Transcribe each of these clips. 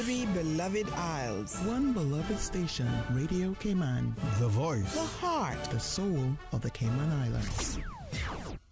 Three beloved isles. One beloved station, Radio Cayman. The voice. The heart. The soul of the Cayman Islands.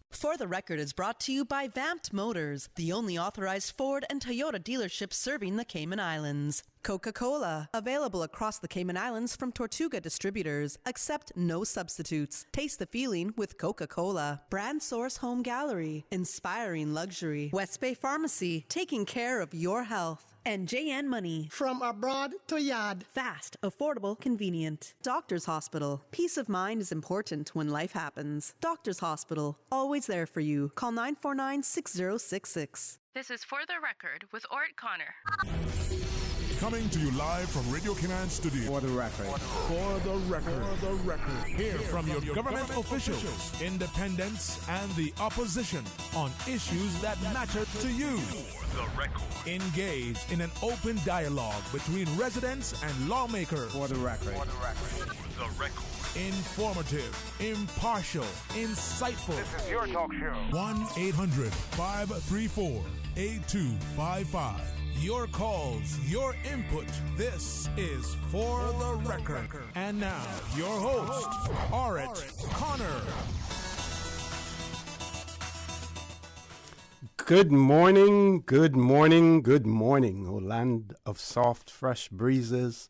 For the Record is brought to you by Vamped Motors, the only authorized Ford and Toyota dealership serving the Cayman Islands. Coca-Cola, available across the Cayman Islands from Tortuga Distributors. Accept no substitutes. Taste the feeling with Coca-Cola. Brand Source Home Gallery, inspiring luxury. West Bay Pharmacy, taking care of your health. And JN Money. From abroad to yard. Fast, affordable, convenient. Doctors Hospital. Peace of mind is important when life happens. Doctors Hospital. Always there for you. Call 949-6066. This is For the Record with Ort Connor. Coming to you live from Radio Cayman Studio. For the record. For the record. For the record. Hear from your government officials, independents, and the opposition on issues that matter to you. For the record. Engage in an open dialogue between residents and lawmakers. For the record. For the record. The record. Informative, impartial, insightful. This is your talk show. 1-800-534-8255. Your calls, your input. This is For the Record. And now, your host, Ort Connor. Good morning, good morning, good morning, O land of soft, fresh breezes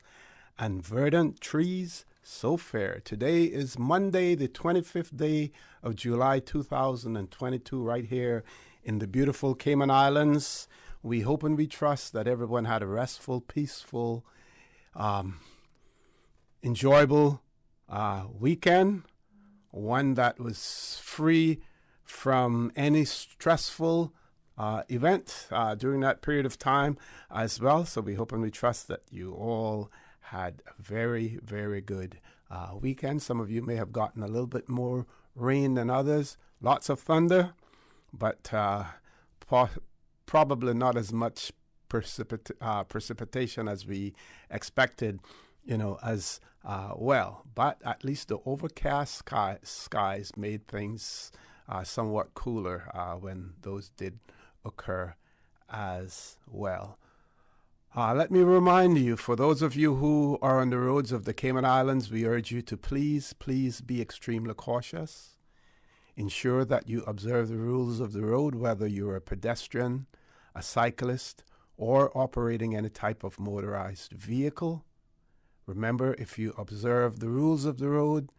and verdant trees so fair. Today is Monday, the 25th day of July 2022, right here in the beautiful Cayman Islands. We hope and we trust that everyone had a restful, peaceful, enjoyable weekend, one that was free from any stressful event during that period of time as well. So we hope and we trust that you all had a very, very good weekend. Some of you may have gotten a little bit more rain than others, lots of thunder, but probably not as much precipitation as we expected, as well. But at least the overcast skies made things somewhat cooler when those did occur as well. Let me remind you, for those of you who are on the roads of the Cayman Islands, we urge you to please be extremely cautious. Ensure that you observe the rules of the road, whether you're a pedestrian, a cyclist, or operating any type of motorized vehicle. Remember, if you observe the rules of the road,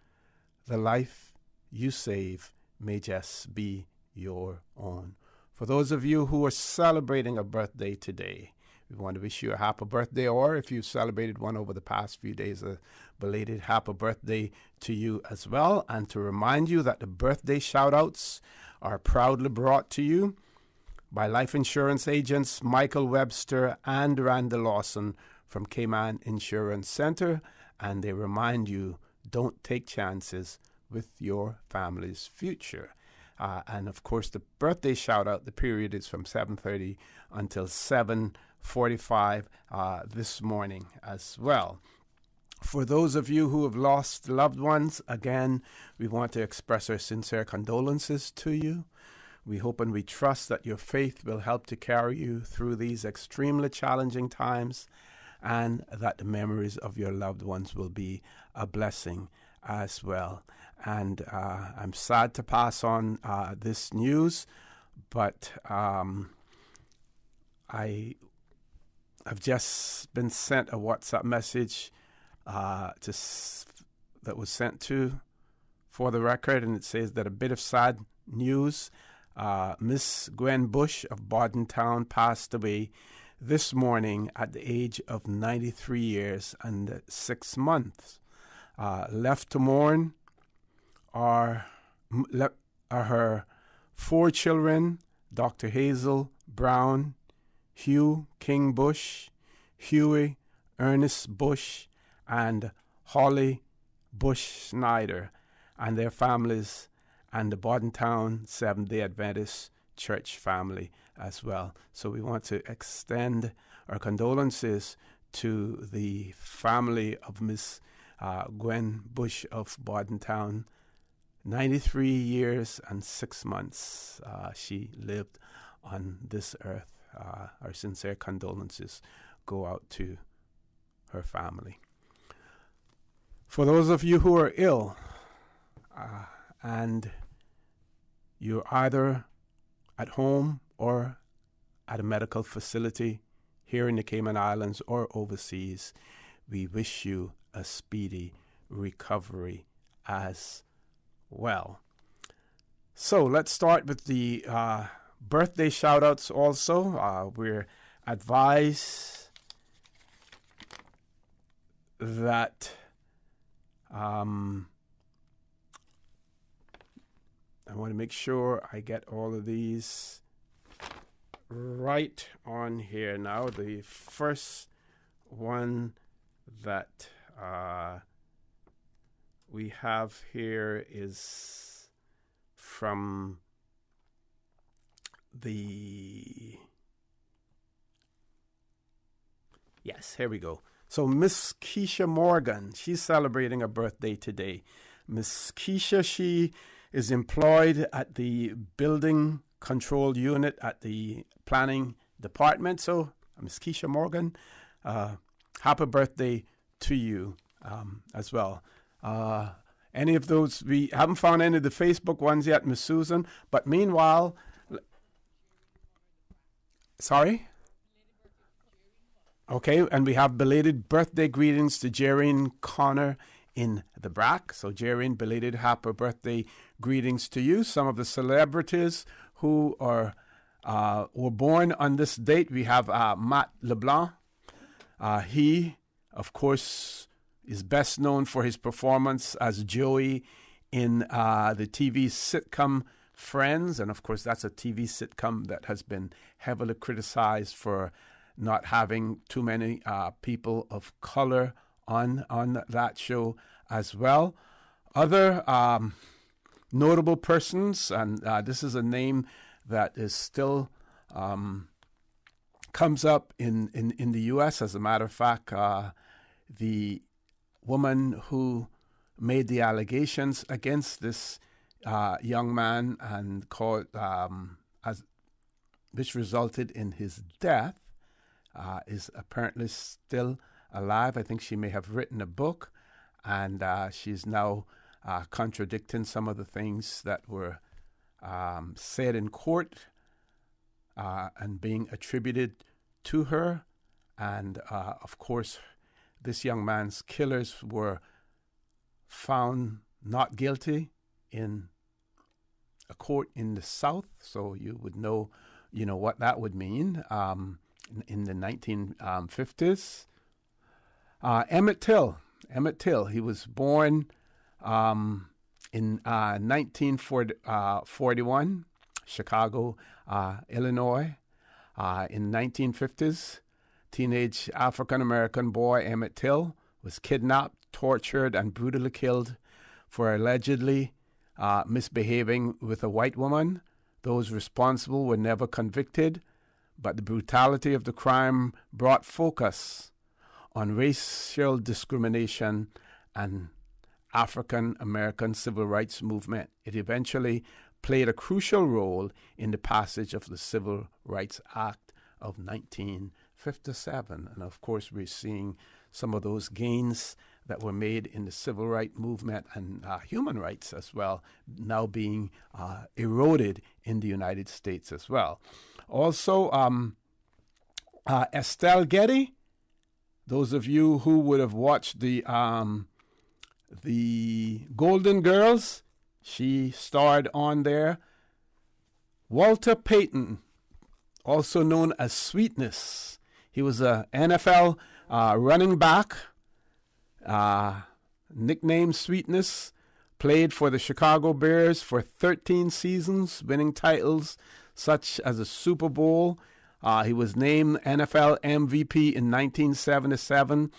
the life you save may just be your own. For those of you who are celebrating a birthday today, we want to wish you a happy birthday, or if you celebrated one over the past few days, a belated happy birthday to you as well. And to remind you that the birthday shout-outs are proudly brought to you by life insurance agents Michael Webster and Randall Lawson from Cayman Insurance Center. And they remind you, don't take chances with your family's future. And of course, the birthday shout-out, the period is from 7:30 until 7:45 this morning as well. For those of you who have lost loved ones, again, we want to express our sincere condolences to you. We hope and we trust that your faith will help to carry you through these extremely challenging times, and that the memories of your loved ones will be a blessing as well. And I'm sad to pass on this news, but I have just been sent a WhatsApp message that was sent to For the Record, and it says that a bit of sad news. Miss Gwen Bush of Bordentown passed away this morning at the age of 93 years and 6 months. Left to mourn are her 4 children, Dr. Hazel Brown, Hugh King Bush, Huey Ernest Bush, and Holly Bush Snyder, and their families, and the Bordentown Seventh-day Adventist Church family as well. So we want to extend our condolences to the family of Miss Gwen Bush of Bordentown. 93 years and 6 months she lived on this earth. Our sincere condolences go out to her family. For those of you who are ill and you're either at home or at a medical facility here in the Cayman Islands or overseas, we wish you a speedy recovery as well. So let's start with the birthday shout-outs also. We're advised that I want to make sure I get all of these right on here now. The first one that we have here is from yes, here we go. So Miss Keisha Morgan, she's celebrating a birthday today. Miss Keisha, she is employed at the building control unit at the planning department. So Miss Keisha Morgan, happy birthday to you as well. Any of those, we haven't found any of the Facebook ones yet, Miss Susan. But meanwhile, sorry? Okay, and we have belated birthday greetings to Jerrine Connor in the BRAC. So Jerrine, belated happy birthday greetings to you. Some of the celebrities who were born on this date, we have Matt LeBlanc. He, of course, is best known for his performance as Joey in the TV sitcom Friends. And of course, that's a TV sitcom that has been heavily criticized for not having too many people of color on that show as well. Other notable persons, and this is a name that is still comes up in the U.S. As a matter of fact, the woman who made the allegations against this young man and which resulted in his death is apparently still alive. I think she may have written a book, and she's now contradicting some of the things that were said in court and being attributed to her. And of course, this young man's killers were found not guilty in a court in the South, so you would know, what that would mean. In the 1950s, Emmett Till, he was born in 1941, Chicago, Illinois. In 1950s, teenage African-American boy Emmett Till was kidnapped, tortured, and brutally killed for allegedly misbehaving with a white woman. Those responsible were never convicted, but the brutality of the crime brought focus on racial discrimination and African-American civil rights movement. It eventually played a crucial role in the passage of the Civil Rights Act of 1957. And of course, we're seeing some of those gains that were made in the civil rights movement and human rights as well, now being eroded in the United States as well. Also, Estelle Getty, those of you who would have watched the Golden Girls, she starred on there. Walter Payton, also known as Sweetness, he was a NFL running back, nicknamed Sweetness, played for the Chicago Bears for 13 seasons, winning titles such as a Super Bowl. He was named NFL MVP in 1977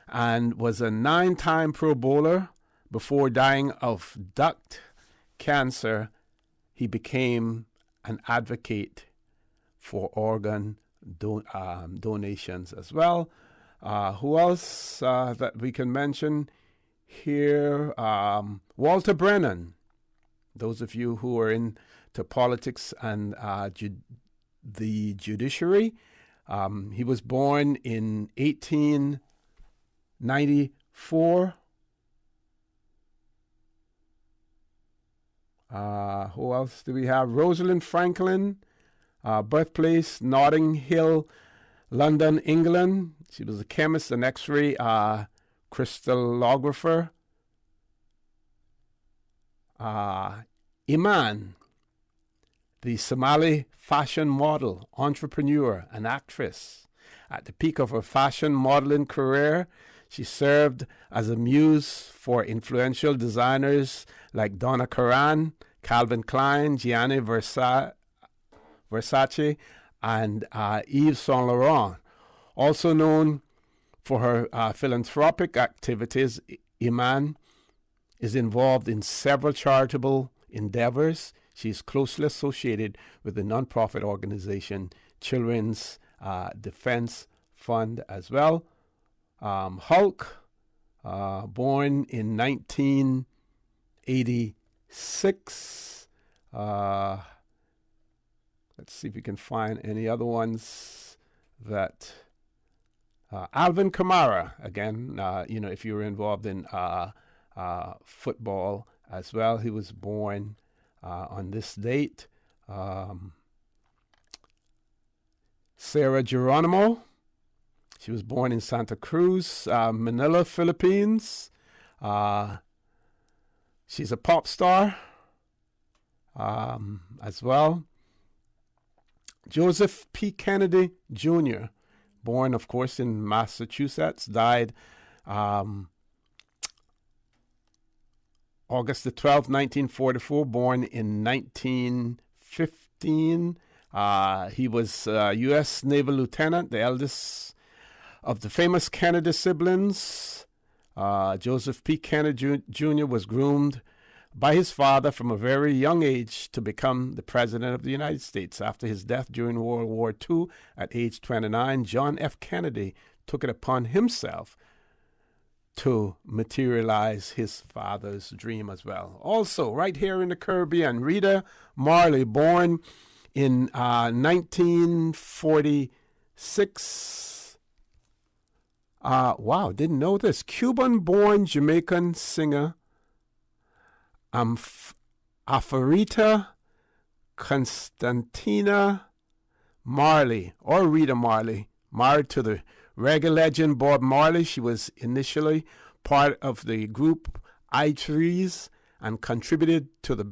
and was a 9-time Pro Bowler. Before dying of duct cancer, he became an advocate for organ donations as well. Who else that we can mention here? Walter Brennan. Those of you who are into politics and the judiciary, He was born in 1894. Who else do we have? Rosalind Franklin, birthplace Notting Hill, London, England. She was a chemist, an X-ray crystallographer. Iman, the Somali fashion model, entrepreneur, and actress. At the peak of her fashion modeling career, she served as a muse for influential designers like Donna Karan, Calvin Klein, Gianni Versace, and Yves Saint Laurent. Also known for her philanthropic activities, Iman is involved in several charitable endeavors. She is closely associated with the nonprofit organization Children's Defense Fund as well. Hulk, born in 1986. Let's see if we can find any other ones that... Alvin Kamara, again, if you were involved in football as well, he was born on this date. Sarah Geronimo, she was born in Santa Cruz, Manila, Philippines. She's a pop star as well. Joseph P. Kennedy Jr., born, of course, in Massachusetts, died August the 12th, 1944, born in 1915. He was a U.S. Naval lieutenant, the eldest of the famous Kennedy siblings. Joseph P. Kennedy Jr. was groomed by his father from a very young age to become the President of the United States. After his death during World War II at age 29, John F. Kennedy took it upon himself to materialize his father's dream as well. Also, right here in the Caribbean, Rita Marley, born in 1946. Wow, didn't know this. Cuban-born Jamaican singer Afarita Constantina Marley, or Rita Marley, married to the reggae legend Bob Marley. She was initially part of the group I-Threes and contributed to the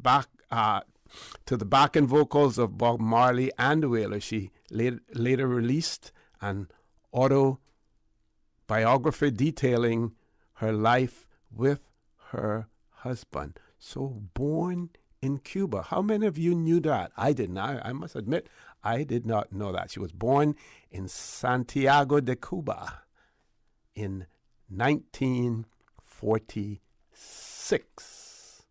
backing vocals of Bob Marley and the Wailers. She later released an autobiography detailing her life with her husband. So born in Cuba. How many of you knew that? I didn't. I must admit, I did not know that. She was born in Santiago de Cuba in 1946.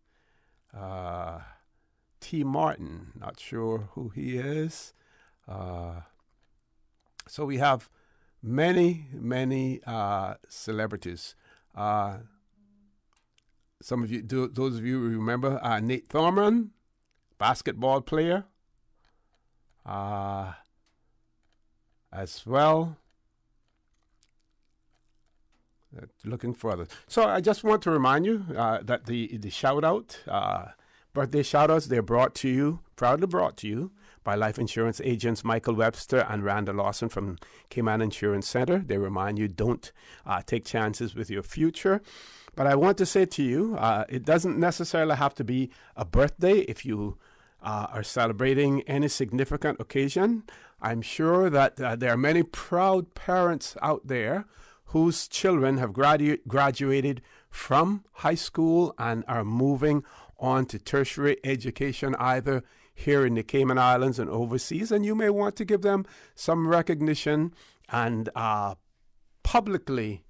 T. Martin, not sure who he is. So we have many celebrities. Some of you, those of you who remember Nate Thurman, basketball player, as well. Looking for others. So I just want to remind you that the shout out, birthday shout outs, they're proudly brought to you by life insurance agents Michael Webster and Randa Lawson from Cayman Insurance Center. They remind you, don't take chances with your future. But I want to say to you, it doesn't necessarily have to be a birthday if you are celebrating any significant occasion. I'm sure that there are many proud parents out there whose children have graduated from high school and are moving on to tertiary education, either here in the Cayman Islands and overseas. And you may want to give them some recognition and publicly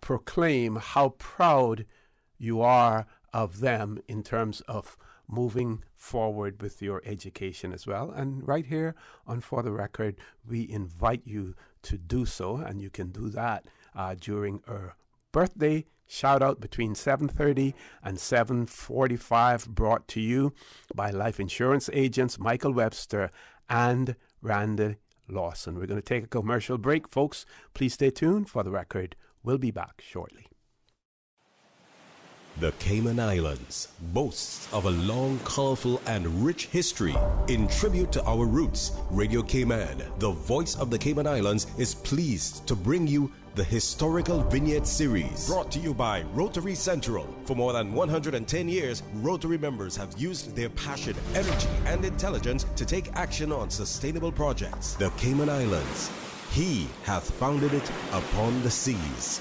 proclaim how proud you are of them in terms of moving forward with your education as well. And right here on For the Record, we invite you to do so, and you can do that during our birthday shout out between 7:30 and 7:45, brought to you by life insurance agents Michael Webster and Randy Lawson. We're going to take a commercial break. Folks, please stay tuned. For the record, we'll be back shortly. The Cayman Islands boasts of a long, colorful, and rich history. In tribute to our roots, Radio Cayman, the voice of the Cayman Islands, is pleased to bring you the Historical Vignette Series, brought to you by Rotary Central. For more than 110 years, Rotary members have used their passion, energy, and intelligence to take action on sustainable projects. The Cayman Islands, He hath founded it upon the seas.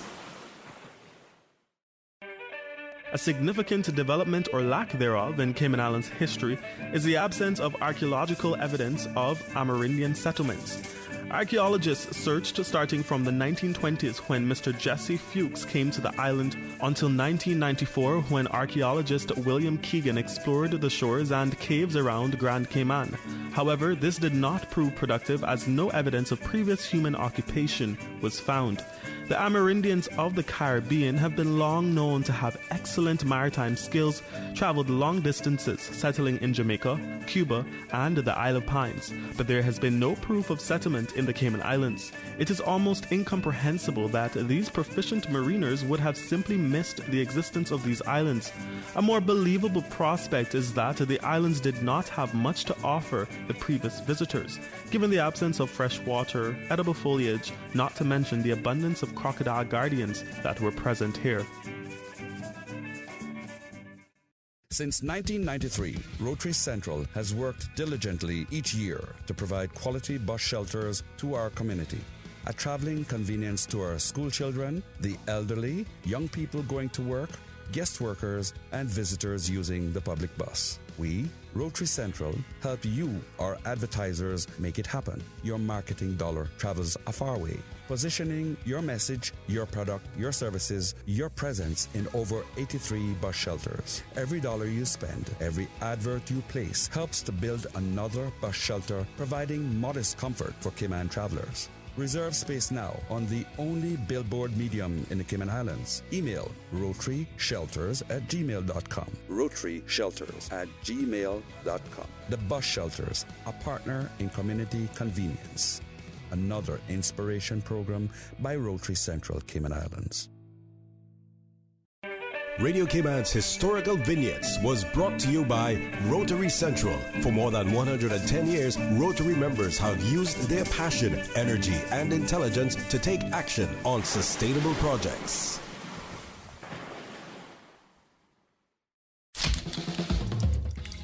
A significant development or lack thereof in Cayman Islands history is the absence of archaeological evidence of Amerindian settlements. Archaeologists searched starting from the 1920s when Mr. Jesse Fuchs came to the island until 1994 when archaeologist William Keegan explored the shores and caves around Grand Cayman. However, this did not prove productive as no evidence of previous human occupation was found. The Amerindians of the Caribbean have been long known to have excellent maritime skills, traveled long distances, settling in Jamaica, Cuba, and the Isle of Pines, but there has been no proof of settlement in the Cayman Islands. It is almost incomprehensible that these proficient mariners would have simply missed the existence of these islands. A more believable prospect is that the islands did not have much to offer the previous visitors, given the absence of fresh water, edible foliage, not to mention the abundance of crocodile guardians that were present here. Since 1993, Rotary Central has worked diligently each year to provide quality bus shelters to our community. A traveling convenience to our school children, the elderly, young people going to work, guest workers, and visitors using the public bus. We, Rotary Central, help you, our advertisers, make it happen. Your marketing dollar travels a far way. Positioning your message, your product, your services, your presence in over 83 bus shelters. Every dollar you spend, every advert you place helps to build another bus shelter, providing modest comfort for Cayman travelers. Reserve space now on the only billboard medium in the Cayman Islands. Email rotaryshelters@gmail.com. rotaryshelters@gmail.com. The Bus Shelters, a partner in community convenience. Another inspiration program by Rotary Central Cayman Islands. Radio Cayman's Historical Vignettes was brought to you by Rotary Central. For more than 110 years, Rotary members have used their passion, energy, and intelligence to take action on sustainable projects.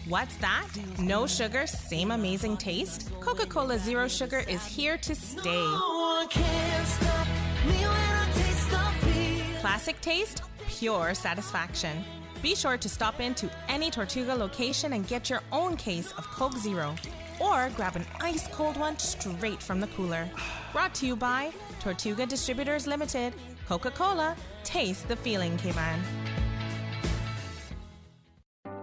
What's that? No sugar, same amazing taste? Coca-Cola Zero Sugar is here to stay. No one can stop me when I taste the feel. Classic taste, pure satisfaction. Be sure to stop into any Tortuga location and get your own case of Coke Zero. Or grab an ice-cold one straight from the cooler. Brought to you by Tortuga Distributors Limited. Coca-Cola, taste the feeling, Cayman.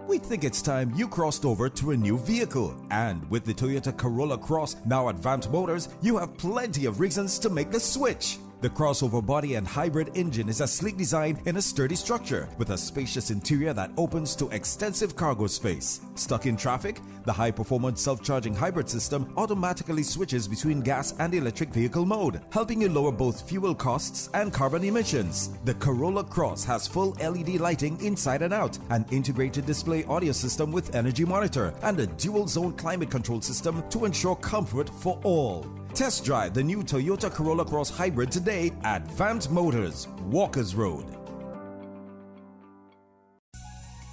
We think it's time you crossed over to a new vehicle. And with the Toyota Corolla Cross now at Vant Motors, you have plenty of reasons to make the switch. The crossover body and hybrid engine is a sleek design in a sturdy structure with a spacious interior that opens to extensive cargo space. Stuck in traffic? The high-performance self-charging hybrid system automatically switches between gas and electric vehicle mode, helping you lower both fuel costs and carbon emissions. The Corolla Cross has full LED lighting inside and out, an integrated display audio system with energy monitor, and a dual-zone climate control system to ensure comfort for all. Test drive the new Toyota Corolla Cross Hybrid today at Vant Motors, Walkers Road.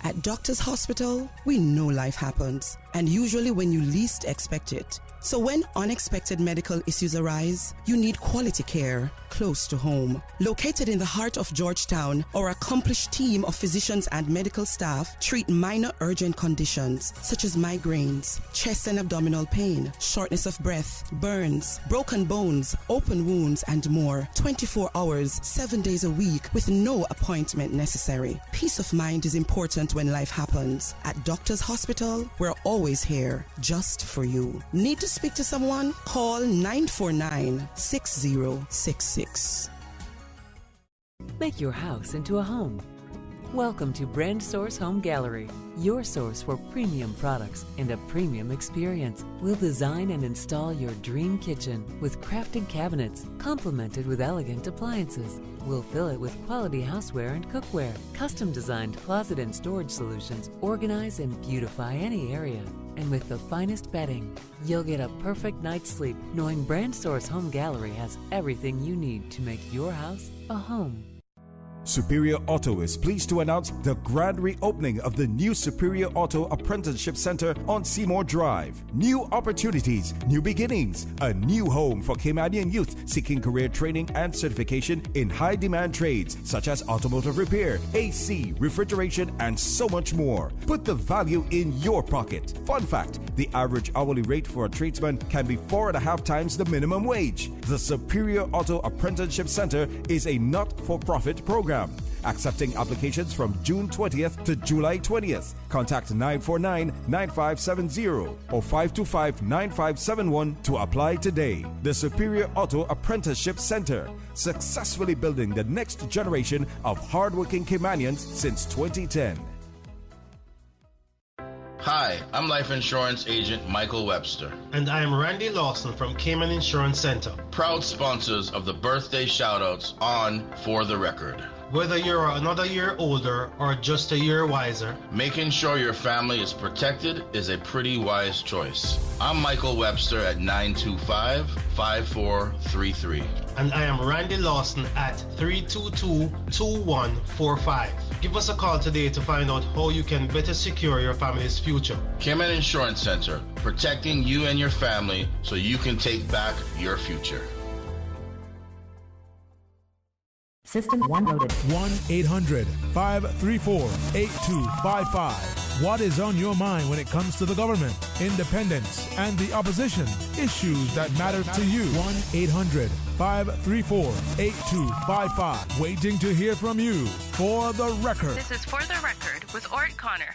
At Doctors Hospital, we know life happens, and usually when you least expect it. So when unexpected medical issues arise, you need quality care close to home. Located in the heart of Georgetown, our accomplished team of physicians and medical staff treat minor urgent conditions such as migraines, chest and abdominal pain, shortness of breath, burns, broken bones, open wounds, and more. 24 hours, 7 days a week with no appointment necessary. Peace of mind is important when life happens. At Doctors Hospital, we're always here just for you. Need to speak to someone? Call 949-6066. Make your house into a home Welcome to Brand Source Home Gallery, your source for premium products and a premium experience. We'll design and install your dream kitchen with crafted cabinets, complemented with elegant appliances. We'll fill it with quality houseware and cookware. Custom designed closet and storage solutions organize and beautify any area. And with the finest bedding, you'll get a perfect night's sleep knowing Brand Source Home Gallery has everything you need to make your house a home. Superior Auto is pleased to announce the grand reopening of the new Superior Auto Apprenticeship Center on Seymour Drive. New opportunities, new beginnings, a new home for Caymanian youth seeking career training and certification in high-demand trades such as automotive repair, AC, refrigeration, and so much more. Put the value in your pocket. Fun fact, the average hourly rate for a tradesman can be 4.5 times the minimum wage. The Superior Auto Apprenticeship Center is a not-for-profit program. Accepting applications from June 20th to July 20th. Contact 949-9570 or 525-9571 to apply today. The Superior Auto Apprenticeship Center, successfully building the next generation of hardworking Caymanians since 2010. Hi, I'm life insurance agent Michael Webster. And I am Randy Lawson from Cayman Insurance Center. Proud sponsors of the birthday shoutouts on For the Record. Whether you're another year older or just a year wiser, making sure your family is protected is a pretty wise choice. I'm Michael Webster at 925-5433. And I am Randy Lawson at 322-2145. Give us a call today to find out how you can better secure your family's future. Cayman Insurance Center, protecting you and your family so you can take back your future. System 1 loaded. 1-800-534-8255. What is on your mind when it comes to the government, independence, and the opposition? Issues that matter to you. 1-800-534-8255. Waiting to hear from you. For the Record. This is For the Record with Ort Connor.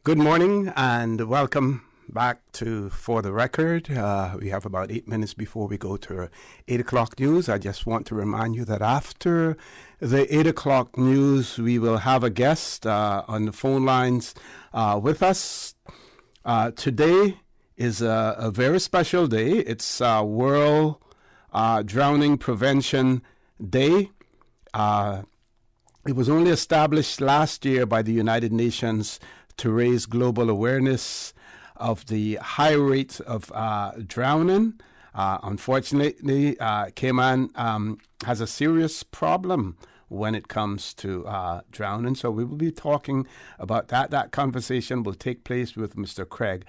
Good morning and welcome back to For the Record. We have about 8 minutes before we go to 8 o'clock news. I just want to remind you that after the 8 o'clock news, we will have a guest on the phone lines with us. Today is a very special day. It's World Drowning Prevention Day. It was only established last year by the United Nations to raise global awareness of the high rate of drowning. Unfortunately, Cayman has a serious problem when it comes to drowning. So we will be talking about that. That conversation will take place with Mr. Craig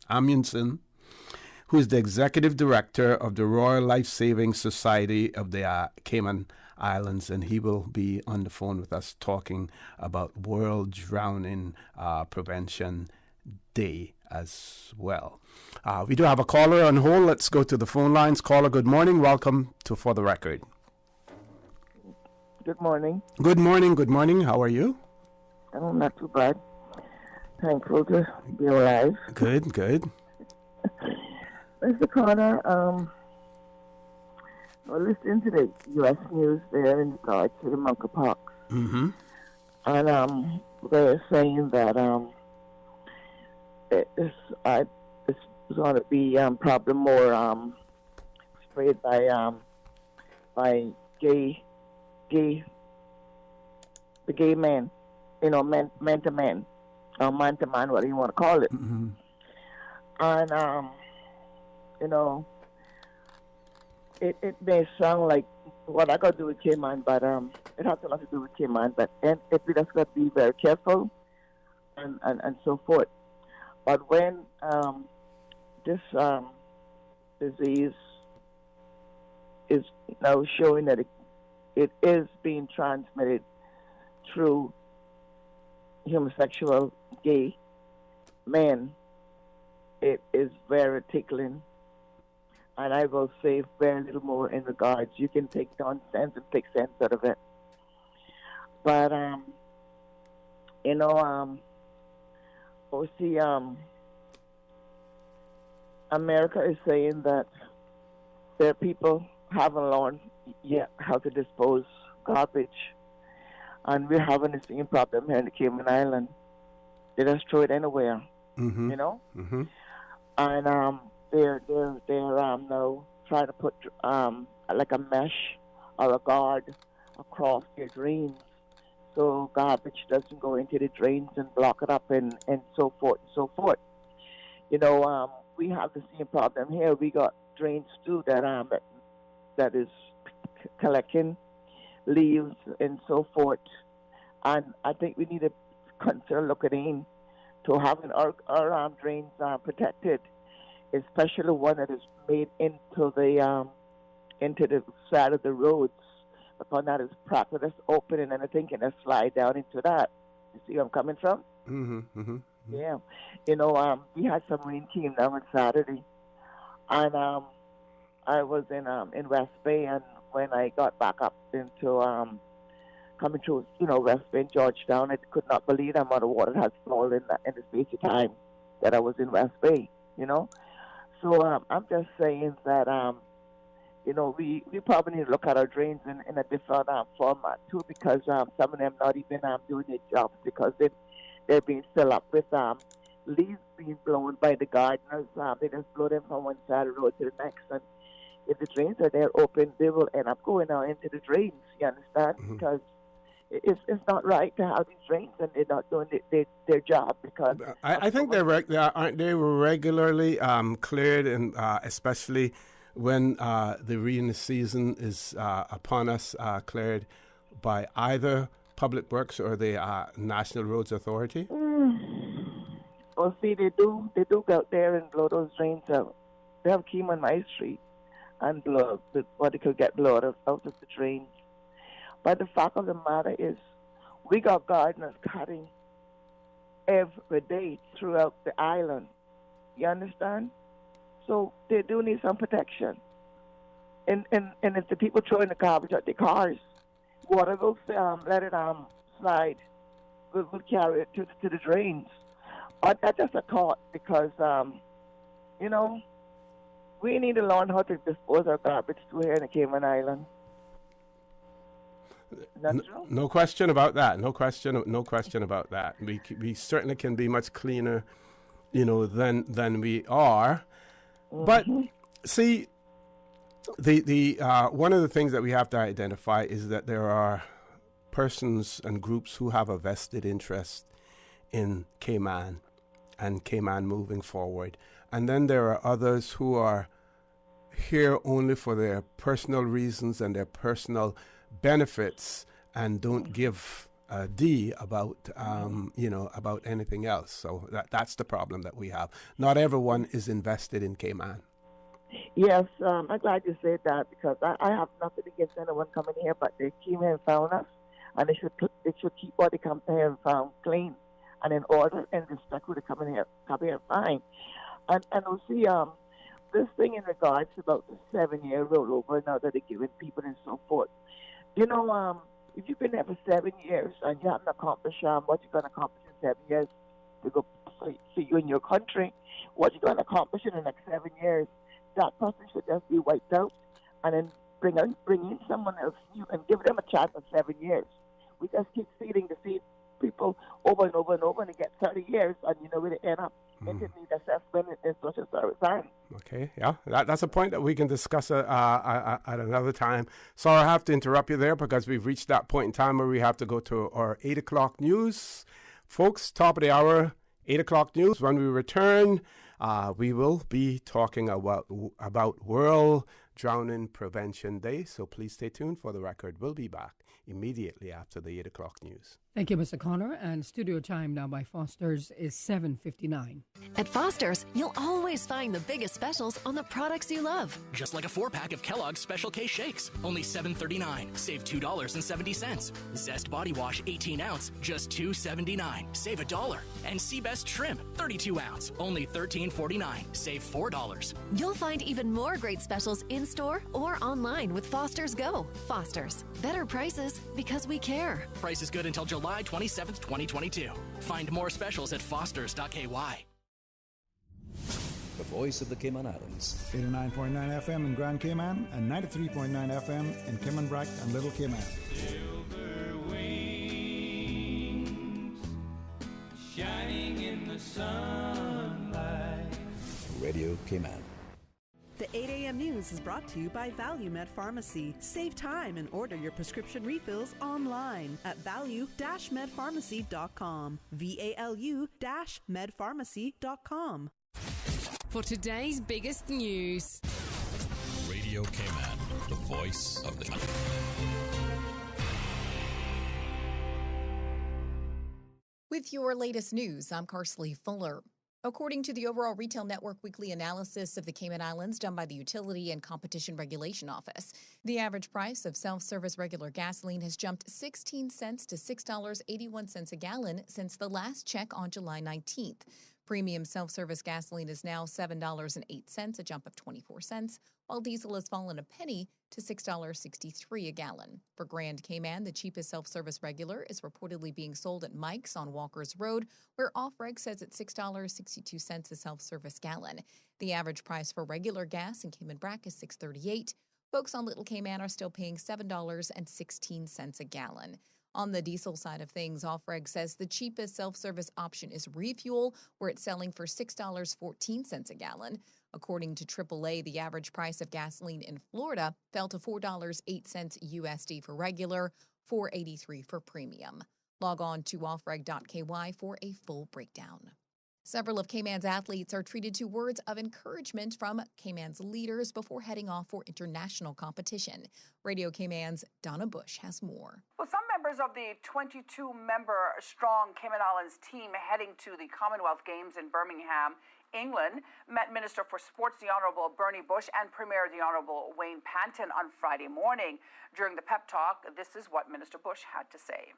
Amundsen, who is the Executive Director of the Royal Life Saving Society of the Cayman Islands, and he will be on the phone with us talking about World Drowning Prevention Day as well. We do have a caller on hold. Let's go to the phone lines. Caller, good morning. Welcome to For the Record. Good morning. Good morning. Good morning. How are you? I'm not too bad. Thankful to be alive. Good, good. Mr. Connor, we're listening to the U.S. news there in regards to the monkeypox. Mm-hmm. And they're saying that it's going to be probably more spread by the gay men, men to men, or man to man, whatever you want to call it. Mm-hmm. And it may sound like what I got to do with Cayman, but it has a lot to do with Cayman. But and we just got to be very careful and so forth. But when this disease is now showing that it is being transmitted through homosexual gay men, it is very tickling. And I will say very little more in regards. You can take nonsense and take sense out of it. But, America is saying that their people haven't learned yet how to dispose garbage. And we're having the same problem here in the Cayman Islands. They just throw it anywhere, you know? Mm-hmm. And they're now trying to put like a mesh or a guard across their drains so garbage doesn't go into the drains and block it up and so forth and so forth. You know, we have the same problem here. We got drains too that is collecting leaves and so forth. And I think we need to consider looking in to having our drains protected, especially one that is made into the side of the roads. Upon that is practice open and anything can just slide down into that. You see where I'm coming from? Mm-hmm. Yeah. You know, we had some rain came down on Saturday, and I was in West Bay, and when I got back up into coming through, you know, West Bay and Georgetown, I could not believe the amount of water that has fallen in the space of time that I was in West Bay, you know. So I'm just saying that, you know, we probably need to look at our drains in a different format too, because some of them not even doing their jobs because they're being filled up with leaves being blown by the gardeners. They just blow them from one side of the road to the next, and if the drains are there open, they will end up going out into the drains. You understand? Mm-hmm. Because it's not right to have these drains and they're not doing their job. Because I think they were regularly cleared, and especially when the rainy season is upon us, cleared by either Public Works or the National Roads Authority. Well, see, they do go out there and blow those drains out. They have came on my street and blow what they could get blown out of the drains. But the fact of the matter is, we got gardeners cutting every day throughout the island. You understand? So they do need some protection. And if the people throwing the garbage out their cars, water will let it slide. We'll carry it to the drains. But that's just a thought because, you know, we need to learn how to dispose our garbage too here in the Cayman Islands. No question about that. No question about that. We certainly can be much cleaner, you know, than we are. Mm-hmm. But see, the one of the things that we have to identify is that there are persons and groups who have a vested interest in Cayman and Cayman moving forward, and then there are others who are here only for their personal reasons and their personal benefits and don't give a D about about anything else. So that's the problem that we have. Not everyone is invested in Cayman. Yes, I'm glad you said that because I have nothing against anyone coming here, but they came here and found us, and they should keep what they come here and found clean and in order and respect who they come here and find. And we'll see this thing in regards about the 7-year rollover now that they're giving people and so forth. You know, if you've been there for 7 years and you haven't accomplished what you're going to accomplish in 7 years to go for you in your country, what you're going to accomplish in the next 7 years, that person should just be wiped out and then bring in someone else new and give them a chance for 7 years. We just keep feeding the same people over and over and over, and they get 30 years, and you know where they end up. They need assessment in social service time. Okay, yeah, that's a point that we can discuss at another time. So I have to interrupt you there because we've reached that point in time where we have to go to our 8 o'clock news. Folks, top of the hour, 8 o'clock news. When we return, we will be talking about World Drowning Prevention Day. So please stay tuned for the record. We'll be back immediately after the 8 o'clock news. Thank you, Mr. Connor. And studio time now by Foster's is 7:59. At Foster's, you'll always find the biggest specials on the products you love. Just like a 4-pack of Kellogg's Special K Shakes, only $7.39. Save $2.70. Zest Body Wash 18-ounce, just $2.79. Save $1. And Seabest Shrimp 32-ounce, only $13.49. Save $4. You'll find even more great specials in-store or online with Foster's Go. Foster's, better prices because we care. Price is good until July 27th, 2022. Find more specials at fosters.ky. the voice of the Cayman Islands. 89.9 FM in Grand Cayman and 93.9 FM in Cayman Brac and Little Cayman. Silver wings shining in the sunlight. Radio Cayman. The 8 a.m. news is brought to you by ValueMed Pharmacy. Save time and order your prescription refills online at value-medpharmacy.com. VALU-medpharmacy.com. For today's biggest news. Radio Cayman, the voice of the... With your latest news, I'm Carsley Fuller. According to the Overall Retail Network weekly analysis of the Cayman Islands done by the Utility and Competition Regulation Office, the average price of self-service regular gasoline has jumped 16 cents to $6.81 a gallon since the last check on July 19th. Premium self-service gasoline is now $7.08, a jump of 24 cents, while diesel has fallen a penny to $6.63 a gallon. For Grand Cayman, the cheapest self-service regular is reportedly being sold at Mike's on Walker's Road, where Off-Reg says it's $6.62 a self-service gallon. The average price for regular gas in Cayman Brac is $6.38. Folks on Little Cayman are still paying $7.16 a gallon. On the diesel side of things, Off-Reg says the cheapest self-service option is Refuel, where it's selling for $6.14 a gallon. According to AAA, the average price of gasoline in Florida fell to $4.08 USD for regular, $4.83 for premium. Log on to offreg.ky for a full breakdown. Several of Cayman's athletes are treated to words of encouragement from Cayman's leaders before heading off for international competition. Radio Cayman's Donna Bush has more. Well, some members of the 22-member strong Cayman Islands team heading to the Commonwealth Games in Birmingham, England, met Minister for Sports, the Honourable Bernie Bush, and Premier, the Honourable Wayne Panton on Friday morning. During the pep talk, this is what Minister Bush had to say.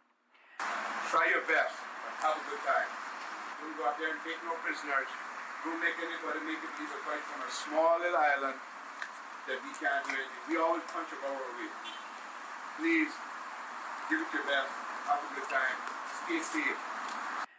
Try your best. Have a good time. Don't go out there and take no prisoners. Don't make anybody make a piece of fight from a small little island that we can't do anything. We always punch above our weight. Please, give it your best. Have a good time. Stay safe.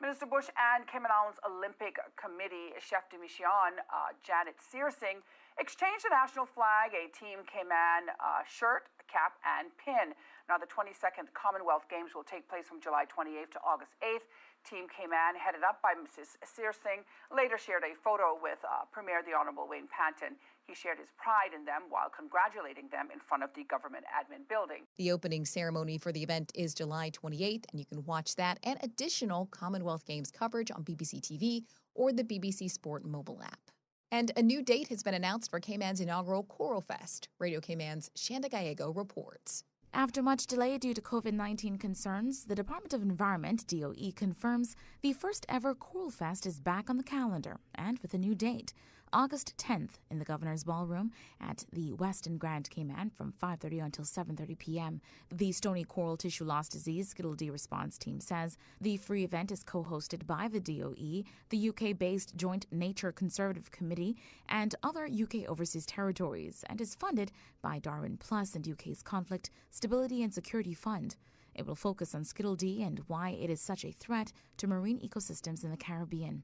Minister Bush and Cayman Islands Olympic Committee chef de mission, Janet Searsing, exchanged the national flag, a Team Cayman shirt, cap, and pin. Now, the 22nd Commonwealth Games will take place from July 28th to August 8th. Team Cayman, headed up by Mrs. Searsing, later shared a photo with Premier, the Honourable Wayne Panton. He shared his pride in them while congratulating them in front of the government admin building. The opening ceremony for the event is July 28th, and you can watch that and additional Commonwealth Games coverage on BBC TV or the BBC Sport mobile app. And a new date has been announced for Cayman's inaugural Coral Fest. Radio Cayman's Shanda Gallego reports. After much delay due to COVID-19 concerns, the Department of Environment, DOE, confirms the first ever Coral Fest is back on the calendar and with a new date, August 10th in the Governor's Ballroom at the Westin Grand Cayman from 5:30 until 7:30 p.m. The Stony Coral Tissue Loss Disease Skittle D response team says the free event is co-hosted by the DOE, the UK-based Joint Nature Conservative Committee, and other UK overseas territories, and is funded by Darwin Plus and UK's Conflict, Stability and Security Fund. It will focus on Skittle D and why it is such a threat to marine ecosystems in the Caribbean.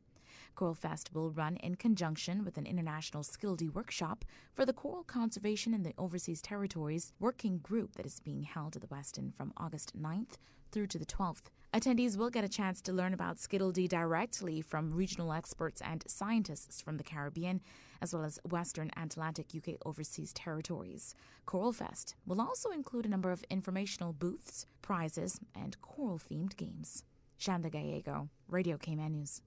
Coral Fest will run in conjunction with an international Skittle D workshop for the Coral Conservation in the Overseas Territories working group that is being held at the Westin from August 9th through to the 12th. Attendees will get a chance to learn about Skittle D directly from regional experts and scientists from the Caribbean, as well as Western Atlantic UK Overseas Territories. Coral Fest will also include a number of informational booths, prizes, and coral-themed games. Shanda Gallego, Radio Cayman News.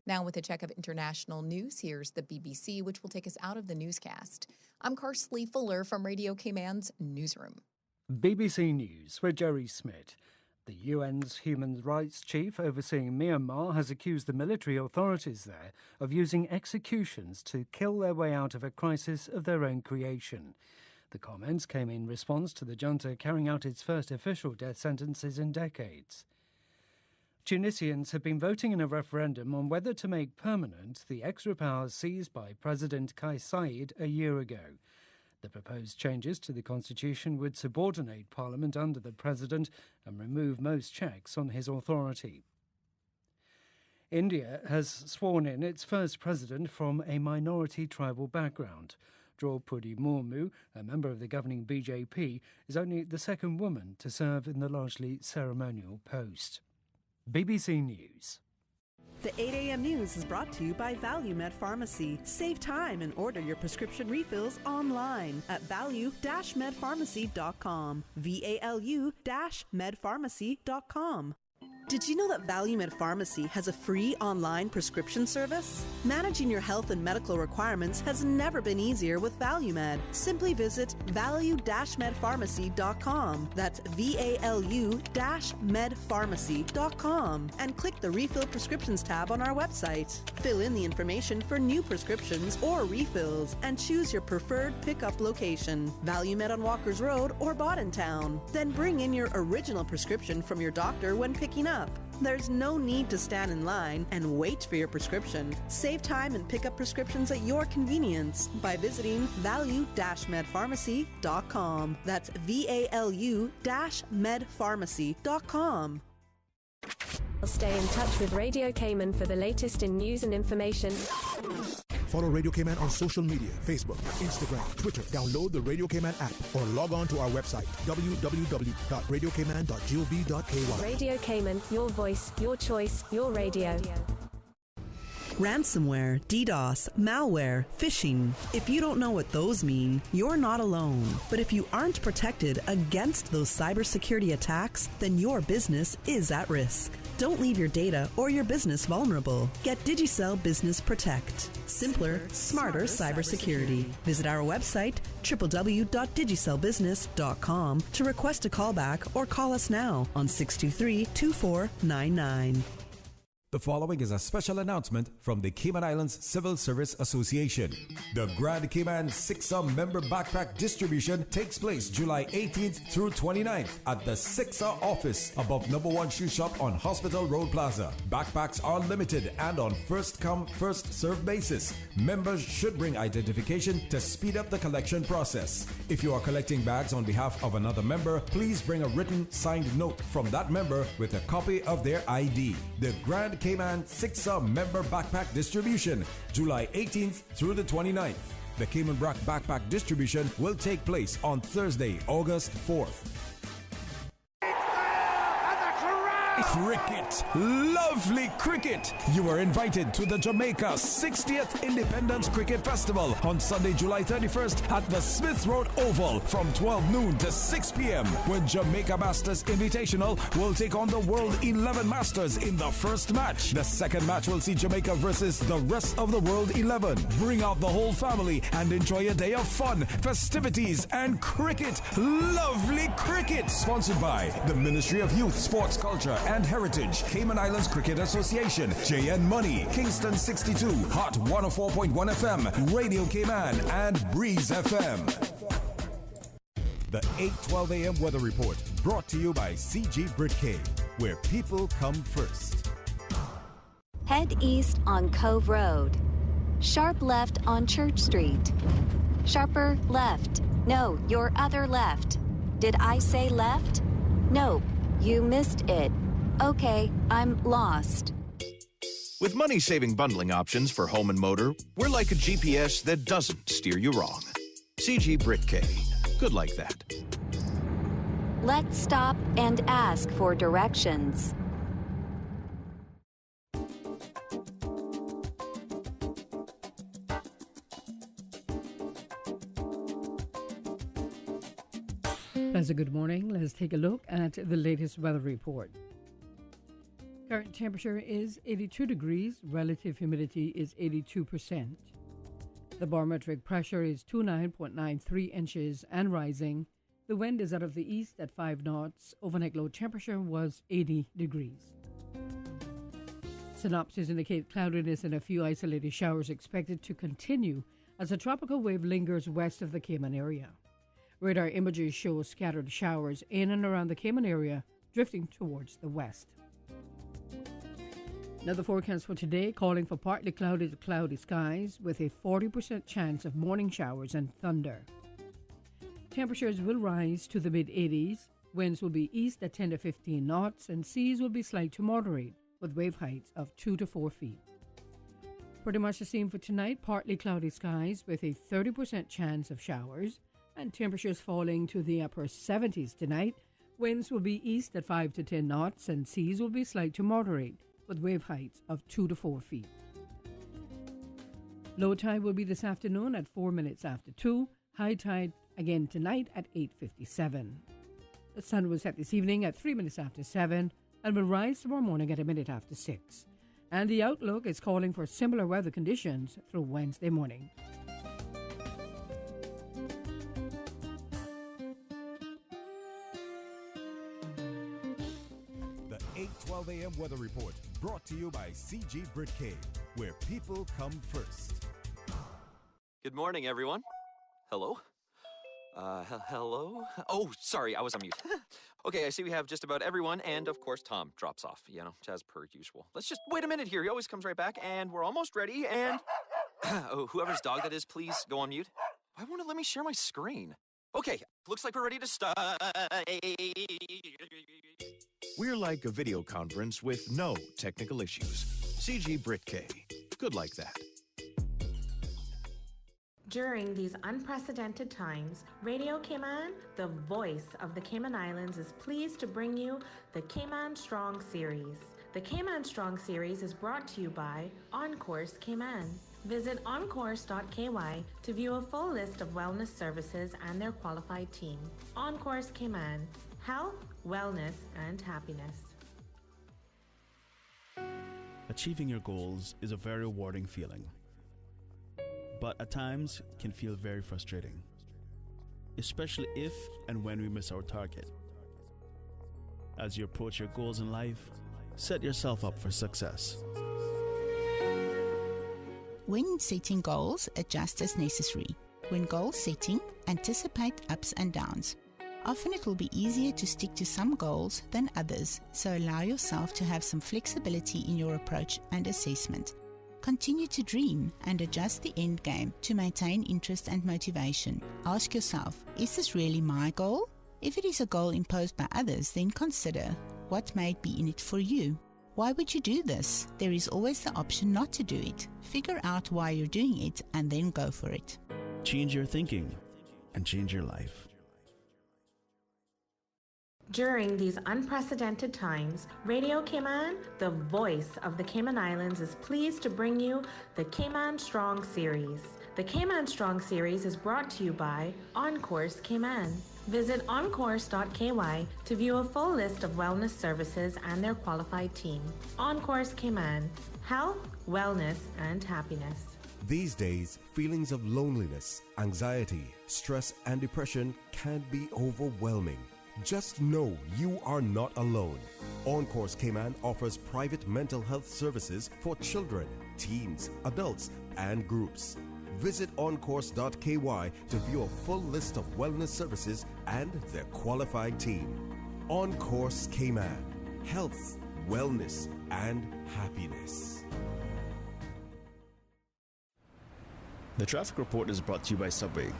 Now with a check of international news, here's the BBC, which will take us out of the newscast. I'm Carsley Fuller from Radio Cayman's Newsroom. BBC News with Jerry Smith. The UN's human rights chief overseeing Myanmar has accused the military authorities there of using executions to kill their way out of a crisis of their own creation. The comments came in response to the junta carrying out its first official death sentences in decades. Tunisians have been voting in a referendum on whether to make permanent the extra powers seized by President Kais Saied a year ago. The proposed changes to the constitution would subordinate parliament under the president and remove most checks on his authority. India has sworn in its first president from a minority tribal background. Draupadi Murmu, a member of the governing BJP, is only the second woman to serve in the largely ceremonial post. BBC News. The 8 a.m. news is brought to you by ValueMed Pharmacy. Save time and order your prescription refills online at value-medpharmacy.com. VALU-medpharmacy.com. Did you know that ValueMed Pharmacy has a free online prescription service? Managing your health and medical requirements has never been easier with ValueMed. Simply visit value-medpharmacy.com. That's VALU-medpharmacy.com and click the Refill Prescriptions tab on our website. Fill in the information for new prescriptions or refills and choose your preferred pickup location. ValueMed on Walkers Road or Town. Then bring in your original prescription from your doctor when picking up. There's no need to stand in line and wait for your prescription. Save time and pick up prescriptions at your convenience by visiting value-medpharmacy.com. That's VALU-medpharmacy.com. Stay in touch with Radio Cayman for the latest in news and information. Follow Radio Cayman on social media, Facebook, Instagram, Twitter. Download the Radio Cayman app or log on to our website, www.radiocayman.gov.ky. Radio Cayman, your voice, your choice, your radio. Ransomware, DDoS, malware, phishing. If you don't know what those mean, you're not alone. But if you aren't protected against those cybersecurity attacks, then your business is at risk. Don't leave your data or your business vulnerable. Get Digicel Business Protect. Simpler, smarter cybersecurity. Visit our website, www.digicelbusiness.com, to request a callback or call us now on 623-2499. The following is a special announcement from the Cayman Islands Civil Service Association. The Grand Cayman SICSA member backpack distribution takes place July 18th through 29th at the SICSA office above No. 1 Shoe Shop on Hospital Road Plaza. Backpacks are limited and on first-come, first-served basis. Members should bring identification to speed up the collection process. If you are collecting bags on behalf of another member, please bring a written signed note from that member with a copy of their ID. The Grand Cayman SICSA member backpack distribution, July 18th through the 29th. The Cayman Brac backpack distribution will take place on Thursday, August 4th. Cricket, lovely cricket. You are invited to the Jamaica 60th Independence Cricket Festival on Sunday, July 31st at the Smith Road Oval from 12 noon to 6 p.m. when Jamaica Masters Invitational will take on the World 11 Masters in the first match. The second match will see Jamaica versus the rest of the World 11. Bring out the whole family and enjoy a day of fun, festivities, and cricket. Lovely cricket. Sponsored by the Ministry of Youth, Sports, Culture, and Heritage, Cayman Islands Cricket Association, JN Money, Kingston 62, Hot 104.1 FM, Radio Cayman, and Breeze FM. The 8:12 a.m. weather report brought to you by CG Britcay, where people come first. Head east on Cove Road. Sharp left on Church Street. Sharper left. No, your other left. Did I say left? Nope, you missed it. Okay, I'm lost. With money-saving bundling options for home and motor, we're like a GPS that doesn't steer you wrong. CG Britcay. Good like that. Let's stop and ask for directions. That's a good morning. Let's take a look at the latest weather report. Current temperature is 82 degrees. Relative humidity is 82%. The barometric pressure is 29.93 inches and rising. The wind is out of the east at 5 knots. Overnight low temperature was 80 degrees. Synopsis indicate cloudiness and a few isolated showers expected to continue as a tropical wave lingers west of the Cayman area. Radar images show scattered showers in and around the Cayman area, drifting towards the west. Now the forecast for today calling for partly cloudy to cloudy skies with a 40% chance of morning showers and thunder. Temperatures will rise to the mid-80s. Winds will be east at 10 to 15 knots and seas will be slight to moderate with wave heights of 2 to 4 feet. Pretty much the same for tonight, partly cloudy skies with a 30% chance of showers, and temperatures falling to the upper 70s tonight. Winds will be east at 5 to 10 knots, and seas will be slight to moderate with wave heights of 2 to 4 feet. Low tide will be this afternoon at 4 minutes after 2. High tide again tonight at 8:57. The sun will set this evening at 3 minutes after 7 and will rise tomorrow morning at a minute after 6. And the outlook is calling for similar weather conditions through Wednesday morning. The 8:12 a.m. weather report brought to you by CG Britcay, where people come first. Good morning, everyone. Hello? Hello? Oh, sorry, I was on mute. Okay, I see we have just about everyone, and of course Tom drops off, as per usual. Let's just wait a minute here. He always comes right back, and we're almost ready, and... oh, whoever's dog that is, please go on mute. Why won't it let me share my screen? Okay, looks like we're ready to start. We're like a video conference with no technical issues. CG Britcay. Good like that. During these unprecedented times, Radio Cayman, the voice of the Cayman Islands, is pleased to bring you the Cayman Strong Series. The Cayman Strong Series is brought to you by OnCourse Cayman. Visit oncourse.ky to view a full list of wellness services and their qualified team. OnCourse Cayman, health, wellness, and happiness. Achieving your goals is a very rewarding feeling, but at times can feel very frustrating, especially if and when we miss our target. As you approach your goals in life, set yourself up for success. When setting goals, adjust as necessary. When goal setting, anticipate ups and downs. Often it will be easier to stick to some goals than others, so allow yourself to have some flexibility in your approach and assessment. Continue to dream and adjust the end game to maintain interest and motivation. Ask yourself, is this really my goal? If it is a goal imposed by others, then consider what may be in it for you. Why would you do this? There is always the option not to do it. Figure out why you're doing it and then go for it. Change your thinking and change your life. During these unprecedented times, Radio Cayman, the voice of the Cayman Islands, is pleased to bring you the Cayman Strong Series. The Cayman Strong Series is brought to you by OnCourse Cayman. Visit oncourse.ky to view a full list of wellness services and their qualified team. OnCourse Cayman, health, wellness, and happiness. These days, feelings of loneliness, anxiety, stress, and depression can be overwhelming. Just know you are not alone. OnCourse Cayman offers private mental health services for children, teens, adults, and groups. Visit oncourse.ky to view a full list of wellness services and their qualified team. OnCourse Cayman, health, wellness, and happiness. The traffic report is brought to you by Subway.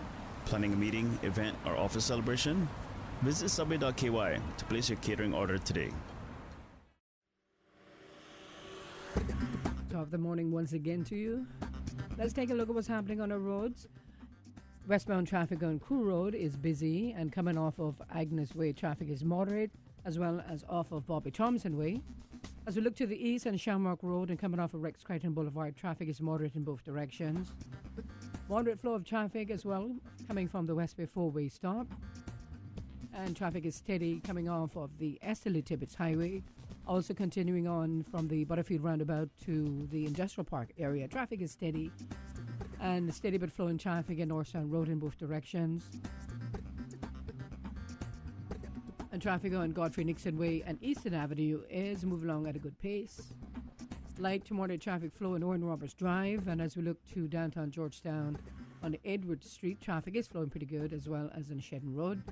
Planning a meeting, event, or office celebration? Visit subway.ky to place your catering order today. Top of the morning once again to you. Let's take a look at what's happening on our roads. Westbound traffic on Crew Road is busy, and coming off of Agnes Way, traffic is moderate, as well as off of Bobby Thompson Way. As we look to the east on Shamrock Road and coming off of Rex Crichton Boulevard, traffic is moderate in both directions. Moderate flow of traffic as well coming from the West Bay four-way stop. And traffic is steady coming off of the Esterly Tibbetts Highway. Also continuing on from the Butterfield roundabout to the Industrial Park area. Traffic is steady and steady but flowing traffic in Northstown Road in both directions. And traffic on Godfrey Nixon Way and Eastern Avenue is moving along at a good pace. Light to moderate traffic flow in Owen Roberts Drive. And as we look to downtown Georgetown on Edward Street, traffic is flowing pretty good, as well as on Shedden Road.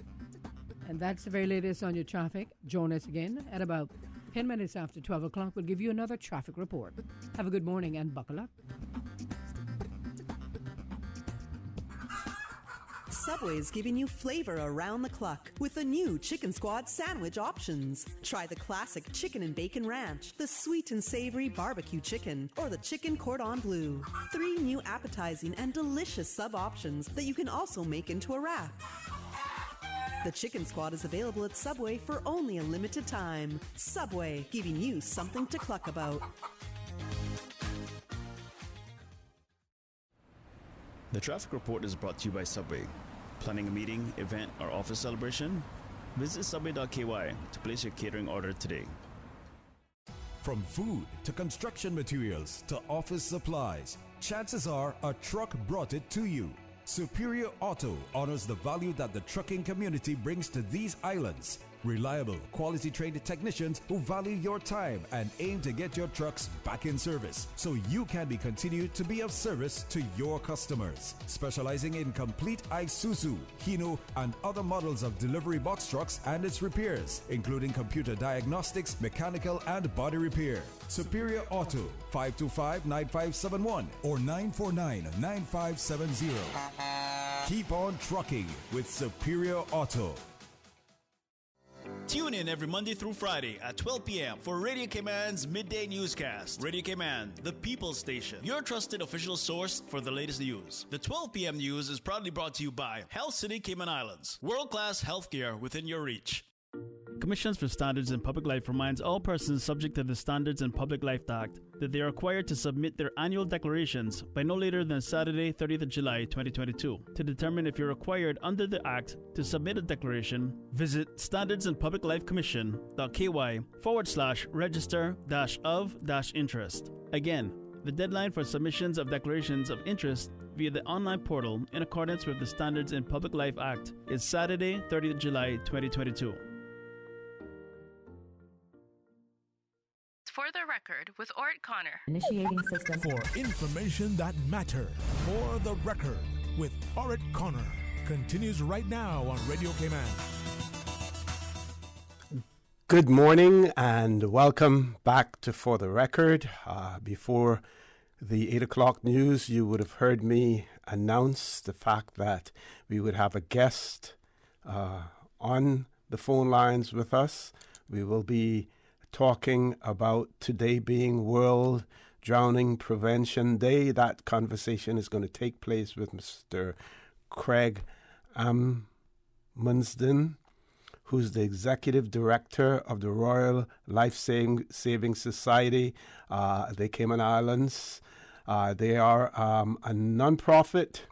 And that's the very latest on your traffic. Join us again at about 10 minutes after 12 o'clock. We'll give you another traffic report. Have a good morning and buckle up. Subway is giving you flavor around the clock with the new Chicken Squad sandwich options. Try the classic chicken and bacon ranch, the sweet and savory barbecue chicken, or the chicken cordon bleu. 3 new appetizing and delicious sub options that you can also make into a wrap. The Chicken Squad is available at Subway for only a limited time. Subway, giving you something to cluck about. The traffic report is brought to you by Subway. Planning a meeting, event, or office celebration? Visit subway.ky to place your catering order today. From food to construction materials to office supplies, chances are a truck brought it to you. Superior Auto honors the value that the trucking community brings to these islands. Reliable, quality-trained technicians who value your time and aim to get your trucks back in service so you can be continued to be of service to your customers. Specializing in complete Isuzu, Hino, and other models of delivery box trucks and its repairs, including computer diagnostics, mechanical, and body repair. Superior Auto, 525-9571 or 949-9570. Keep on trucking with Superior Auto. Tune in every Monday through Friday at 12 p.m. for Radio Cayman's Midday Newscast. Radio Cayman, the People's Station, your trusted official source for the latest news. The 12 p.m. news is proudly brought to you by Health City Cayman Islands. World-class healthcare within your reach. Commissions for Standards in Public Life reminds all persons subject to the Standards in Public Life Act that they are required to submit their annual declarations by no later than Saturday, 30th of July, 2022. To determine if you're required under the Act to submit a declaration, visit standardsinpubliclifecommission.ky/register-of-interest. Again, the deadline for submissions of declarations of interest via the online portal in accordance with the Standards in Public Life Act is Saturday, 30th July, 2022. For the record, with Ort Connor. Initiating system. For information that matters. For the record, with Ort Connor. Continues right now on Radio Cayman. Good morning and welcome back to For the Record. Before the 8 o'clock news, you would have heard me announce the fact that we would have a guest on the phone lines with us. We will be talking about today being World Drowning Prevention Day. That conversation is going to take place with Mr. Craig Amundsen, who's the Executive Director of the Royal Life Saving Society, the Cayman Islands. They are a non-profit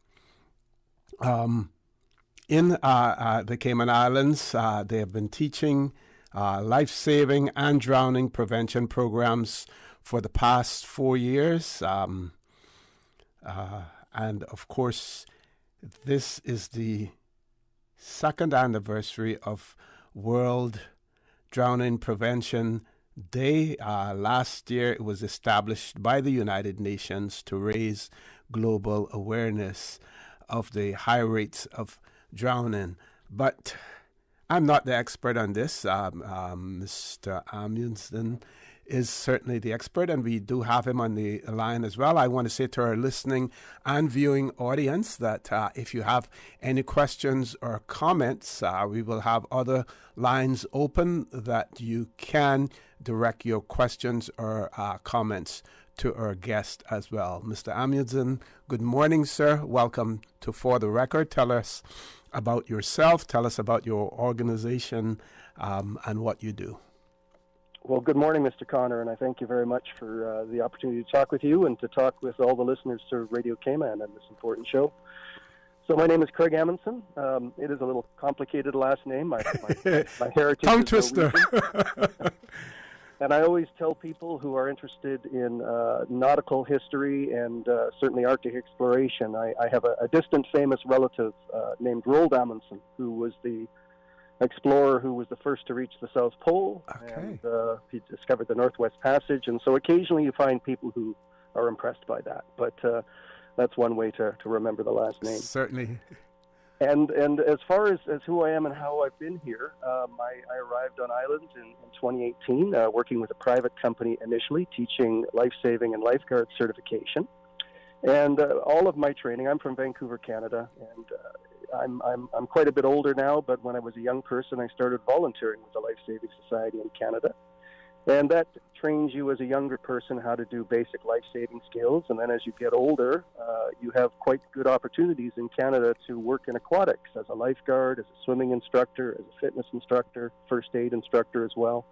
in the Cayman Islands. They have been teaching life-saving and drowning prevention programs for the past 4 years. And of course, this is the second anniversary of World Drowning Prevention Day. Last year, it was established by the United Nations to raise global awareness of the high rates of drowning. But I'm not the expert on this. Mr. Amundsen is certainly the expert, and we do have him on the line as well. I want to say to our listening and viewing audience that if you have any questions or comments, we will have other lines open that you can direct your questions or comments to our guest as well. Mr. Amundsen, good morning, sir. Welcome to For the Record. Tell us about yourself, tell us about your organization and what you do. Well, good morning, Mr. Connor, and I thank you very much for the opportunity to talk with you and to talk with all the listeners to Radio Cayman on this important show. So my name is Craig Amundsen. It is a little complicated last name. My heritage Tongue is twister. And I always tell people who are interested in nautical history and certainly Arctic exploration, I have a distant famous relative named Roald Amundsen, who was the explorer who was the first to reach the South Pole. Okay. And he discovered the Northwest Passage. And so occasionally you find people who are impressed by that. But that's one way to remember the last name. Certainly. And as far as who I am and how I've been here, I arrived on island in 2018, working with a private company initially, teaching life-saving and lifeguard certification. And all of my training, I'm from Vancouver, Canada, and I'm quite a bit older now, but when I was a young person, I started volunteering with the Life Saving Society in Canada. And that trains you as a younger person how to do basic life-saving skills. And then as you get older, you have quite good opportunities in Canada to work in aquatics as a lifeguard, as a swimming instructor, as a fitness instructor, first aid instructor as well.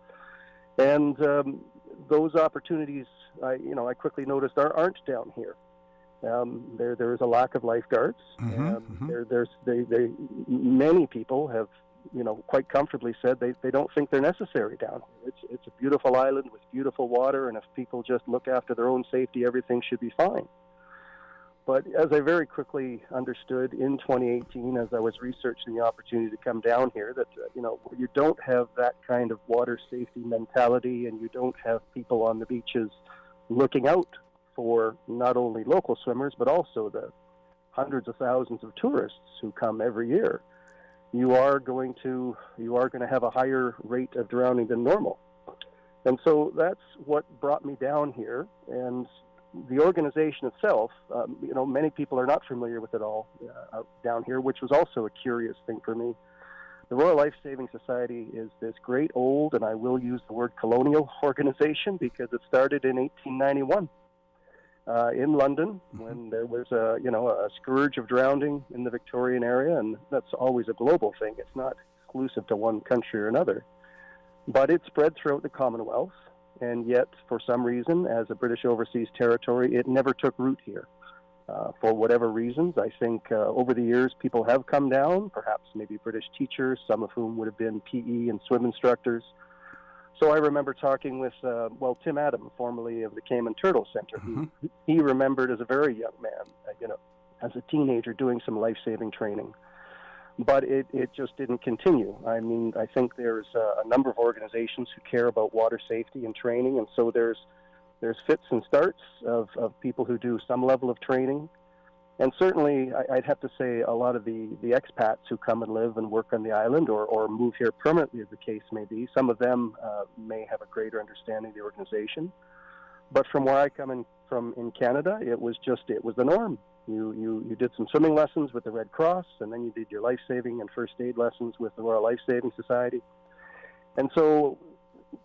And those opportunities, I quickly noticed aren't down here. There is a lack of lifeguards. Many people have, quite comfortably said they don't think they're necessary down here. It's a beautiful island with beautiful water, and if people just look after their own safety, everything should be fine. But as I very quickly understood in 2018, as I was researching the opportunity to come down here, that you don't have that kind of water safety mentality, and you don't have people on the beaches looking out for not only local swimmers but also the hundreds of thousands of tourists who come every year. You are going to have a higher rate of drowning than normal. And so that's what brought me down here. And the organization itself, many people are not familiar with it all down here, which was also a curious thing for me. The Royal Life Saving Society is this great old, and I will use the word colonial organization because it started in 1891 in London when there was a scourge of drowning in the Victorian area, and that's always a global thing. It's not exclusive to one country or another. But it spread throughout the Commonwealth, and yet, for some reason, as a British overseas territory, it never took root here. For whatever reasons, I think over the years people have come down, perhaps maybe British teachers, some of whom would have been PE and swim instructors. So I remember talking with, Tim Adam, formerly of the Cayman Turtle Center. He remembered as a very young man, as a teenager doing some life-saving training. But it just didn't continue. I mean, I think there's a number of organizations who care about water safety and training, and so there's fits and starts of people who do some level of training. And certainly, I'd have to say a lot of the expats who come and live and work on the island or move here permanently, as the case may be, some of them may have a greater understanding of the organization. But from where I come from in Canada, it was the norm. You did some swimming lessons with the Red Cross, and then you did your life-saving and first aid lessons with the Royal Life Saving Society. And so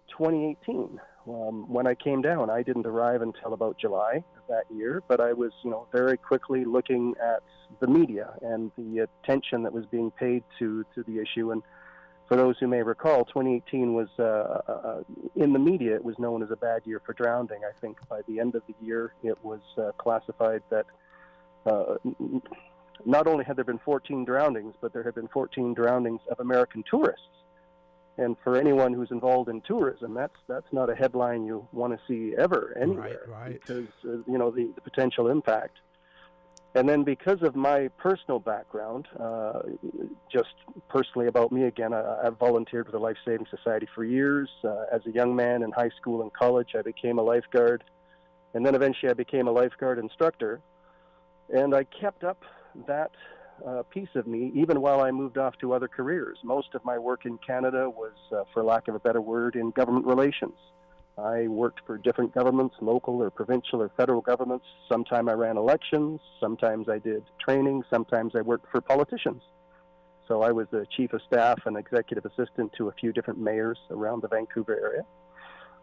2018, when I came down, I didn't arrive until about July of that year, but I was, very quickly looking at the media and the attention that was being paid to the issue. And for those who may recall, 2018 was, in the media, it was known as a bad year for drowning. I think by the end of the year, it was classified that not only had there been 14 drownings, but there had been 14 drownings of American tourists. And for anyone who's involved in tourism, that's not a headline you want to see ever anywhere, because the potential impact. And then because of my personal background, just personally about me again, I've volunteered with the Life Saving Society for years. As a young man in high school and college, I became a lifeguard, and then eventually I became a lifeguard instructor. And I kept up that piece of me even while I moved off to other careers. Most of my work in Canada was, for lack of a better word, in government relations. I worked for different governments, local or provincial or federal governments. Sometimes I ran elections, sometimes I did training, sometimes I worked for politicians. So I was the chief of staff and executive assistant to a few different mayors around the Vancouver area.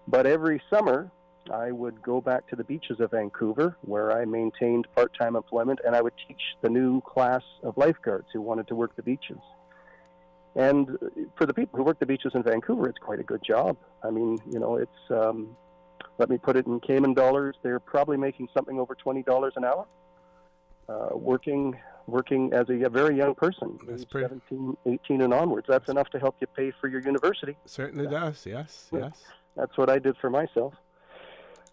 But every summer, I would go back to the beaches of Vancouver, where I maintained part-time employment, and I would teach the new class of lifeguards who wanted to work the beaches. And for the people who work the beaches in Vancouver, it's quite a good job. I mean, it's, let me put it in Cayman dollars, they're probably making something over $20 an hour, working as a very young person, 17, 18 and onwards. That's enough to help you pay for your university. Certainly does, yes. That's what I did for myself.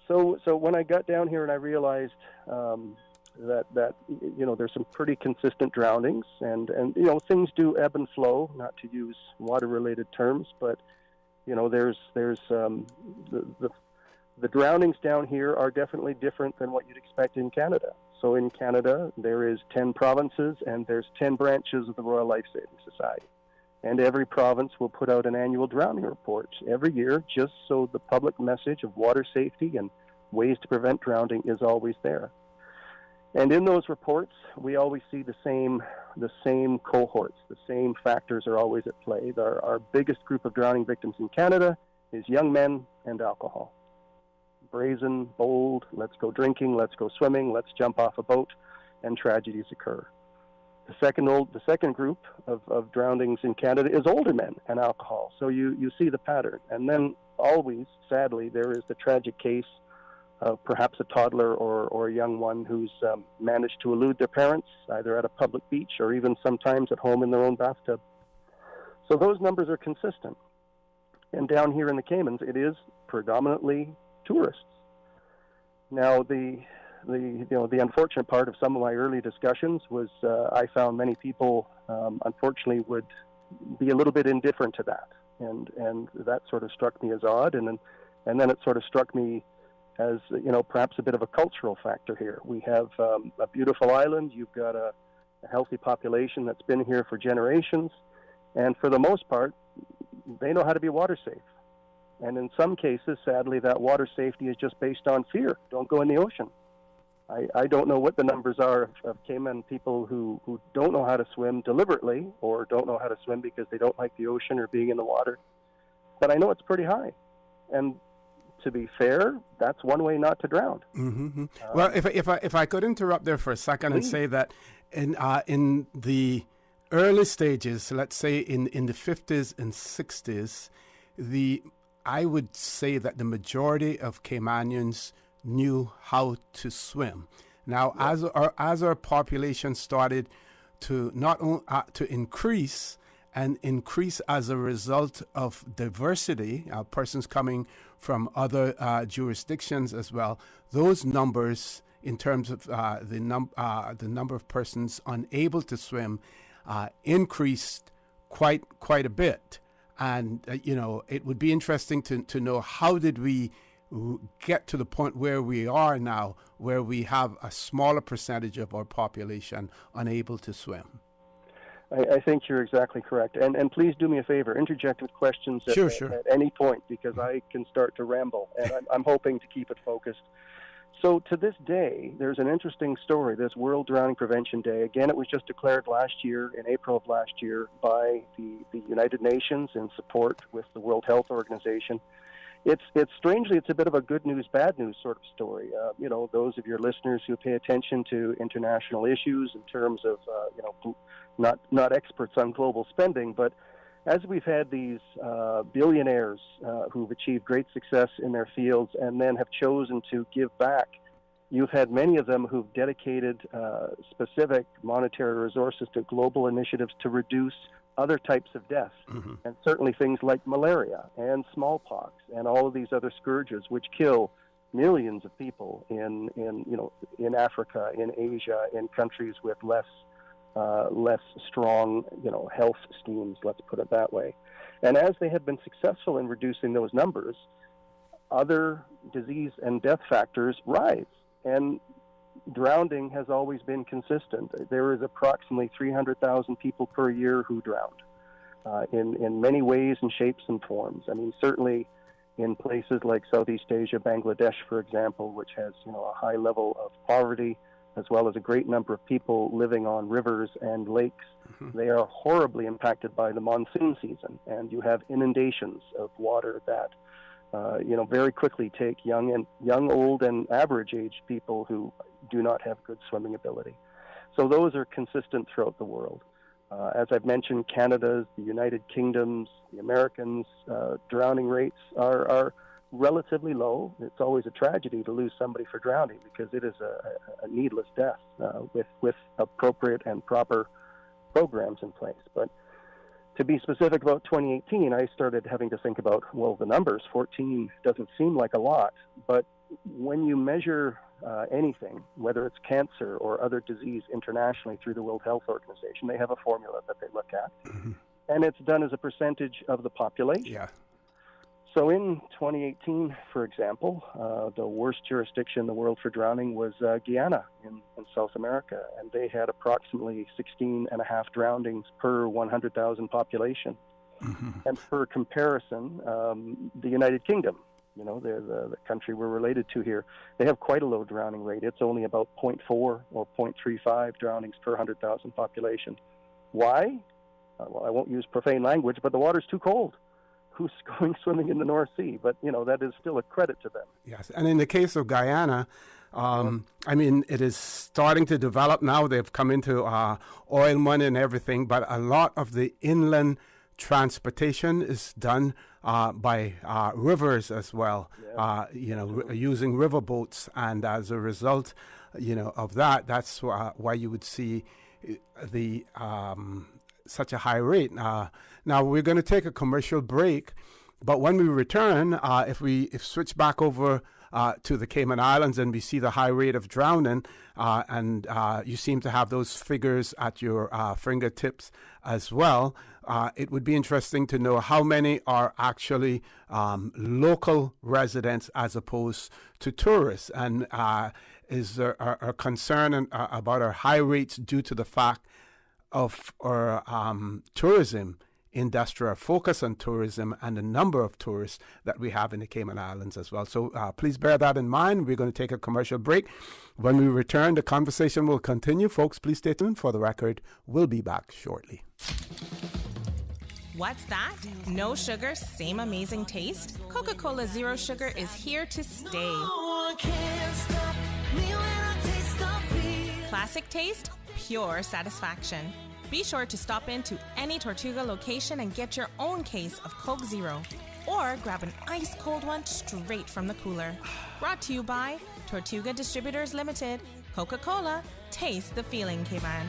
So when I got down here and I realized that there's some pretty consistent drownings, and things do ebb and flow, not to use water-related terms, but there's the drownings down here are definitely different than what you'd expect in Canada. So in Canada, there is 10 provinces and there's 10 branches of the Royal Life Saving Society. And every province will put out an annual drowning report every year, just so the public message of water safety and ways to prevent drowning is always there. And in those reports, we always see the same cohorts, the same factors are always at play. Our biggest group of drowning victims in Canada is young men and alcohol. Brazen, bold, let's go drinking, let's go swimming, let's jump off a boat, and tragedies occur. The second group of drownings in Canada is older men and alcohol. So you see the pattern. And then always, sadly, there is the tragic case of perhaps a toddler or a young one who's managed to elude their parents, either at a public beach or even sometimes at home in their own bathtub. So those numbers are consistent. And down here in the Caymans, it is predominantly tourists. Now, the unfortunate part of some of my early discussions was I found many people, unfortunately, would be a little bit indifferent to that, and that sort of struck me as odd. And then it sort of struck me as perhaps a bit of a cultural factor here. We have a beautiful island. You've got a healthy population that's been here for generations, and for the most part, they know how to be water safe. And in some cases, sadly, that water safety is just based on fear. Don't go in the ocean. I don't know what the numbers are of Cayman people who don't know how to swim deliberately or don't know how to swim because they don't like the ocean or being in the water. But I know it's pretty high. And to be fair, that's one way not to drown. Mm-hmm. Well, if I could interrupt there for a second and say that in the early stages, let's say in the 50s and 60s, I would say that the majority of Caymanians knew how to swim. Now, as our population started to not only to increase as a result of diversity, persons coming from other jurisdictions as well, those numbers in terms of the number of persons unable to swim increased quite a bit. And it would be interesting to know, how did we get to the point where we are now, where we have a smaller percentage of our population unable to swim? I think you're exactly correct. And please do me a favor, interject with questions at any point, because I can start to ramble, and I'm hoping to keep it focused. So to this day, there's an interesting story, this World Drowning Prevention Day. Again, it was just declared last year, in April of last year, by the United Nations in support with the World Health Organization. It's strangely, it's a bit of a good news, bad news sort of story. Those of your listeners who pay attention to international issues in terms of, not experts on global spending, but as we've had these billionaires who've achieved great success in their fields and then have chosen to give back, you've had many of them who've dedicated specific monetary resources to global initiatives to reduce other types of deaths, and certainly things like malaria and smallpox and all of these other scourges which kill millions of people in Africa, in Asia, in countries with less strong, health schemes, let's put it that way. And as they have been successful in reducing those numbers, other disease and death factors rise. And drowning has always been consistent. There is approximately 300,000 people per year who drowned in many ways and shapes and forms. I mean, certainly in places like Southeast Asia, Bangladesh, for example, which has a high level of poverty, as well as a great number of people living on rivers and lakes. They are horribly impacted by the monsoon season, and you have inundations of water that, very quickly take young, old, and average-age people who do not have good swimming ability. So those are consistent throughout the world. As I've mentioned, Canada's, the United Kingdom's, the Americans' drowning rates are relatively low. It's always a tragedy to lose somebody for drowning because it is a needless death with appropriate and proper programs in place. But to be specific about 2018, I started having to think about, the numbers, 14 doesn't seem like a lot, but when you measure anything, whether it's cancer or other disease internationally through the World Health Organization, they have a formula that they look at, and it's done as a percentage of the population. Yeah. So in 2018, for example, the worst jurisdiction in the world for drowning was Guyana in South America, and they had approximately 16.5 drownings per 100,000 population. And for comparison, the United Kingdom, you know, they're the country we're related to here, they have quite a low drowning rate. It's only about 0.4 or 0.35 drownings per 100,000 population. Why? Well, I won't use profane language, but the water's too cold. Who's going swimming in the North Sea? But, you know, that is still a credit to them. Yes, and in the case of Guyana, I mean, it is starting to develop now. They've come into oil money and everything, but a lot of the inland transportation is done by rivers as well, you know, using river boats. And as a result, you know, of that, that's why you would see the such a high rate. Now, we're going to take a commercial break, but when we return, if we switch back over to the Cayman Islands and we see the high rate of drowning, and you seem to have those figures at your fingertips as well, it would be interesting to know how many are actually local residents as opposed to tourists. And is there a concern about our high rates due to the fact of our tourism industry, our focus on tourism, and the number of tourists that we have in the Cayman Islands as well. So please bear that in mind. We're going to take a commercial break. When we return, the conversation will continue. Folks, please stay tuned. For the record, we'll be back shortly. What's that? No sugar, same amazing taste? Coca-Cola Zero Sugar is here to stay. Classic taste, pure satisfaction. Be sure to stop into any Tortuga location and get your own case of Coke Zero. Or grab an ice-cold one straight from the cooler. Brought to you by Tortuga Distributors Limited. Coca-Cola, taste the feeling, Cayman.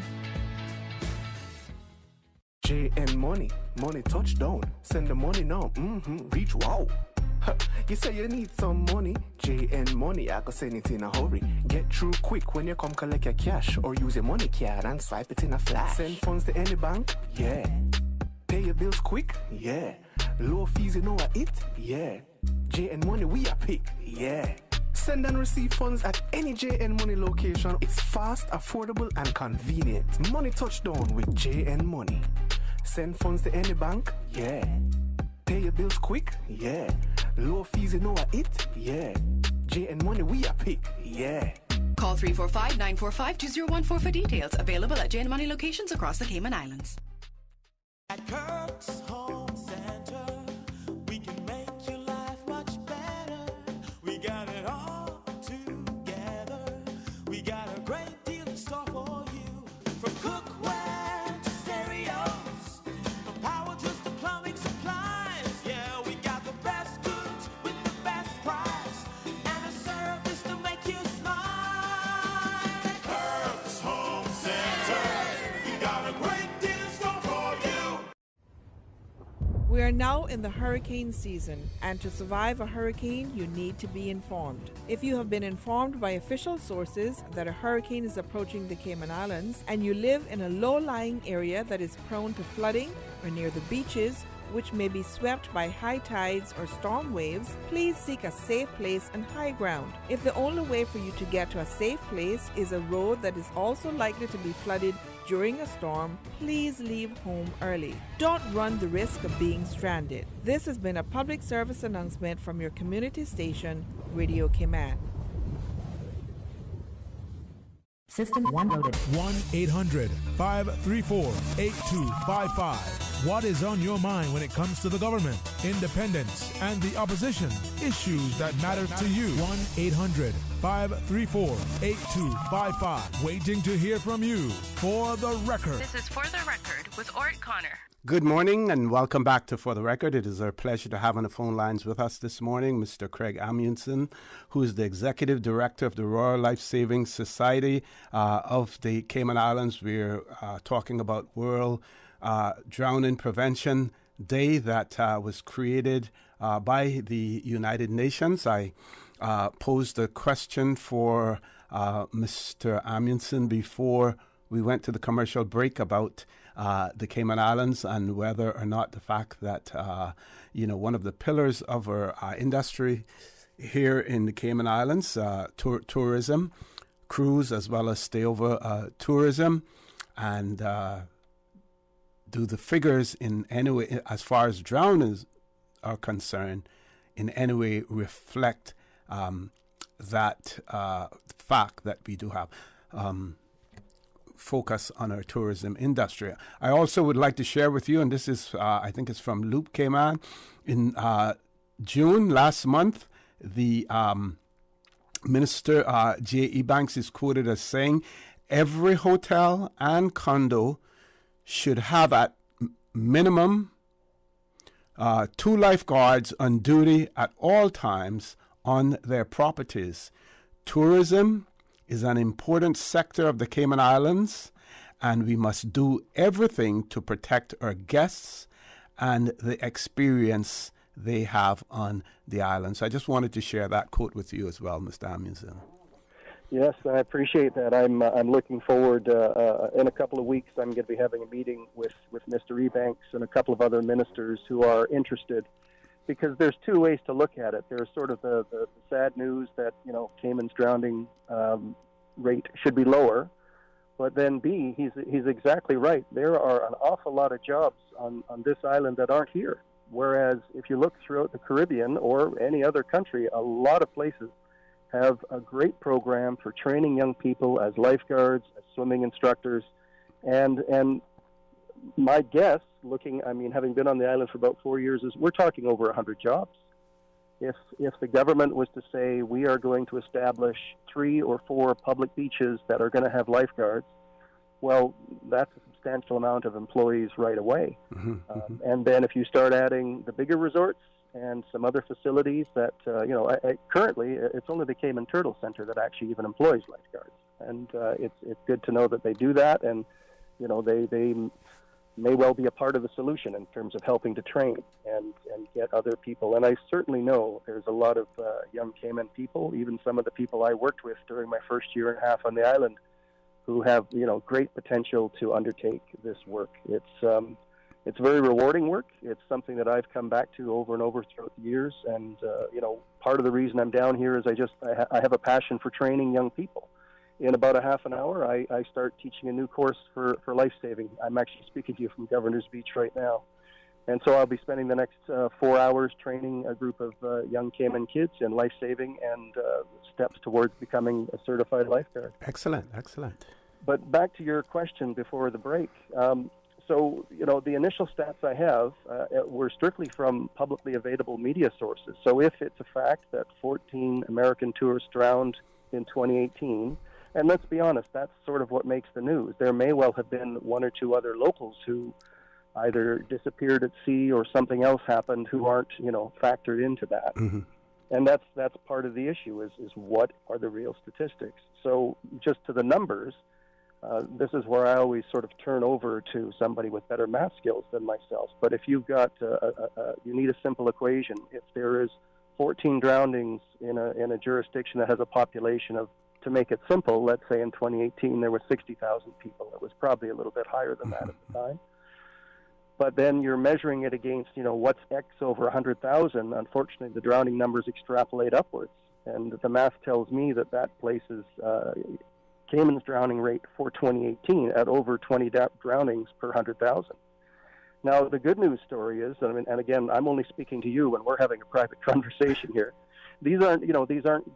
JN Money, money touchdown. Send the money now, reach wow. You say you need some money, JN Money, I can send it in a hurry. Get through quick when you come collect your cash, or use your money card and swipe it in a flash. Send funds to any bank, yeah. Pay your bills quick, yeah. Low fees, you know what it, yeah. JN Money, we are pick, yeah. Send and receive funds at any JN Money location. It's fast, affordable, and convenient. Money touchdown with JN Money. Send funds to any bank, yeah. Pay your bills quick, yeah. Low fees, you know what it, yeah. JN Money, we are pick, yeah. Call 345-945-2014 for details. Available at JN Money locations across the Cayman Islands. At Kirk's Home Center, we can make your life much better. We got it all together. We got a great deal in store for you. From cookware to stereos, from power tools to plumbing supplies. Yeah, we got the best goods with the best price and a service to make you smile. Kirk's Home Center, we got a great deal in store for you. We are now in the hurricane season, and to survive a hurricane, you need to be informed. If you have been informed by official sources that a hurricane is approaching the Cayman Islands, and you live in a low-lying area that is prone to flooding or near the beaches, which may be swept by high tides or storm waves, please seek a safe place and high ground. If the only way for you to get to a safe place is a road that is also likely to be flooded during a storm, please leave home early. Don't run the risk of being stranded. This has been a public service announcement from your community station, Radio Cayman. System 1 loaded. 1-800-534-8255. What is on your mind when it comes to the government, independence, and the opposition? Issues that matter to you. 1-800-534-8255. Waiting to hear from you. For the Record. This is For the Record with Ort Connor. Good morning and welcome back to For the Record. It is our pleasure to have on the phone lines with us this morning Mr. Craig Amundsen, who is the Executive Director of the Royal Life Saving Society of the Cayman Islands. We're talking about World Drowning Prevention Day that was created by the United Nations. I posed a question for Mr. Amundsen before we went to the commercial break about the Cayman Islands and whether or not the fact that, one of the pillars of our industry here in the Cayman Islands, tourism, cruise as well as stayover tourism, and do the figures in any way, as far as drownings are concerned, in any way reflect that fact that we do have focus on our tourism industry. I also would like to share with you, and this is, I think it's from Loop Cayman, in June last month, the Minister J.E. Banks is quoted as saying, every hotel and condo should have at minimum 2 lifeguards on duty at all times on their properties. Tourism is an important sector of the Cayman Islands, and we must do everything to protect our guests and the experience they have on the island. So I just wanted to share that quote with you as well, Mr. Amundsen. Yes, I appreciate that. I'm looking forward. In a couple of weeks, I'm going to be having a meeting with Mr. Ebanks and a couple of other ministers who are interested, because there's 2 ways to look at it. There's sort of the sad news that, you know, Cayman's drowning rate should be lower, but then B, he's exactly right. There are an awful lot of jobs on this island that aren't here. Whereas if you look throughout the Caribbean or any other country, a lot of places have a great program for training young people as lifeguards, as swimming instructors, and my guess, having been on the island for about 4 years, is we're talking over 100 jobs. If the government was to say we are going to establish 3 or 4 public beaches that are going to have lifeguards, well, that's a substantial amount of employees right away. And then if you start adding the bigger resorts and some other facilities that, currently it's only the Cayman Turtle Center that actually even employs lifeguards. And it's good to know that they do that, and, you know, they may well be a part of the solution in terms of helping to train and get other people. And I certainly know there's a lot of young Cayman people, even some of the people I worked with during my first year and a half on the island, who have, you know, great potential to undertake this work. It's very rewarding work. It's something that I've come back to over and over throughout the years. And, part of the reason I'm down here is I have a passion for training young people. In about a half an hour, I start teaching a new course for life-saving. I'm actually speaking to you from Governor's Beach right now. And so I'll be spending the next 4 hours training a group of young Cayman kids in life-saving and steps towards becoming a certified lifeguard. Excellent. But back to your question before the break. So, you know, the initial stats I have were strictly from publicly available media sources. So if it's a fact that 14 American tourists drowned in 2018, and let's be honest, that's sort of what makes the news. There may well have been 1 or 2 other locals who either disappeared at sea or something else happened who aren't, you know, factored into that. And that's part of the issue is what are the real statistics. So just to the numbers, this is where I always sort of turn over to somebody with better math skills than myself. But if you've got, you need a simple equation. If there is 14 drownings in a jurisdiction that has a population of, to make it simple, let's say in 2018 there were 60,000 people. It was probably a little bit higher than that at the time. But then you're measuring it against, you know, what's X over 100,000. Unfortunately, the drowning numbers extrapolate upwards. And the math tells me that places Cayman's drowning rate for 2018 at over 20 drowning per 100,000. Now, the good news story is, and again, I'm only speaking to you when we're having a private conversation here. These aren't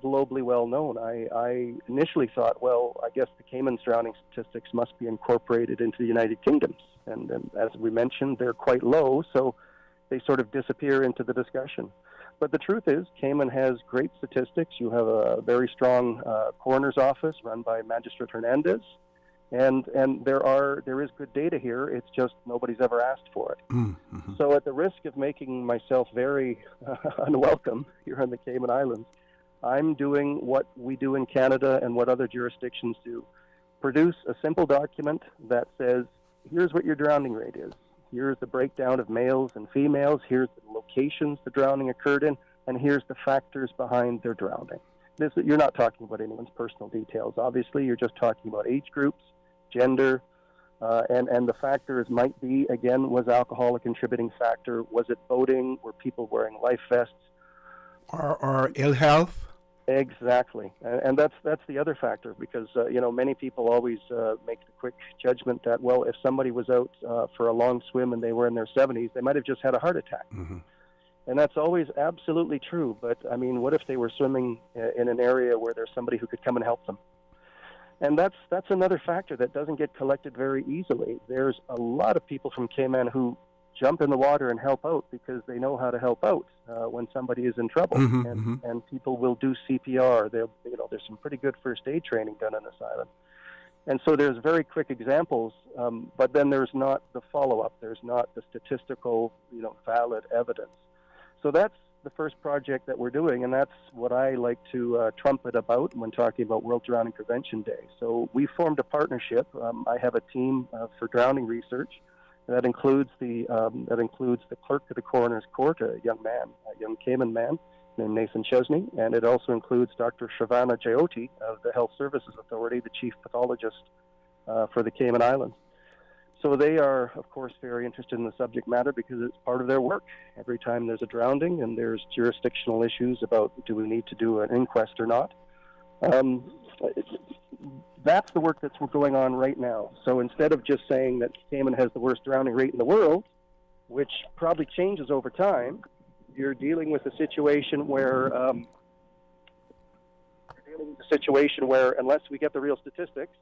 globally well known. I initially thought, well, I guess the Cayman's drowning statistics must be incorporated into the United Kingdom's. And as we mentioned, they're quite low, so they sort of disappear into the discussion. But the truth is, Cayman has great statistics. You have a very strong coroner's office run by Magistrate Hernandez, and there is good data here. It's just nobody's ever asked for it. So at the risk of making myself very unwelcome here on the Cayman Islands, I'm doing what we do in Canada and what other jurisdictions do. Produce a simple document that says, here's what your drowning rate is. Here's the breakdown of males and females. Here's the locations the drowning occurred in. And here's the factors behind their drowning. You're not talking about anyone's personal details, obviously. You're just talking about age groups, gender, and the factors might be, again, was alcohol a contributing factor? Was it boating? Were people wearing life vests? Or ill health? Exactly, and that's the other factor, because many people always make the quick judgment that, well, if somebody was out for a long swim and they were in their 70s, they might have just had a heart attack. And that's always absolutely true. But, I mean, what if they were swimming in an area where there's somebody who could come and help them? And that's another factor that doesn't get collected very easily. There's a lot of people from Cayman who jump in the water and help out because they know how to help out when somebody is in trouble. And people will do CPR. There's some pretty good first aid training done on this island. And so there's very quick examples, but then there's not the follow-up. There's not the statistical, valid evidence. So that's the first project that we're doing, and that's what I like to trumpet about when talking about World Drowning Prevention Day. So we formed a partnership. I have a team for drowning research that includes the clerk of the coroner's court, a young Cayman man named Nathan Chesney, and it also includes Dr. Shravana Jayoti of the Health Services Authority, the chief pathologist for the Cayman Islands. So they are, of course, very interested in the subject matter because it's part of their work. Every time there's a drowning and there's jurisdictional issues about do we need to do an inquest or not. That's the work that's going on right now. So instead of just saying that Cayman has the worst drowning rate in the world, which probably changes over time, you're dealing with a situation where unless we get the real statistics,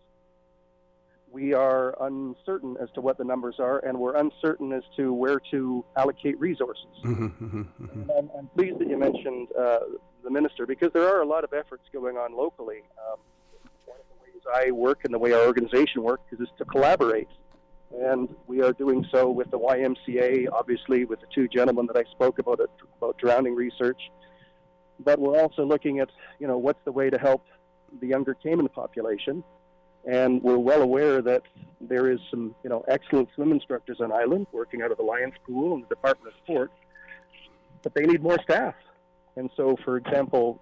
we are uncertain as to what the numbers are, and we're uncertain as to where to allocate resources. And I'm pleased that you mentioned the minister, because there are a lot of efforts going on locally. One of the ways I work and the way our organization works is to collaborate. And we are doing so with the YMCA, obviously, with the two gentlemen that I spoke about drowning research. But we're also looking at, what's the way to help the younger Cayman population. And we're well aware that there is some, excellent swim instructors on island working out of the Lions School and the Department of Sport, but they need more staff. And so, for example,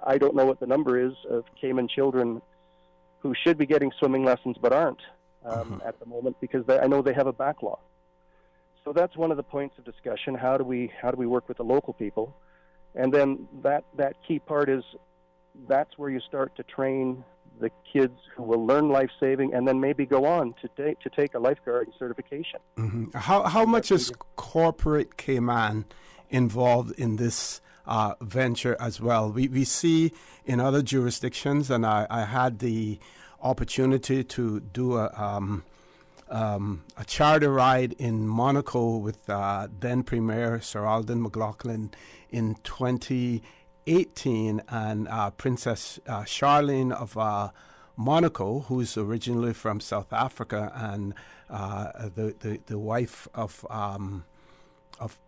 I don't know what the number is of Cayman children who should be getting swimming lessons but aren't at the moment, because I know they have a backlog. So that's one of the points of discussion. How do we work with the local people? And then that key part is that's where you start to train the kids who will learn life-saving and then maybe go on to take a lifeguarding certification. How much is corporate Cayman involved in this venture as well? We see in other jurisdictions, and I had the opportunity to do a charter ride in Monaco with then Premier Sir Alden McLaughlin in 2018, and Princess Charlene of Monaco, who's originally from South Africa, and the wife of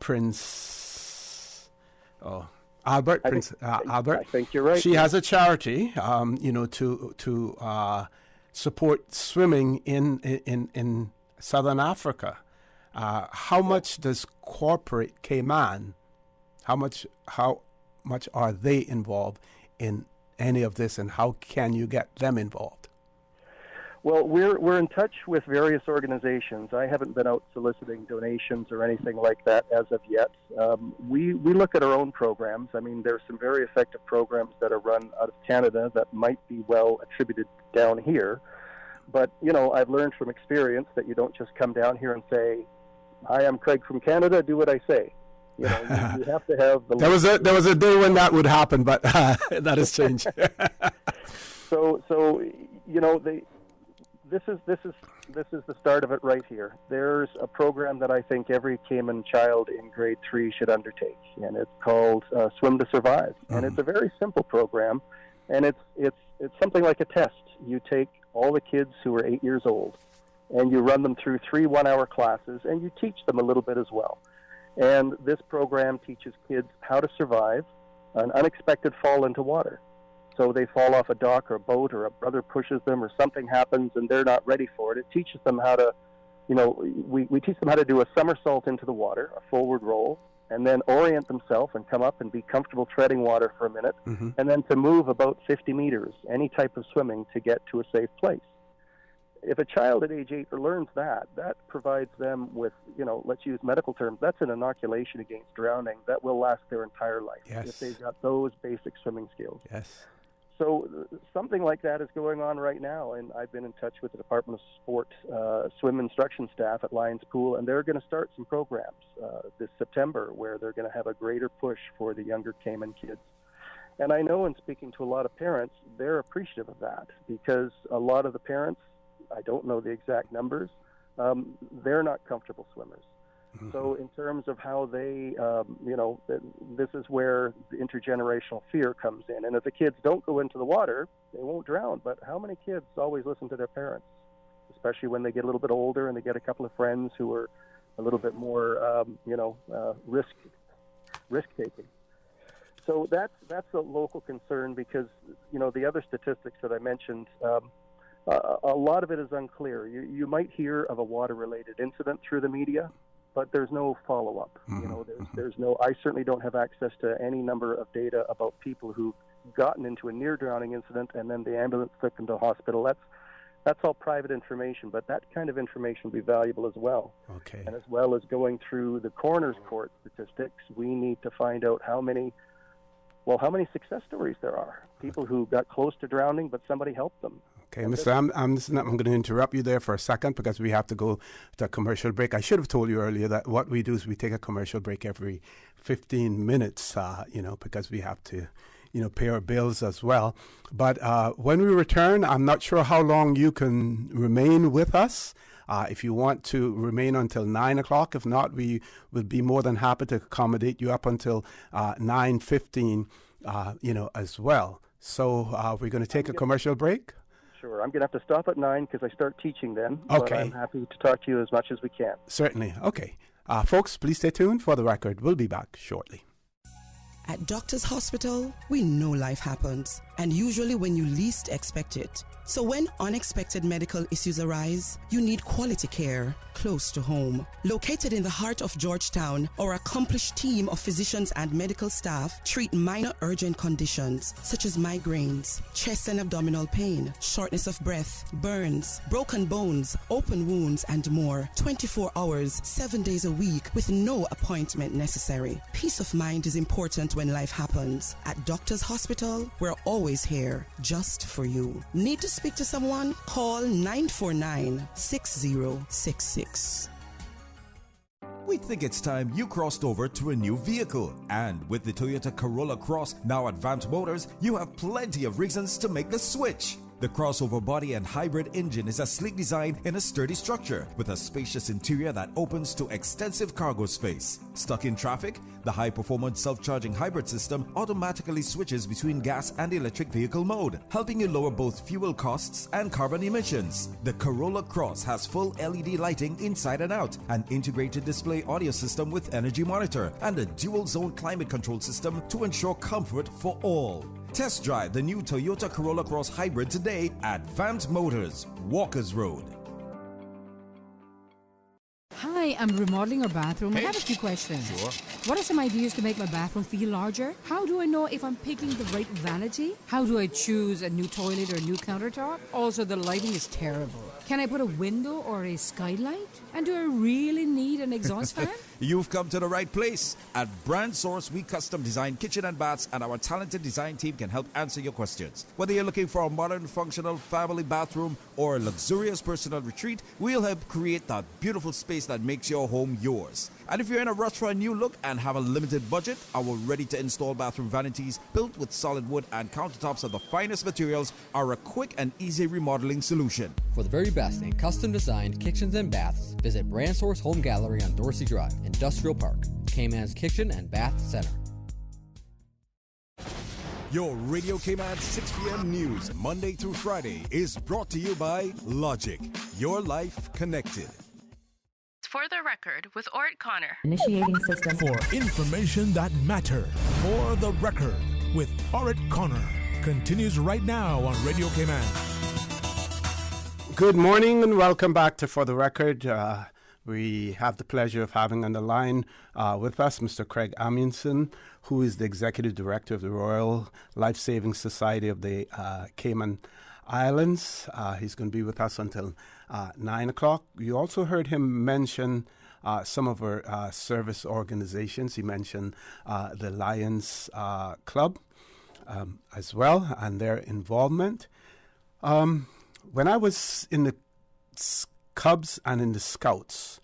Prince Albert. Albert. I think you're right. She has a charity, to support swimming in Southern Africa. How much does corporate Cayman? How much are they involved in any of this, and how can you get them involved? Well, we're in touch with various organizations. I haven't been out soliciting donations or anything like that as of yet. We look at our own programs. I mean, there's some very effective programs that are run out of Canada that might be well attributed down here. But, I've learned from experience that you don't just come down here and say, "Hi, I'm Craig from Canada, do what I say." You have to have the... There was a day when that would happen, but that has changed. So this is the start of it right here. There's a program that I think every Cayman child in grade 3 should undertake, and it's called Swim to Survive. And it's a very simple program, and it's something like a test. You take all the kids who are 8 years old, and you run them through 3 one-hour classes, and you teach them a little bit as well. And this program teaches kids how to survive an unexpected fall into water. So they fall off a dock or a boat, or a brother pushes them, or something happens and they're not ready for it. It teaches them how to, we teach them how to do a somersault into the water, a forward roll, and then orient themselves and come up and be comfortable treading water for a minute, and then to move about 50 meters, any type of swimming, to get to a safe place. If a child at age 8 learns that provides them with, let's use medical terms, that's an inoculation against drowning that will last their entire life. Yes. If they've got those basic swimming skills. Yes. So something like that is going on right now, and I've been in touch with the Department of Sport swim instruction staff at Lions Pool, and they're going to start some programs this September where they're going to have a greater push for the younger Cayman kids. And I know in speaking to a lot of parents, they're appreciative of that because a lot of the parents, I don't know the exact numbers, they're not comfortable swimmers. So in terms of how they, this is where the intergenerational fear comes in. And if the kids don't go into the water, they won't drown. But how many kids always listen to their parents, especially when they get a little bit older and they get a couple of friends who are a little bit more, risk-taking. So that's a local concern because, the other statistics that I mentioned, a lot of it is unclear. You might hear of a water-related incident through the media, but there's no follow-up. There's no. I certainly don't have access to any number of data about people who've gotten into a near-drowning incident and then the ambulance took them to hospital. That's all private information, but that kind of information will be valuable as well. Okay. And as well as going through the coroner's court statistics, we need to find out how many success stories there are. People who got close to drowning, but somebody helped them. Okay, Mr. I'm going to interrupt you there for a second because we have to go to a commercial break. I should have told you earlier that what we do is we take a commercial break every 15 minutes, because we have to, pay our bills as well. But when we return, I'm not sure how long you can remain with us. If you want to remain until 9 o'clock, if not, we would be more than happy to accommodate you up until 9:15, as well. So we're going to take a commercial break. Sure. I'm going to have to stop at 9 because I start teaching then. Okay. But I'm happy to talk to you as much as we can. Certainly. Okay. Folks, please stay tuned for the record. We'll be back shortly. At Doctors Hospital, we know life happens, and usually when you least expect it. So when unexpected medical issues arise, you need quality care close to home. Located in the heart of Georgetown, our accomplished team of physicians and medical staff treat minor urgent conditions such as migraines, chest and abdominal pain, shortness of breath, burns, broken bones, open wounds, and more. 24 hours, 7 days a week with no appointment necessary. Peace of mind is important when life happens. At Doctors Hospital, we're always here just for you. Need to speak to someone? Call 949-6066. We think it's time you crossed over to a new vehicle. And with the Toyota Corolla Cross now at Vant Motors, you have plenty of reasons to make the switch. The crossover body and hybrid engine is a sleek design in a sturdy structure with a spacious interior that opens to extensive cargo space. Stuck in traffic? The high-performance self-charging hybrid system automatically switches between gas and electric vehicle mode, helping you lower both fuel costs and carbon emissions. The Corolla Cross has full LED lighting inside and out, an integrated display audio system with energy monitor, and a dual-zone climate control system to ensure comfort for all. Test drive the new Toyota Corolla Cross Hybrid today at Vant Motors, Walkers Road. Hi, I'm remodeling our bathroom. I have a few questions. Sure. What are some ideas to make my bathroom feel larger? How do I know if I'm picking the right vanity? How do I choose a new toilet or a new countertop? Also, the lighting is terrible. Can I put a window or a skylight? And do I really need an exhaust fan? You've come to the right place. At Brand Source, we custom design kitchen and baths, and our talented design team can help answer your questions. Whether you're looking for a modern, functional family bathroom or a luxurious personal retreat, we'll help create that beautiful space that makes your home yours. And if you're in a rush for a new look and have a limited budget, our ready-to-install bathroom vanities, built with solid wood and countertops of the finest materials, are a quick and easy remodeling solution. For the very best in custom-designed kitchens and baths, visit Brand Source Home Gallery on Dorsey Drive, Industrial Park, Cayman's Kitchen and Bath Center. Your Radio Cayman 6 p.m. news, Monday through Friday, is brought to you by Logic. Your life connected. For the record, with Ort Connor. Initiating system. For information that matter. For the record, with Ort Connor. Continues right now on Radio Cayman. Good morning and welcome back to For the Record. We have the pleasure of having on the line with us Mr. Craig Amundsen, who is the Executive Director of the Royal Life Saving Society of the Cayman Islands. He's going to be with us until 9 o'clock. You also heard him mention some of our service organizations. He mentioned the Lions Club. as well, and their involvement. When I was in the Cubs and in the Scouts,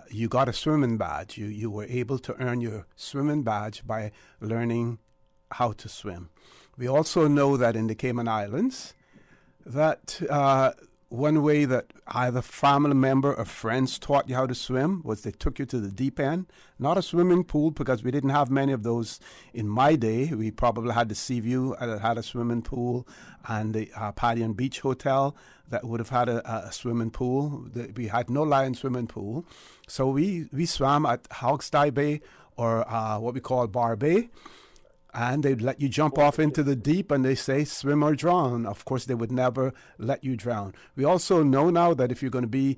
you got a swimming badge. You were able to earn your swimming badge by learning how to swim. We also know that in the Cayman Islands, that one way that either family member or friends taught you how to swim was they took you to the deep end. Not a swimming pool, because we didn't have many of those in my day. We probably had the Seaview that had a swimming pool, and the Padian Beach Hotel that would have had a swimming pool. We had no Lion swimming pool. So we swam at Hogstye Bay, or what we call Bar Bay. And they'd let you jump off into the deep, and they say swim or drown. Of course, they would never let you drown. We also know now that if you're going to be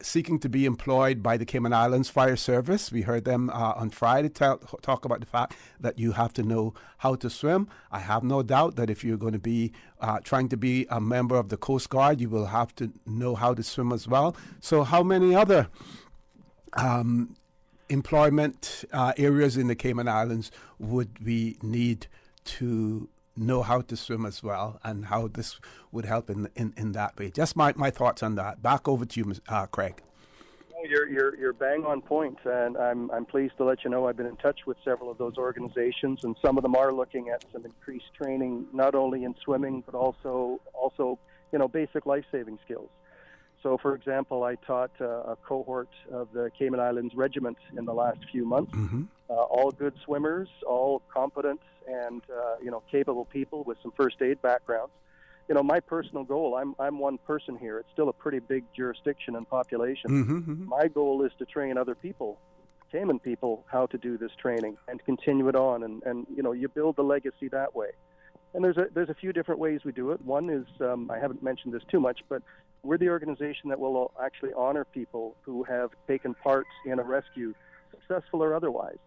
seeking to be employed by the Cayman Islands Fire Service, we heard them on Friday talk about the fact that you have to know how to swim. I have no doubt that if you're going to be trying to be a member of the Coast Guard, you will have to know how to swim as well. So how many other employment areas in the Cayman Islands would we need to know how to swim as well, and how this would help in that way? Just my thoughts on that. Back over to you, Craig. You're bang on point, and I'm pleased to let you know I've been in touch with several of those organizations, and some of them are looking at some increased training, not only in swimming but also basic life-saving skills. So, for example, I taught a cohort of the Cayman Islands Regiment in the last few months. Mm-hmm. All good swimmers, all competent and capable people with some first aid backgrounds. My personal goal, I'm one person here. It's still a pretty big jurisdiction and population. Mm-hmm. My goal is to train other people, Cayman people, how to do this training and continue it on. And you build the legacy that way. And there's a few different ways we do it. One is, I haven't mentioned this too much, but we're the organization that will actually honor people who have taken part in a rescue, successful or otherwise.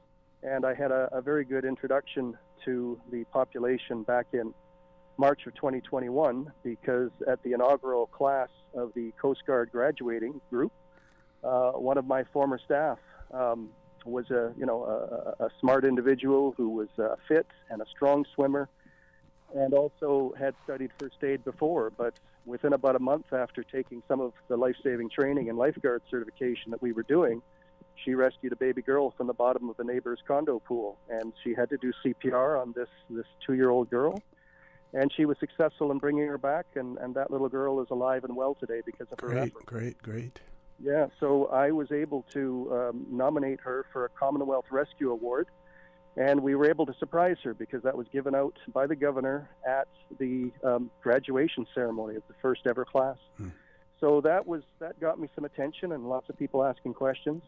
And I had a very good introduction to the population back in March of 2021, because at the inaugural class of the Coast Guard graduating group, one of my former staff was a smart individual who was fit and a strong swimmer, and also had studied first aid before. But within about a month after taking some of the life-saving training and lifeguard certification that we were doing, she rescued a baby girl from the bottom of a neighbor's condo pool, and she had to do CPR on this 2-year-old girl. And she was successful in bringing her back, and that little girl is alive and well today because of her effort. Great. Yeah, so I was able to nominate her for a Commonwealth Rescue Award, and we were able to surprise her because that was given out by the governor at the graduation ceremony of the first ever class. So that got me some attention and lots of people asking questions.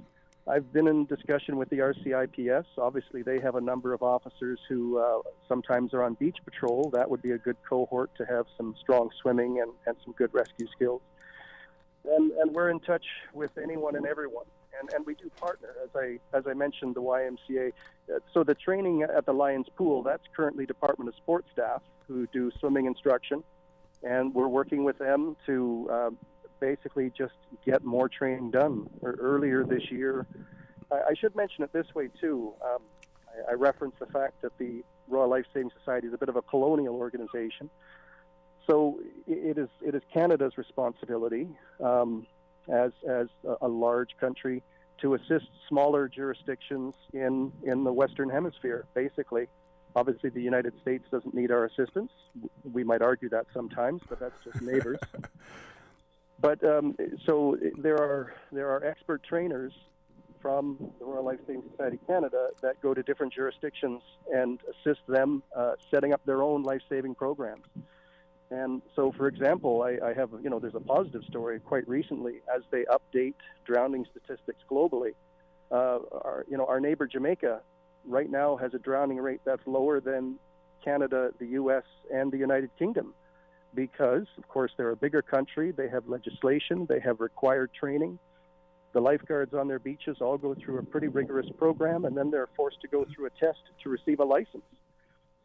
I've been in discussion with the RCIPS. Obviously, they have a number of officers who sometimes are on beach patrol. That would be a good cohort to have some strong swimming and some good rescue skills. And we're in touch with anyone and everyone. And we do partner, as I mentioned, the YMCA. So the training at the Lions Pool, that's currently Department of Sports staff who do swimming instruction. And we're working with them to basically just get more training done. Earlier this year, I should mention it this way too. I referenced the fact that the Royal Life Saving Society is a bit of a colonial organization. So it is Canada's responsibility as a large country to assist smaller jurisdictions in the Western Hemisphere, basically. Obviously, the United States doesn't need our assistance. We might argue that sometimes, but that's just neighbors. But so there are expert trainers from the Royal Life Saving Society Canada that go to different jurisdictions and assist them setting up their own life-saving programs. And so, for example, I have, there's a positive story quite recently as they update drowning statistics globally. Our neighbor Jamaica right now has a drowning rate that's lower than Canada, the U.S., and the United Kingdom because, of course, they're a bigger country. They have legislation. They have required training. The lifeguards on their beaches all go through a pretty rigorous program, and then they're forced to go through a test to receive a license.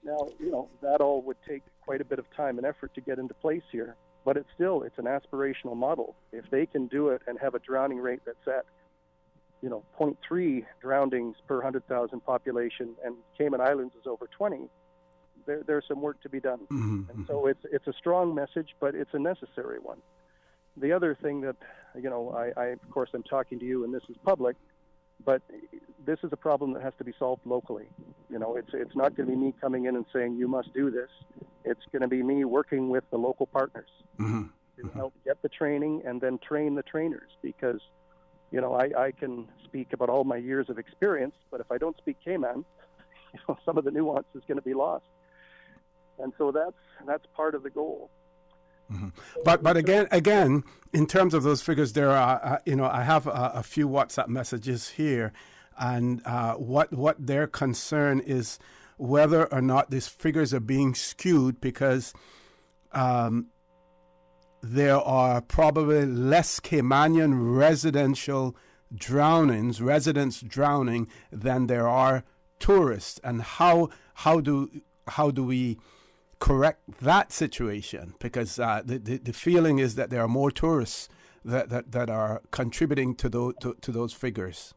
Now, that all would take quite a bit of time and effort to get into place here, but it's an aspirational model. If they can do it and have a drowning rate that's at, 0.3 drownings per 100,000 population, and Cayman Islands is over 20, there's some work to be done. Mm-hmm. And so it's a strong message, but it's a necessary one. The other thing that, I of course I'm talking to you, and this is public, but this is a problem that has to be solved locally. It's not going to be me coming in and saying you must do this. It's going to be me working with the local partners to help get the training and then train the trainers, because I can speak about all my years of experience, but if I don't speak Cayman, some of the nuance is going to be lost. And so that's part of the goal. Mm-hmm. But again, in terms of those figures, there are I have a few WhatsApp messages here, and what their concern is whether or not these figures are being skewed, because there are probably less Caymanian residents drowning than there are tourists, and how do we correct that situation? Because the feeling is that there are more tourists that are contributing to those figures.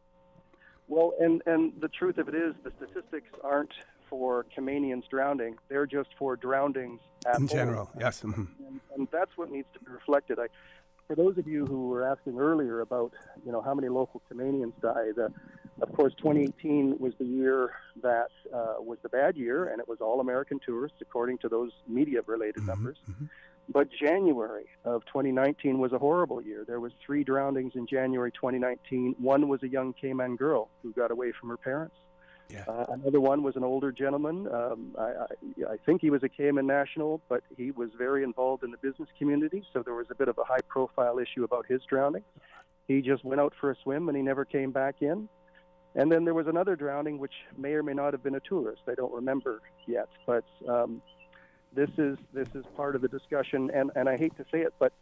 Well, and the truth of it is, the statistics aren't for Caymanians drowning; they're just for drownings in general. Yes, mm-hmm. and that's what needs to be reflected. For those of you who were asking earlier about how many local Caymanians died, of course 2018 was the year that was the bad year, and it was all American tourists according to those media-related numbers. Mm-hmm. But January of 2019 was a horrible year. There was 3 drownings in January 2019. One was a young Cayman girl who got away from her parents. Yeah. Another one was an older gentleman. I think he was a Cayman national, but he was very involved in the business community, so there was a bit of a high-profile issue about his drowning. He just went out for a swim, and he never came back in. And then there was another drowning, which may or may not have been a tourist. I don't remember yet, but this is part of the discussion, and I hate to say it, but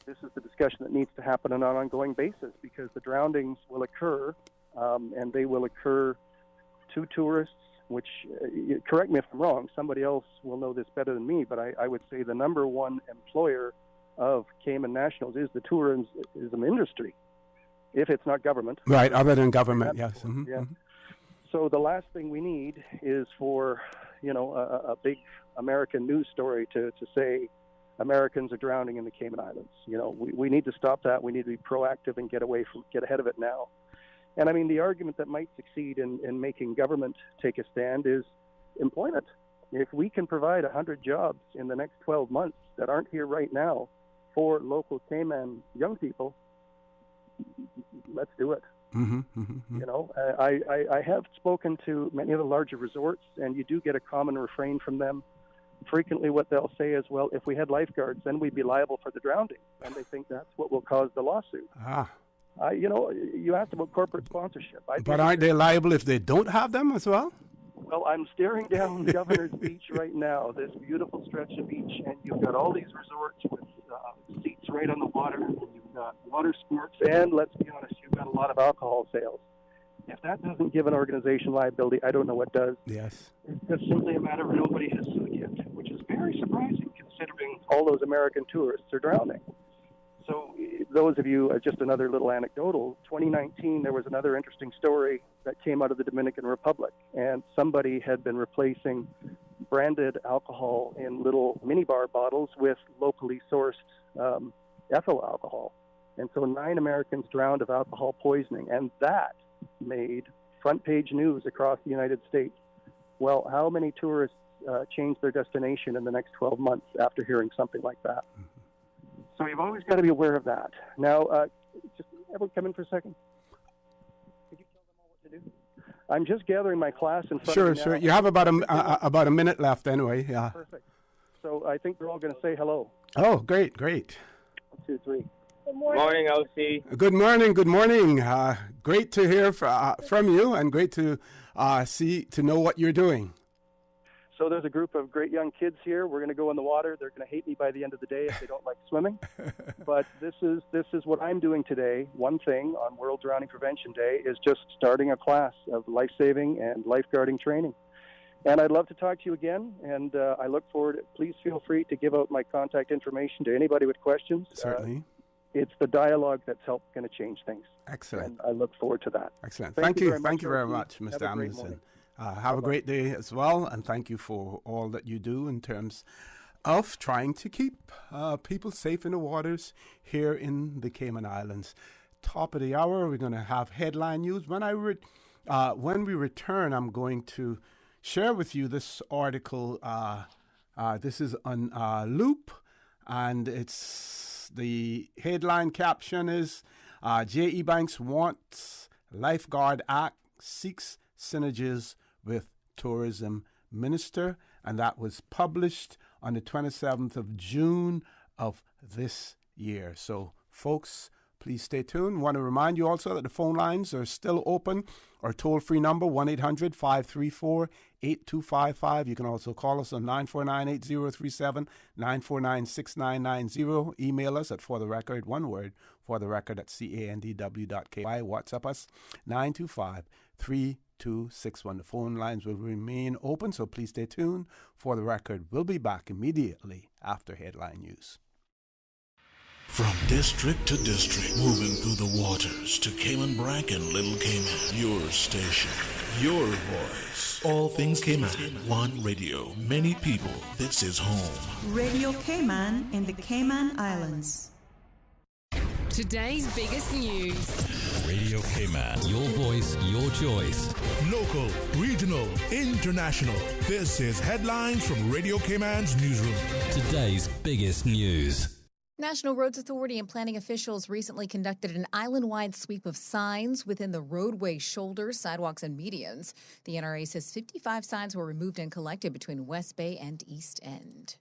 this is the discussion that needs to happen on an ongoing basis, because the drownings will occur, and they will occur to tourists, which, correct me if I'm wrong, somebody else will know this better than me, but I would say the number one employer of Cayman nationals is the tourism industry, if it's not government. Right, other than government, yes. Mm-hmm. Yeah. So the last thing we need is for, a big American news story to say Americans are drowning in the Cayman Islands. We need to stop that. We need to be proactive and get ahead of it now. And I mean, the argument that might succeed in making government take a stand is employment. If we can provide 100 jobs in the next 12 months that aren't here right now for local Cayman young people, let's do it. Mm-hmm, mm-hmm. I have spoken to many of the larger resorts, and you do get a common refrain from them. Frequently what they'll say is, well, if we had lifeguards, then we'd be liable for the drowning. And they think that's what will cause the lawsuit. You asked about corporate sponsorship. But aren't they liable if they don't have them as well? Well, I'm staring down Governor's Beach right now, this beautiful stretch of beach, and you've got all these resorts with seats right on the water, and you've got water sports, and let's be honest, you've got a lot of alcohol sales. If that doesn't give an organization liability, I don't know what does. Yes. It's just simply a matter of nobody has sued yet, which is very surprising considering all those American tourists are drowning. So those of you, just another little anecdotal, 2019, there was another interesting story that came out of the Dominican Republic, and somebody had been replacing branded alcohol in little minibar bottles with locally sourced ethyl alcohol. And so 9 Americans drowned of alcohol poisoning, and that made front page news across the United States. Well, how many tourists change their destination in the next 12 months after hearing something like that? So you've always got to be aware of that. Now, just everyone come in for a second. Could you tell them all what to do? I'm just gathering my class in front of me now. Sure. You have about a minute left anyway. Yeah. Perfect. So I think they're all going to say hello. Oh, great. 1, 2, 3. Good morning, OC. Good morning. Great to hear from you, and great to know what you're doing. So there's a group of great young kids here. We're going to go in the water. They're going to hate me by the end of the day if they don't like swimming. But this is what I'm doing today. One thing on World Drowning Prevention Day is just starting a class of life-saving and lifeguarding training. And I'd love to talk to you again, and I look forward. Please feel free to give out my contact information to anybody with questions. Certainly. It's the dialogue that's going to change things. Excellent. And I look forward to that. Excellent. Thank you. Very much, Mr. Anderson. Have a great day as well, and thank you for all that you do in terms of trying to keep people safe in the waters here in the Cayman Islands. Top of the hour, we're going to have headline news. When we return, I'm going to share with you this article. This is on Loop, and it's the headline caption is J.E. Banks wants Lifeguard Act seeks synergies with tourism minister, and that was published on the 27th of June of this year. So, folks, please stay tuned. Want to remind you also that the phone lines are still open. Our toll-free number, 1-800-534-8255. You can also call us on 949-8037, 949-6990. Email us at fortherecord, one word, fortherecord at candw.ky. WhatsApp us, 925-3261. The phone lines will remain open, so please stay tuned. For the Record, we'll be back immediately after headline news. From district to district, moving through the waters to Cayman Brac and Little Cayman. Your station, your voice. All things Cayman. One radio, many people. This is home. Radio Cayman in the Cayman Islands. Today's biggest news. Radio Cayman. Your voice, your choice. Local, regional, international. This is Headlines from Radio Cayman's newsroom. Today's biggest news. National Roads Authority and planning officials recently conducted an island-wide sweep of signs within the roadway shoulders, sidewalks, and medians. The NRA says 55 signs were removed and collected between West Bay and East End.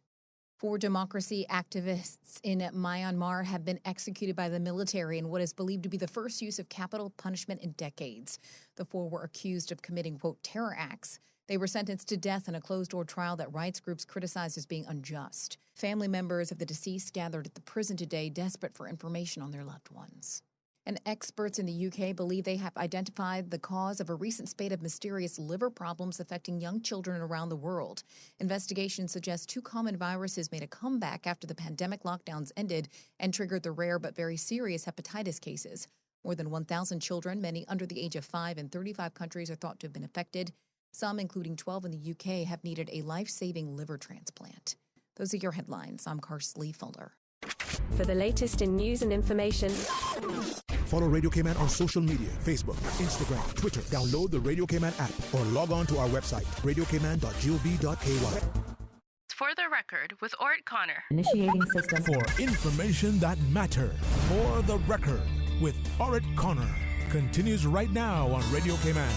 4 democracy activists in Myanmar have been executed by the military in what is believed to be the first use of capital punishment in decades. The 4 were accused of committing, quote, terror acts. They were sentenced to death in a closed-door trial that rights groups criticized as being unjust. Family members of the deceased gathered at the prison today, desperate for information on their loved ones. And experts in the UK believe they have identified the cause of a recent spate of mysterious liver problems affecting young children around the world. Investigations suggest 2 common viruses made a comeback after the pandemic lockdowns ended and triggered the rare but very serious hepatitis cases. More than 1,000 children, many under the age of 5, in 35 countries are thought to have been affected. Some, including 12 in the UK, have needed a life-saving liver transplant. Those are your headlines. I'm Karsley Fuller. For the latest in news and information, follow Radio Cayman on social media, Facebook, Instagram, Twitter. Download the Radio Cayman app or log on to our website, radiocayman.gov.ky. For the Record with Ort Connor. Initiating system. For information that matter. For the Record with Ort Connor. Continues right now on Radio Cayman.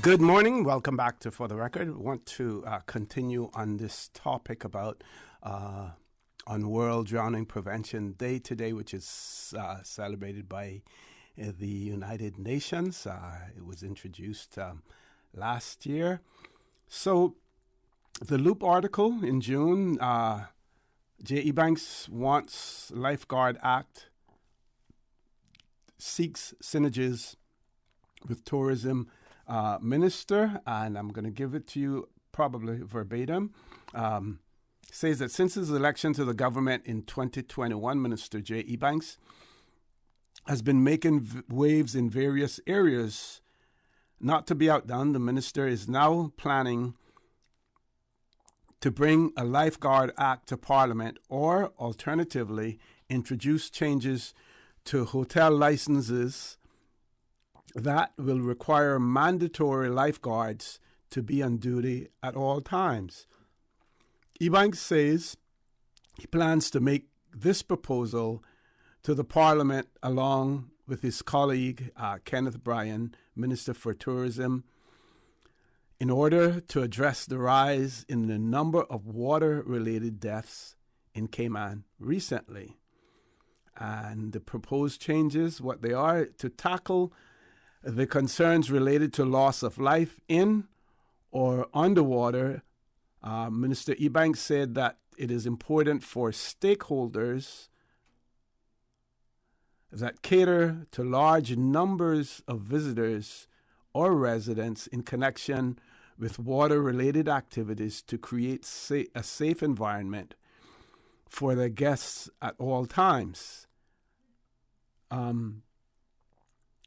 Good morning. Welcome back to For the Record. We want to continue on this topic about on World Drowning Prevention Day today, which is celebrated by the United Nations. It was introduced last year. So the Loop article in June, J.E. Banks wants Lifeguard Act, seeks synergies with tourism minister, and I'm going to give it to you probably verbatim. Says that since his election to the government in 2021, Minister J.E. Banks has been making waves in various areas. Not to be outdone, the minister is now planning to bring a Lifeguard Act to Parliament, or alternatively, introduce changes to hotel licenses that will require mandatory lifeguards to be on duty at all times. Ebanks says he plans to make this proposal to the Parliament along with his colleague Kenneth Bryan, Minister for Tourism, in order to address the rise in the number of water-related deaths in Cayman recently. And the proposed changes, what they are, to tackle the concerns related to loss of life in or underwater. Minister Ebanks said that it is important for stakeholders that cater to large numbers of visitors or residents in connection with water-related activities to create a safe environment for their guests at all times.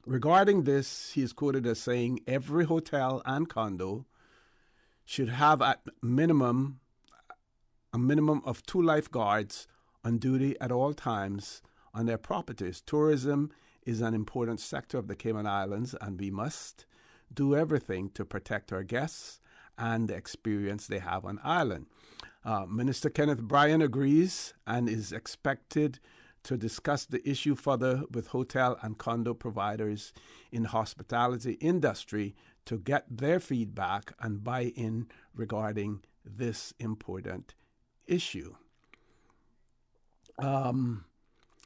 Regarding this, he is quoted as saying, every hotel and condo should have at minimum a minimum of 2 lifeguards on duty at all times on their properties. Tourism is an important sector of the Cayman Islands, and we must do everything to protect our guests and the experience they have on island. Minister Kenneth Bryan agrees and is expected to discuss the issue further with hotel and condo providers in the hospitality industry to get their feedback and buy-in regarding this important issue.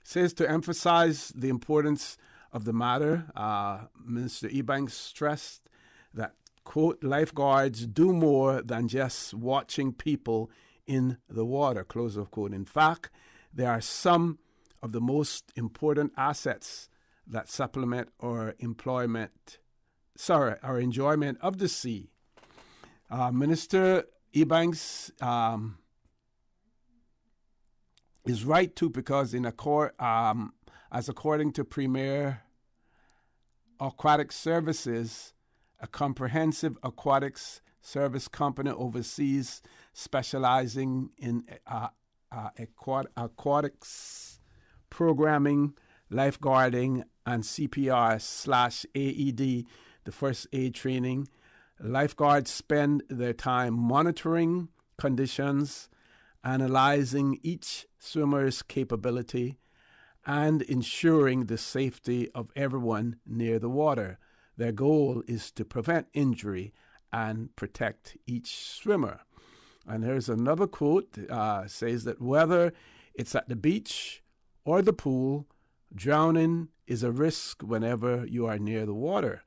Says to emphasize the importance of the matter, Minister Ebanks stressed that, quote, lifeguards do more than just watching people in the water, close of quote. In fact, they are some of the most important assets that supplement our enjoyment of the sea. Minister Ebanks is right too, because as according to Premier Aquatic Services, a comprehensive aquatics service company overseas specializing in aquatics programming, lifeguarding, and CPR/AED, the first aid training. Lifeguards spend their time monitoring conditions, analyzing each swimmer's capability, and ensuring the safety of everyone near the water. Their goal is to prevent injury and protect each swimmer. And here's another quote, says that whether it's at the beach or the pool, drowning is a risk whenever you are near the water.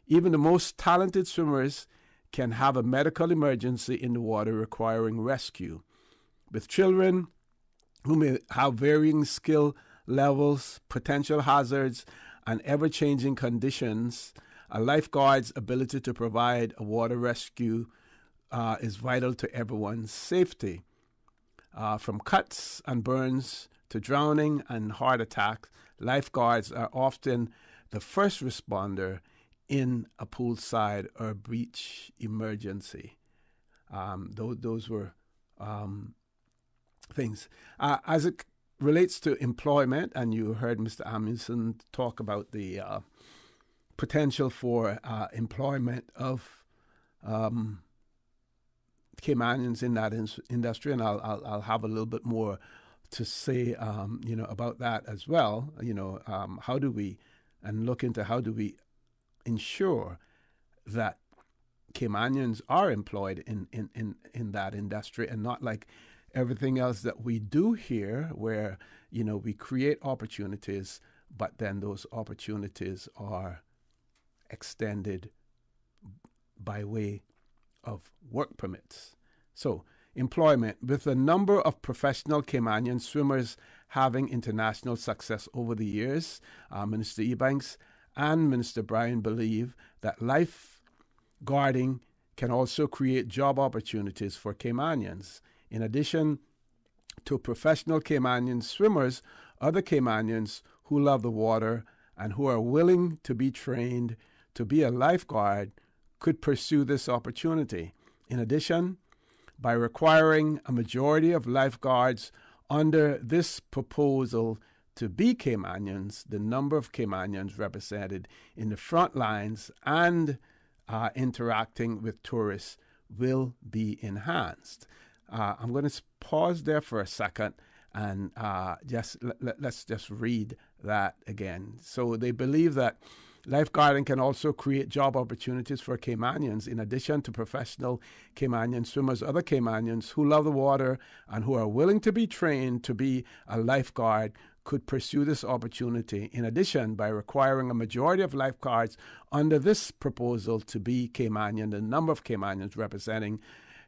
Even the most talented swimmers can have a medical emergency in the water requiring rescue. With children who may have varying skill levels, potential hazards, and ever-changing conditions, a lifeguard's ability to provide a water rescue is vital to everyone's safety. From cuts and burns to drowning and heart attacks, lifeguards are often the first responder in a poolside or beach emergency. Those were things. As it relates to employment, and you heard Mr. Amundsen talk about the potential for employment of Caymanians in that industry, and I'll have a little bit more to say, about that as well. How do we ensure that Caymanians are employed in that industry, and not like everything else that we do here, where we create opportunities, but then those opportunities are extended by way of work permits. So, employment. With the number of professional Caymanian swimmers having international success over the years, Minister Ebanks and Minister Bryan believe that lifeguarding can also create job opportunities for Caymanians. In addition to professional Caymanian swimmers, other Caymanians who love the water and who are willing to be trained to be a lifeguard could pursue this opportunity. In addition, by requiring a majority of lifeguards under this proposal to be Caymanians, the number of Caymanians represented in the front lines and interacting with tourists will be enhanced. I'm going to pause there for a second and let's just read that again. So they believe that lifeguarding can also create job opportunities for Caymanians. In addition to professional Caymanian swimmers, other Caymanians who love the water and who are willing to be trained to be a lifeguard could pursue this opportunity. In addition, by requiring a majority of lifeguards under this proposal to be Caymanian, the number of Caymanians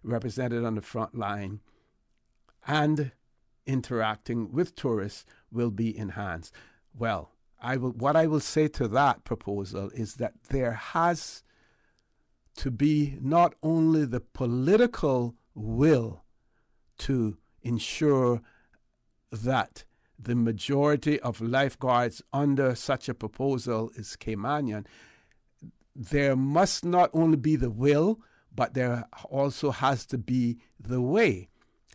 represented on the front line and interacting with tourists will be enhanced. Well, what I will say to that proposal is that there has to be not only the political will to ensure that the majority of lifeguards under such a proposal is Caymanian, there must not only be the will, but there also has to be the way.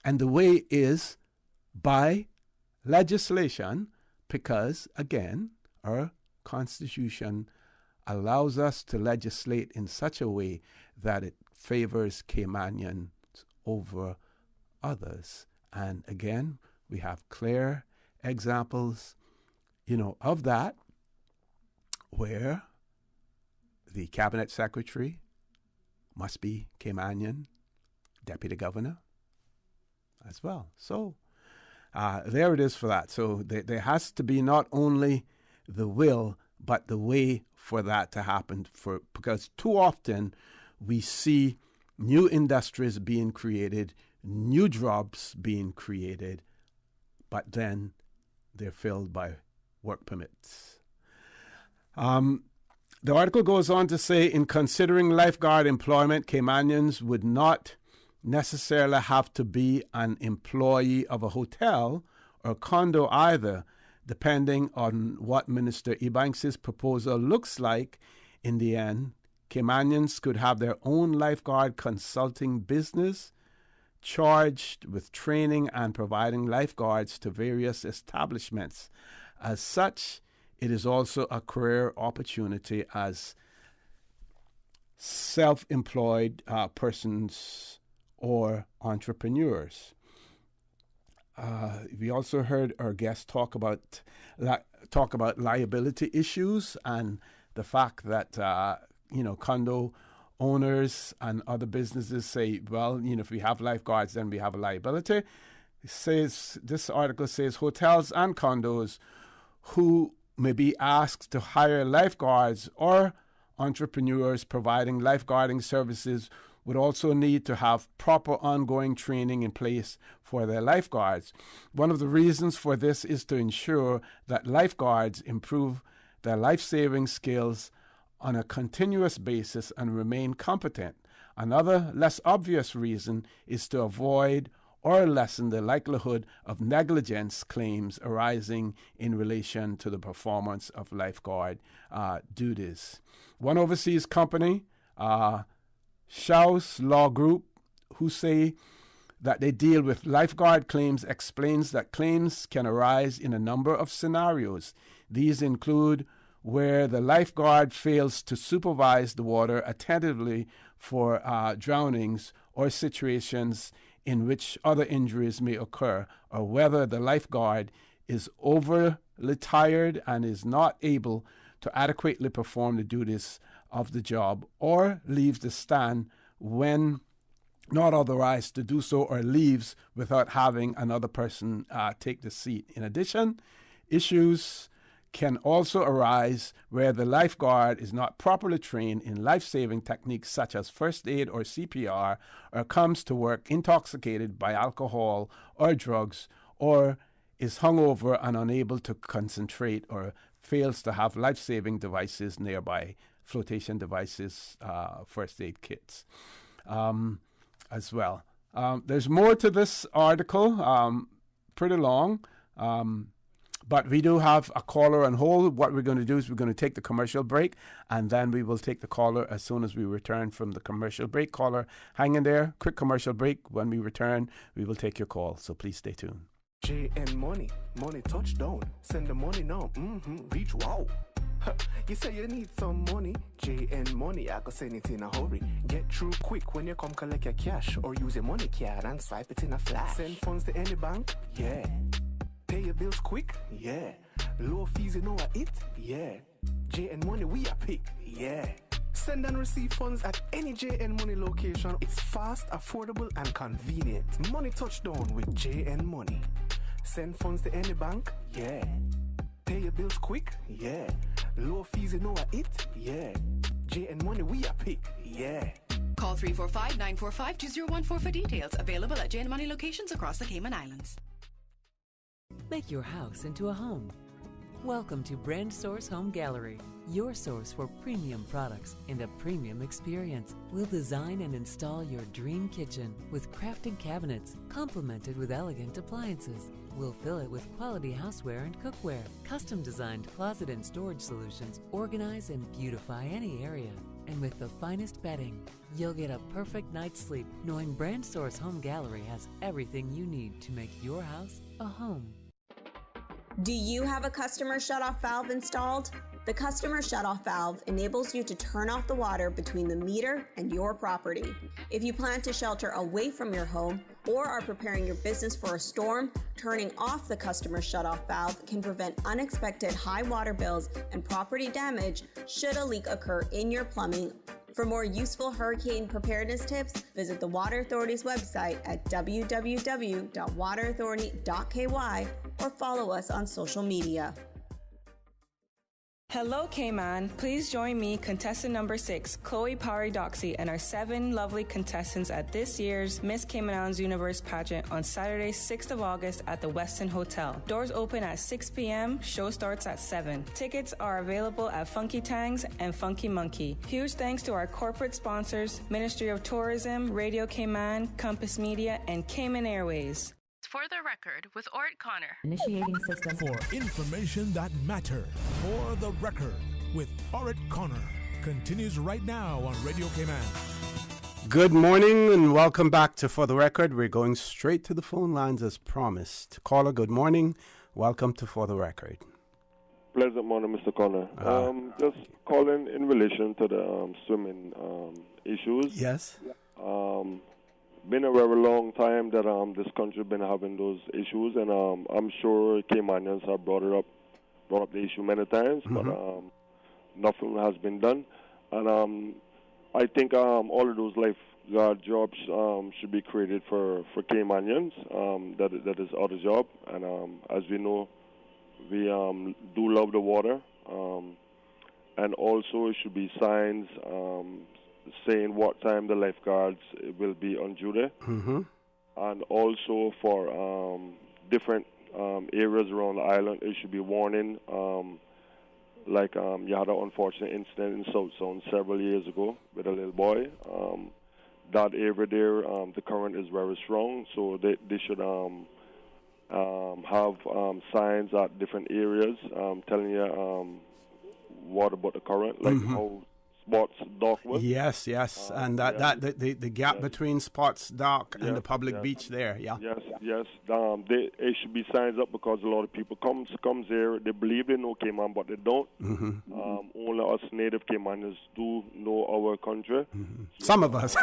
And the way is by legislation, because, again, our Constitution allows us to legislate in such a way that it favors Caymanians over others. And again, we have clear examples, of that, where the cabinet secretary must be Caymanian, deputy governor as well. So there it is for that. So there has to be not only the will, but the way for that to happen. Because too often we see new industries being created, new jobs being created, but then they're filled by work permits. The article goes on to say, in considering lifeguard employment, Caymanians would not necessarily have to be an employee of a hotel or condo either, depending on what Minister Ebanks' proposal looks like. In the end, Caymanians could have their own lifeguard consulting business, charged with training and providing lifeguards to various establishments. As such, it is also a career opportunity as self-employed persons or entrepreneurs. We also heard our guest talk about liability issues and the fact that condo owners and other businesses say, well, if we have lifeguards, then we have a liability. This article says hotels and condos who may be asked to hire lifeguards or entrepreneurs providing lifeguarding services would also need to have proper ongoing training in place for their lifeguards. One of the reasons for this is to ensure that lifeguards improve their life-saving skills on a continuous basis and remain competent. Another, less obvious reason is to avoid or lessen the likelihood of negligence claims arising in relation to the performance of lifeguard duties. One overseas company, Schaus Law Group, who say that they deal with lifeguard claims, explains that claims can arise in a number of scenarios. These include where the lifeguard fails to supervise the water attentively for drownings or situations in which other injuries may occur, or whether the lifeguard is overly tired and is not able to adequately perform the duties of the job, or leaves the stand when not authorized to do so, or leaves without having another person take the seat. In addition, issues can also arise where the lifeguard is not properly trained in life-saving techniques such as first aid or CPR, or comes to work intoxicated by alcohol or drugs, or is hungover and unable to concentrate, or fails to have life-saving devices nearby, flotation devices, first aid kits as well. There's more to this article, pretty long. But we do have a caller on hold. What we're going to do is we're going to take the commercial break, and then we will take the caller as soon as we return from the commercial break. Caller, hang in there. Quick commercial break. When we return, we will take your call. So please stay tuned. JN Money, money touchdown. Send the money now. Reach wow. You say you need some money, JN Money, I can send it in a hurry. Get through quick when you come collect your cash, or use a money card and swipe it in a flash. Send funds to any bank, yeah. Pay your bills quick, yeah. Low fees, you know what it, yeah. JN Money, we are pick, yeah. Send and receive funds at any JN Money location. It's fast, affordable, and convenient. Money touchdown with JN Money. Send funds to any bank, yeah. Pay your bills quick, yeah. Low fees, you know what it, yeah. JN Money, we are pick, yeah. Call 345-945-2014 for details. Available at JN Money locations across the Cayman Islands. Make your house into a home Welcome to Brand Source Home Gallery, your source for premium products and a premium experience. We'll design and install your dream kitchen with crafted cabinets, complemented with elegant appliances. We'll fill it with quality houseware and cookware. Custom-designed closet and storage solutions organize and beautify any area. And with the finest bedding, you'll get a perfect night's sleep knowing Brand Source Home Gallery has everything you need to make your house a home. Do you have a customer shutoff valve installed? The customer shutoff valve enables you to turn off the water between the meter and your property. If you plan to shelter away from your home or are preparing your business for a storm, turning off the customer shutoff valve can prevent unexpected high water bills and property damage should a leak occur in your plumbing. For more useful hurricane preparedness tips, visit the Water Authority's website at www.waterauthority.ky or follow us on social media. Hello, Cayman. Please join me, contestant number 6, Chloe Pari-Doxy, and our 7 lovely contestants at this year's Miss Cayman Islands Universe pageant on Saturday, 6th of August at the Westin Hotel. Doors open at 6 p.m., show starts at 7. Tickets are available at Funky Tangs and Funky Monkey. Huge thanks to our corporate sponsors, Ministry of Tourism, Radio Cayman, Compass Media, and Cayman Airways. For the record, with Ort Connor. Initiating system. For information that matters. For the record, with Ort Connor. Continues right now on Radio Cayman. Good morning and welcome back to For the Record. We're going straight to the phone lines as promised. Caller, good morning. Welcome to For the Record. Pleasant morning, Mr. Connor. Just calling in relation to the swimming issues. Yes. Been a very long time that this country been having those issues, and I'm sure Caymanians have brought up the issue many times, but nothing has been done. And I think all of those lifeguard jobs should be created for Caymanians. That is our job, and as we know, we do love the water, and also it should be signs saying what time the lifeguards will be on duty, and also for different areas around the island, it should be warning. You had an unfortunate incident in South Zone several years ago with a little boy. That area there, the current is very strong, so they should have signs at different areas telling you what about the current, how Spots Dock was. Yes, and the gap between Spots Dock and the public beach there, Yes. It should be signs up because a lot of people comes here. They believe they know Cayman, but they don't. Only us native Caymanians do know our country. Some of us.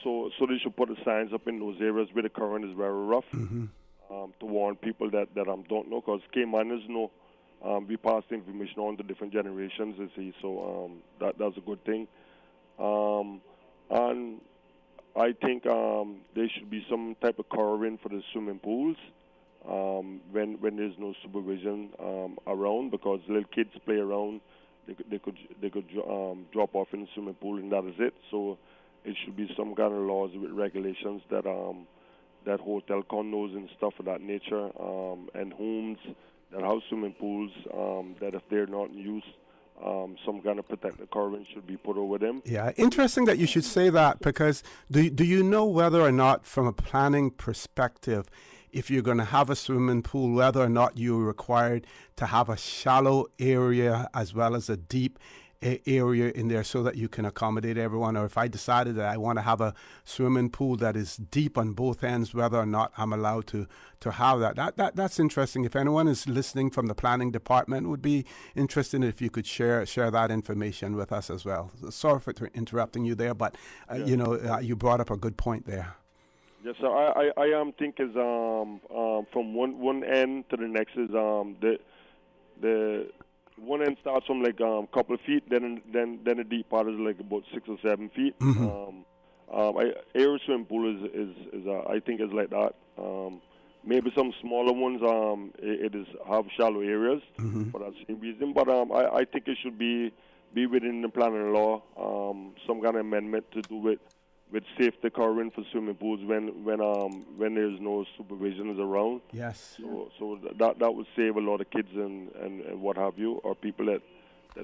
So they should put the signs up in those areas where the current is very rough to warn people that don't know, because Caymanians know. We pass the information on to different generations, you see, so that's a good thing. And I think there should be some type of covering for the swimming pools when there's no supervision around, because little kids play around, they could drop off in the swimming pool, and that is it. So it should be some kind of laws with regulations that hotel condos and stuff of that nature and homes that have swimming pools, that if they're not in use, some kind of protective covering should be put over them. Yeah, interesting that you should say that, because do you know whether or not, from a planning perspective, if you're going to have a swimming pool, whether or not you're required to have a shallow area as well as a deep area in there so that you can accommodate everyone? Or if I decided that I want to have a swimming pool that is deep on both ends, whether or not I'm allowed to have that's interesting. If anyone is listening from the planning department, would be interested if you could share that information with us as well. Sorry for interrupting you there, but you brought up a good point there. Yes, sir. I think is from one end to the next is the one end starts from like a couple of feet, then the deep part is like about 6 or 7 feet. Air swimming pool is I think is like that. Maybe some smaller ones it is have shallow areas for that same reason. But I think it should be within the planning law, some kind of amendment to do with with safety covering for swimming pools when there's no supervision around. Yes. So that would save a lot of kids and what have you, or people that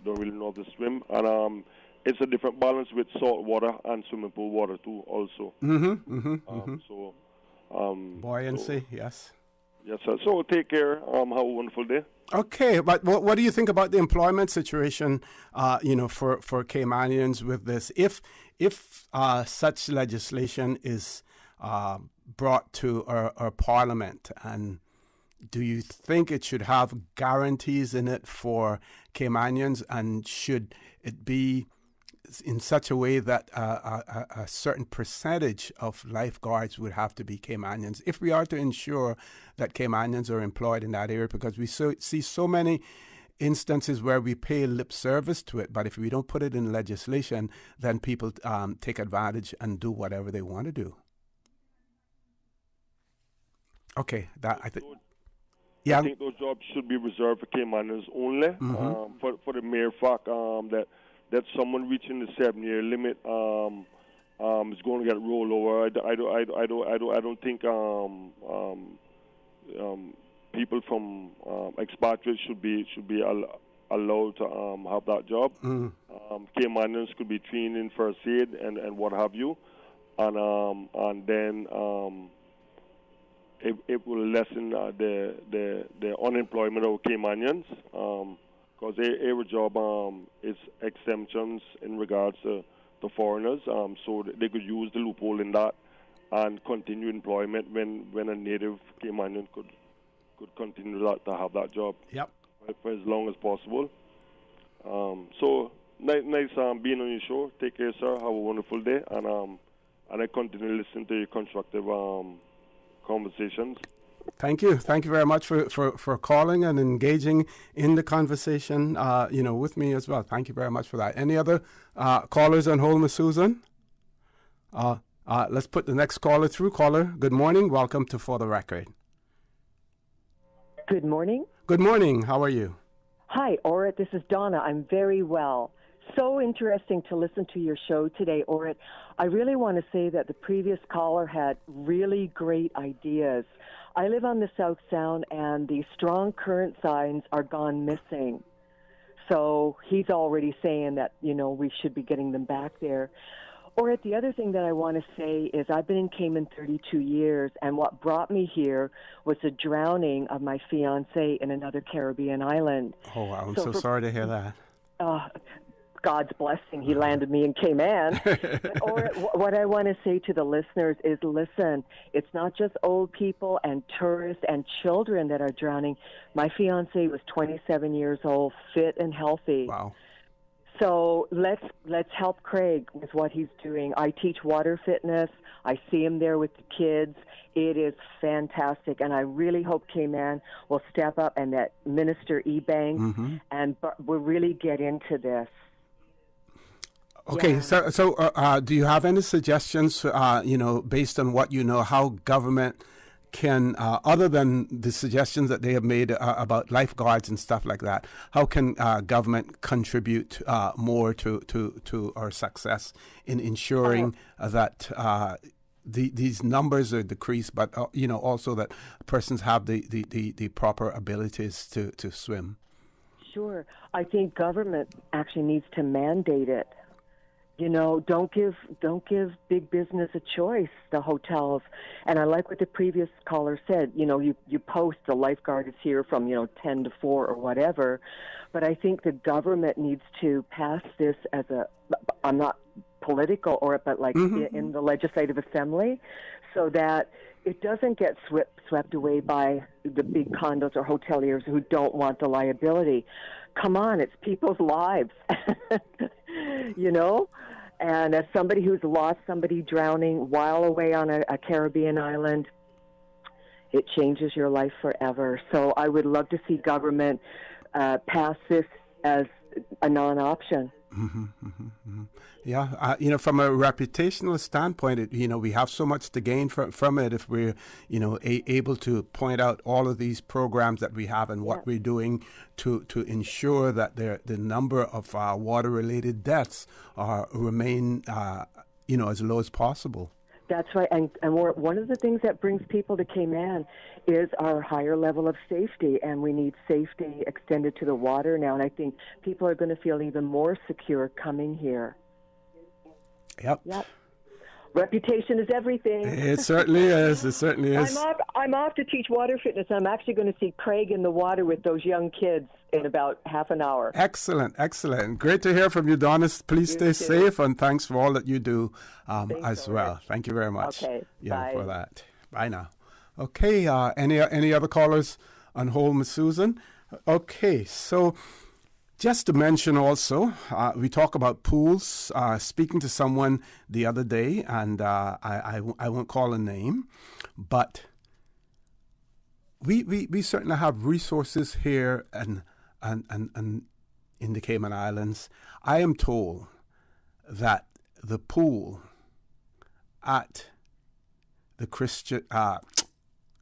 don't really know how to swim. And it's a different balance with salt water and swimming pool water too, also. Buoyancy, yes. Yes, sir. So take care. Have a wonderful day. Okay, but what do you think about the employment situation, for Caymanians with this? If such legislation is brought to our Parliament, and do you think it should have guarantees in it for Caymanians, and should it be in such a way that a certain percentage of lifeguards would have to be Caymanians if we are to ensure that Caymanians are employed in that area? Because we see so many instances where we pay lip service to it, but if we don't put it in legislation, then people take advantage and do whatever they want to do. Okay, I think those jobs should be reserved for Caymanians only, for the mere fact that someone reaching the 7-year limit is going to get rolled over. I don't think people from expatriates should be allowed to have that job. Caymanians could be trained in first aid and what have you, and then it will lessen the unemployment of Caymanians. Because every job is exemptions in regards to foreigners, so they could use the loophole in that and continue employment when a native Caymanian could continue to have that job. Yep. For as long as possible. So nice being on your show. Take care, sir. Have a wonderful day, and I continue listening to your constructive conversations. Thank you very much for calling and engaging in the conversation, with me as well. Thank you very much for that. Any other callers on hold, Ms. Susan? Let's put the next caller through. Caller, good morning. Welcome to For the Record. Good morning. Good morning. How are you? Hi, Orit. This is Donna. I'm very well. So interesting to listen to your show today, Orit. I really want to say that the previous caller had really great ideas. I live on the South Sound, and the strong current signs are gone missing. So he's already saying that, we should be getting them back there. Or the other thing that I want to say is I've been in Cayman 32 years, and what brought me here was the drowning of my fiancé in another Caribbean island. Oh, wow. I'm so sorry to hear that. God's blessing, he landed me in Cayman. Or what I want to say to the listeners is, listen, it's not just old people and tourists and children that are drowning. My fiancé was 27 years old, fit and healthy. Wow. So let's help Craig with what he's doing. I teach water fitness. I see him there with the kids. It is fantastic, and I really hope Cayman will step up and that Minister Ebanks and we'll really get into this. Okay, yeah. So do you have any suggestions, based on what you know, how government can, other than the suggestions that they have made about lifeguards and stuff like that, how can government contribute more to our success in ensuring that these numbers are decreased, but also that persons have the proper abilities to swim? Sure, I think government actually needs to mandate it. Don't give big business a choice, the hotels. And I like what the previous caller said. You post the lifeguard is here from 10 to 4 or whatever. But I think the government needs to pass this as I'm not political but in the Legislative Assembly, so that it doesn't get swept away by the big condos or hoteliers who don't want the liability. Come on, it's people's lives, And as somebody who's lost somebody drowning while away on a Caribbean island, it changes your life forever. So I would love to see government pass this as a non-option. Yeah, from a reputational standpoint, we have so much to gain from it if we're, able to point out all of these programs that we have and what we're doing to ensure that the number of water-related deaths remain as low as possible. That's right. And one of the things that brings people to Cayman is our higher level of safety, and we need safety extended to the water now. And I think people are going to feel even more secure coming here. Yep. Reputation is everything. It certainly is. It certainly is. I'm off to teach water fitness. I'm actually going to see Craig in the water with those young kids in about half an hour. Excellent. Great to hear from you, Donna. Please stay safe, and thanks for all that you do as well. Much. Thank you very much. Okay. Bye. For that. Bye now. Okay. Any other callers on hold, Ms. Susan? Okay. So, just to mention also, we talk about pools. Speaking to someone the other day, and I won't call a name, but we certainly have resources here and in the Cayman Islands. I am told that the pool at the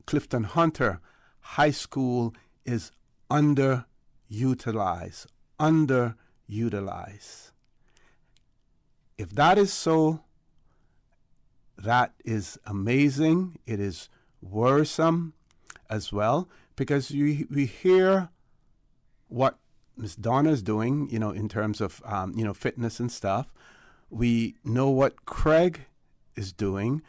Clifton Hunter High School is underutilized. If that is so, that is amazing. It is worrisome as well, because we hear what Ms. Donna is doing, in terms of, fitness and stuff. We know what Craig is doing.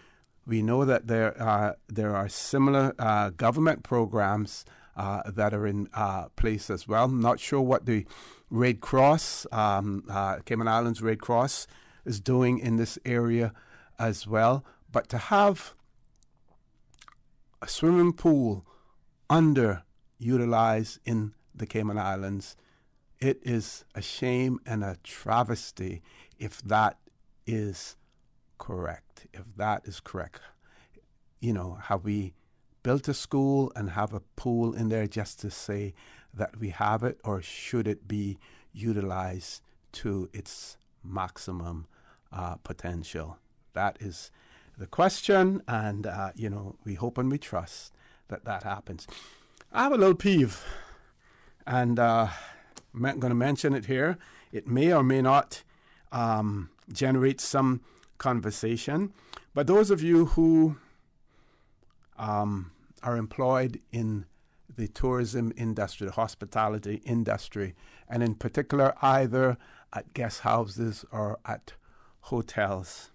We know that there are similar government programs that are in place as well. I'm not sure what the Red Cross, Cayman Islands Red Cross, is doing in this area as well. But to have a swimming pool underutilized in the Cayman Islands, it is a shame and a travesty if that is correct. Have we built a school and have a pool in there just to say that we have it, or should it be utilized to its maximum potential? That is the question, and we hope and we trust that happens. I have a little peeve, and I'm going to mention it here. It may or may not generate some conversation, but those of you who are employed in the tourism industry, the hospitality industry, and in particular either at guest houses or at hotels.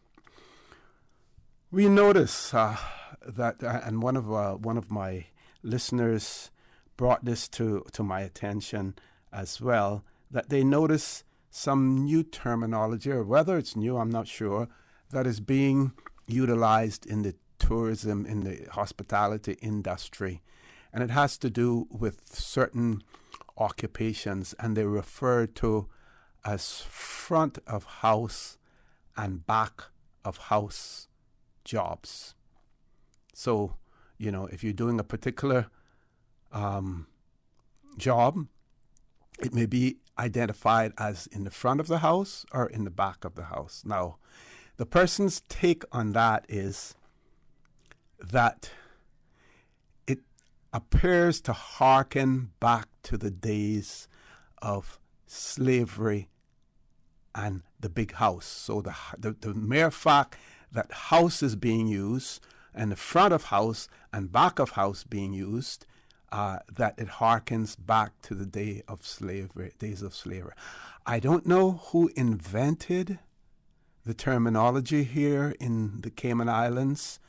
We notice that, and one of my listeners brought this to my attention as well, that they notice some new terminology, or whether it's new, I'm not sure, that is being utilized in the tourism, in the hospitality industry. And it has to do with certain occupations, and they refer to as front of house and back of house jobs. So, if you're doing a particular job, it may be identified as in the front of the house or in the back of the house. Now, the person's take on that is that it appears to hearken back to the days of slavery and the big house. So the mere fact that house is being used, and the front of house and back of house being used, that it harkens back to the days of slavery. I don't know who invented the terminology here in the Cayman Islands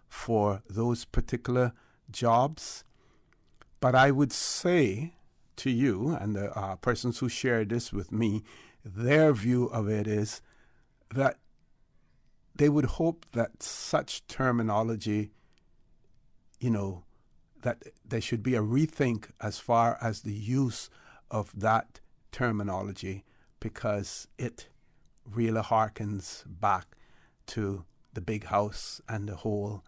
for those particular jobs, but I would say to you and the persons who shared this with me, their view of it is that they would hope that such terminology, that there should be a rethink as far as the use of that terminology, because it really harkens back to the big house and the whole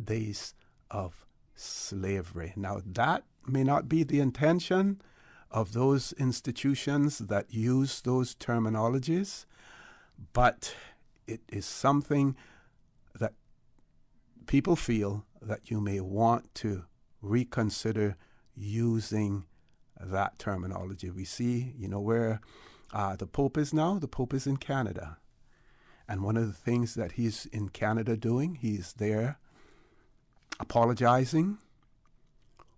days of slavery. Now, that may not be the intention of those institutions that use those terminologies, but it is something that people feel that you may want to reconsider using that terminology. We see, where the Pope is now. The Pope is in Canada. And one of the things that he's in Canada doing, he's there apologizing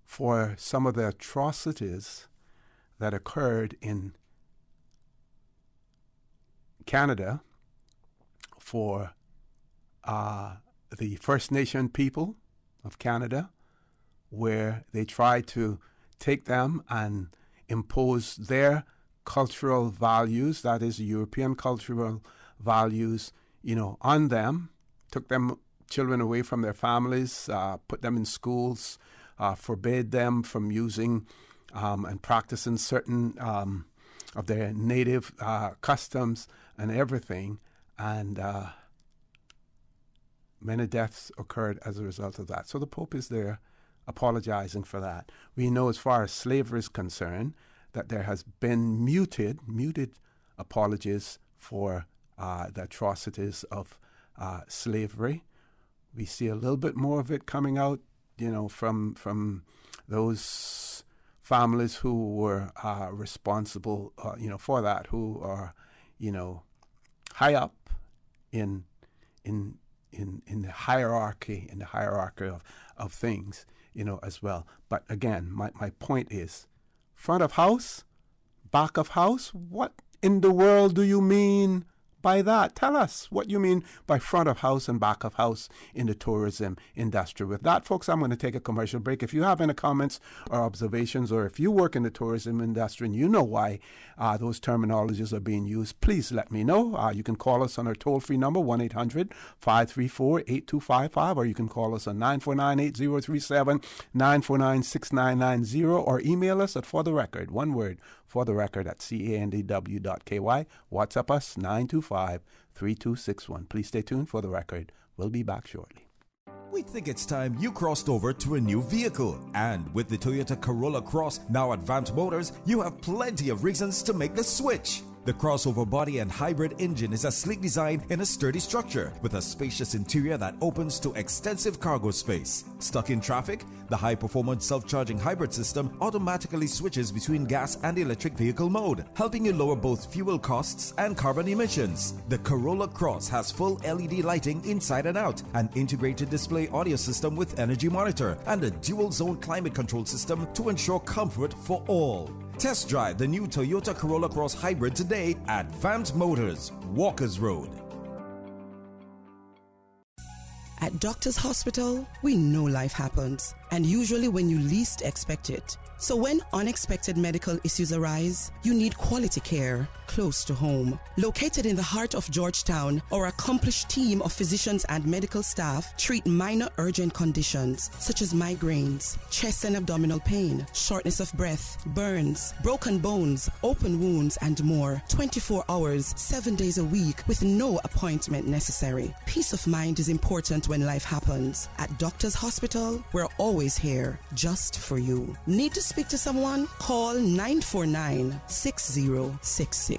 for some of the atrocities that occurred in Canada for the First Nation people of Canada, where they tried to take them and impose their cultural values, that is European cultural values, on them, took them children away from their families, put them in schools, forbade them from using and practicing certain of their native customs and everything, and many deaths occurred as a result of that. So the Pope is there apologizing for that. We know as far as slavery is concerned that there has been muted apologies for the atrocities of slavery. We see a little bit more of it coming out, from those families who were responsible, for that, who are, high up in the hierarchy, of things, as well. But again, my point is, front of house, back of house, what in the world do you mean by that? Tell us what you mean by front of house and back of house in the tourism industry. With that, folks, I'm going to take a commercial break. If you have any comments or observations, or if you work in the tourism industry and you know why those terminologies are being used, please let me know. You can call us on our toll-free number, 1-800-534-8255, or you can call us on 949-8037, 949-6990, or email us at fortherecord, one word, fortherecord at candw.ky. WhatsApp us, 925-3261. Please stay tuned for the record. We'll be back shortly. We think it's time you crossed over to a new vehicle. And with the Toyota Corolla Cross, now at Vampt Motors, you have plenty of reasons to make the switch. The crossover body and hybrid engine is a sleek design in a sturdy structure with a spacious interior that opens to extensive cargo space. Stuck in traffic? The high-performance self-charging hybrid system automatically switches between gas and electric vehicle mode, helping you lower both fuel costs and carbon emissions. The Corolla Cross has full LED lighting inside and out, an integrated display audio system with energy monitor, and a dual-zone climate control system to ensure comfort for all. Test drive the new Toyota Corolla Cross Hybrid today at Vampt Motors, Walkers Road. At Doctors Hospital, we know life happens, and usually when you least expect it. So when unexpected medical issues arise, you need quality care close to home. Located in the heart of Georgetown, our accomplished team of physicians and medical staff treat minor urgent conditions such as migraines, chest and abdominal pain, shortness of breath, burns, broken bones, open wounds, and more. 24 hours, 7 days a week with no appointment necessary. Peace of mind is important when life happens. At Doctors Hospital, we're always here just for you. Need to speak to someone? Call 949-6066.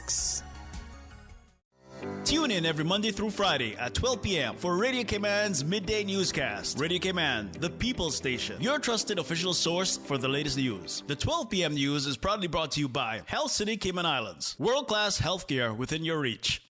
Tune in every Monday through Friday at 12 p.m. for Radio Cayman's Midday Newscast. Radio Cayman, the People's Station, your trusted official source for the latest news. The 12 p.m. news is proudly brought to you by Health City Cayman Islands. World-class healthcare within your reach.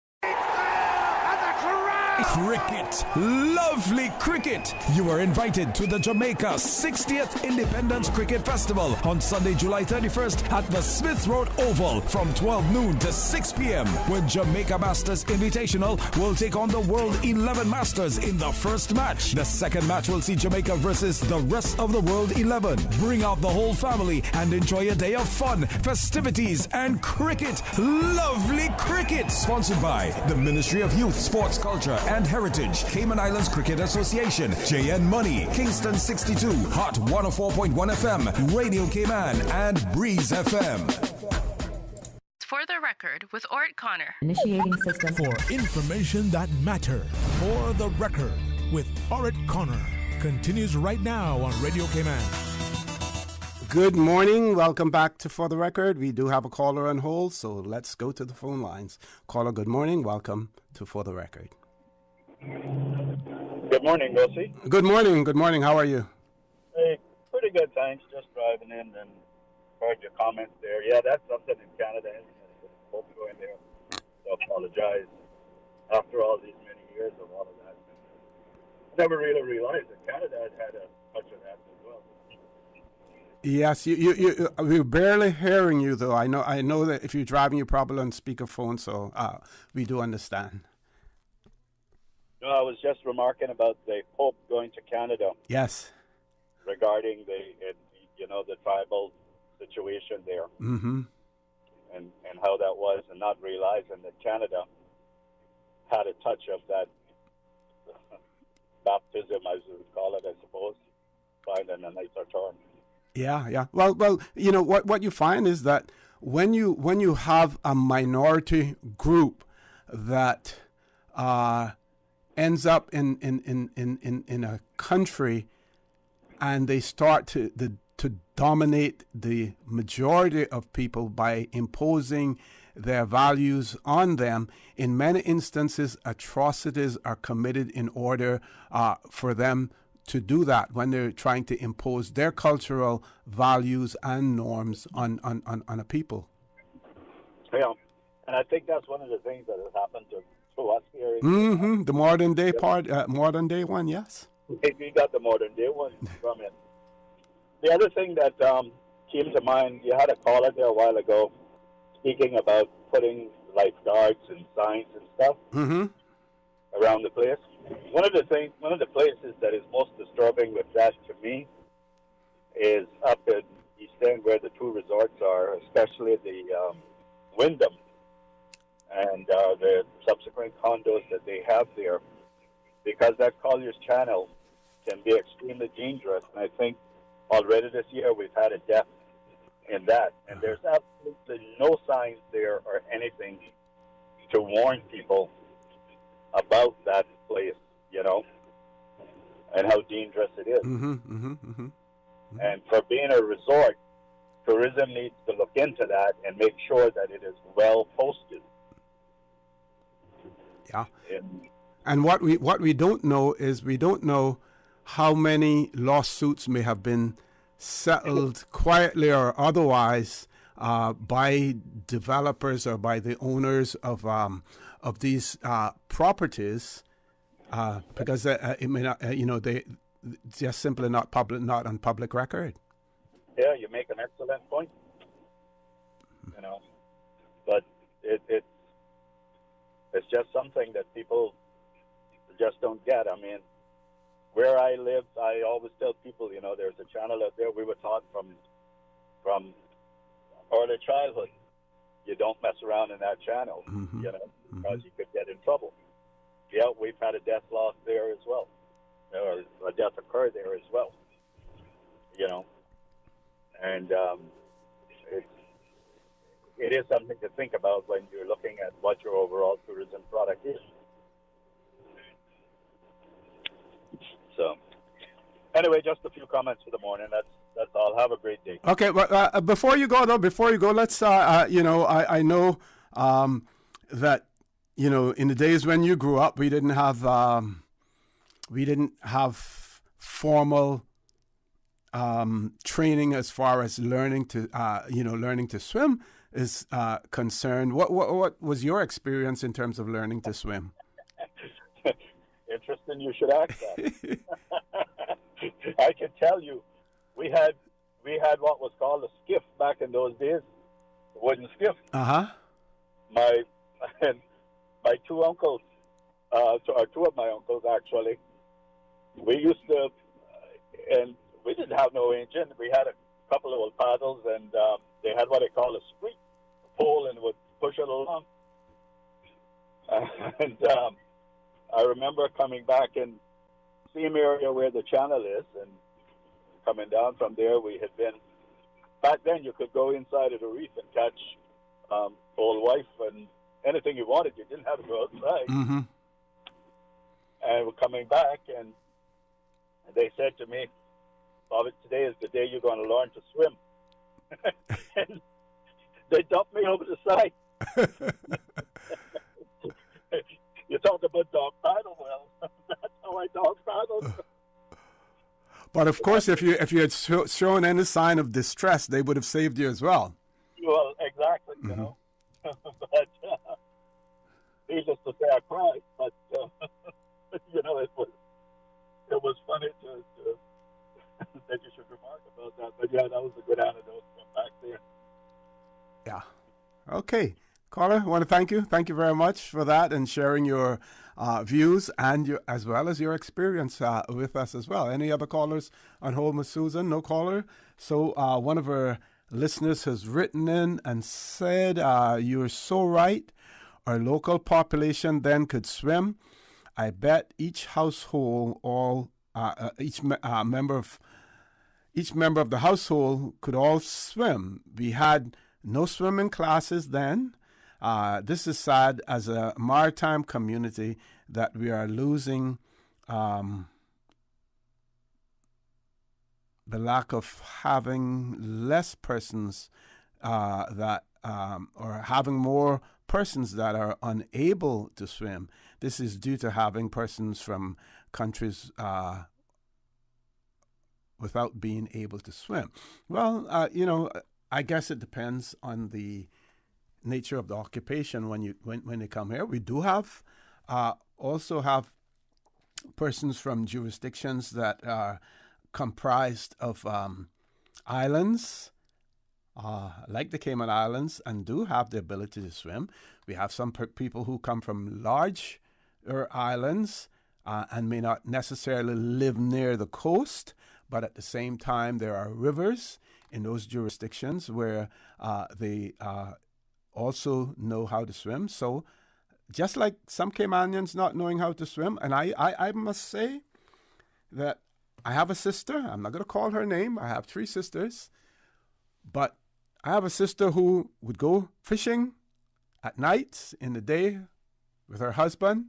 Cricket, lovely cricket. You are invited to the Jamaica 60th Independence Cricket Festival on Sunday, July 31st at the Smith Road Oval from 12 noon to 6 p.m. when Jamaica Masters Invitational will take on the World 11 Masters in the first match. The second match will see Jamaica versus the rest of the World 11. Bring out the whole family and enjoy a day of fun, festivities, and cricket. Lovely cricket. Sponsored by the Ministry of Youth, Sports, Culture, and Heritage, Cayman Islands Cricket Association, JN Money, Kingston 62, Hot 104.1 FM, Radio Cayman, and Breeze FM. For the record, with Ort Connor. Initiating system. For information that matter. For the record, with Ort Connor. Continues right now on Radio Cayman. Good morning. Welcome back to For the Record. We do have a caller on hold, so let's go to the phone lines. Caller, good morning. Welcome to For the Record. Good morning, Gussie. Good morning. Good morning. How are you? Hey, pretty good, thanks. Just driving in and heard your comments there. Yeah, that's something in Canada. Hope going there. So apologize. after all these many years of all of that. I never really realized that Canada had a much of that as well. Yes, we're barely hearing you though. I know that if you're driving, you're probably on speakerphone, so we do understand. No, I was just remarking about the Pope going to Canada. Yes. Regarding the tribal situation there, mm-hmm. and how that was, and not realizing that Canada had a touch of that baptism, as we would call it, I suppose, finding a nicer term. Yeah. Well, what you find is that when you have a minority group that ends up in a country, and they start to dominate the majority of people by imposing their values on them. In many instances, atrocities are committed in order for them to do that when they're trying to impose their cultural values and norms on a people. Yeah, and I think that's one of the things that has happened to us here. Mm-hmm. The modern day modern day one, yes. We got the modern day one from it. The other thing that came to mind, you had a caller there a while ago speaking about putting lifeguards and signs and stuff mm-hmm. around the place. One of the places that is most disturbing with that to me is up in East End where the two resorts are, especially the Wyndham and the subsequent condos that they have there, because that Collier's Channel can be extremely dangerous. And I think already this year we've had a death in that. And there's absolutely no signs there or anything to warn people about that place, and how dangerous it is. Mm-hmm, mm-hmm, mm-hmm, mm-hmm. And for being a resort, tourism needs to look into that and make sure that it is well posted. Yeah. And what we don't know is we don't know how many lawsuits may have been settled quietly or otherwise by developers or by the owners of these properties, because it may not, they just simply not on public record. Yeah, you make an excellent point. But it's just something that people just don't get. I mean, where I live, I always tell people, there's a channel out there. We were taught from early childhood, you don't mess around in that channel, mm-hmm. Because you could get in trouble. Yeah, we've had a death loss there as well, or a death occurred there as well, and it is something to think about when you're looking at what your overall tourism product is. So, anyway, just a few comments for the morning. That's all. Have a great day. Okay, but before you go, let's. I know that in the days when you grew up, we didn't have formal training as far as learning to swim is concerned. What was your experience in terms of learning to swim? Interesting you should ask that. I can tell you, we had what was called a skiff back in those days, a wooden skiff. Uh-huh. My two uncles, two of my uncles actually, we used to, and we didn't have no engine. We had a couple of old paddles, and they had what they call a squeak pole, and would push it along. And I remember coming back in the same area where the channel is, and coming down from there. We had been, back then you could go inside of the reef and catch old wife and anything you wanted. You didn't have to go outside. Mm-hmm. And we're coming back, and they said to me, "Bobby, today is the day you're going to learn to swim." And they dumped me over the side. You talk about dog paddle, well, that's how I dog paddle. But of course, if you had shown any sign of distress, they would have saved you as well. Well, exactly, mm-hmm. But needless to say, I cried, but you know, it was funny to that you should remark about that. But yeah, that was a good anecdote from back there. Yeah. Okay. Caller, I want to thank you. Thank you very much for that and sharing your views and as well as your experience with us as well. Any other callers on hold with Susan? No caller? So one of our listeners has written in and said, you're so right. Our local population then could swim. I bet each household, each member of the household could all swim. We had no swimming classes then. This is sad as a maritime community that we are losing the lack of having less persons or having more persons that are unable to swim. This is due to having persons from countries without being able to swim. Well, I guess it depends on the nature of the occupation when they come here. We do have also have persons from jurisdictions that are comprised of islands, like the Cayman Islands, and do have the ability to swim. We have some people who come from larger islands and may not necessarily live near the coast, but at the same time there are rivers in those jurisdictions where they also know how to swim. So just like some Caymanians not knowing how to swim, and I must say that I have a sister. I'm not going to call her name. I have 3 sisters, but I have a sister who would go fishing at night, in the day, with her husband,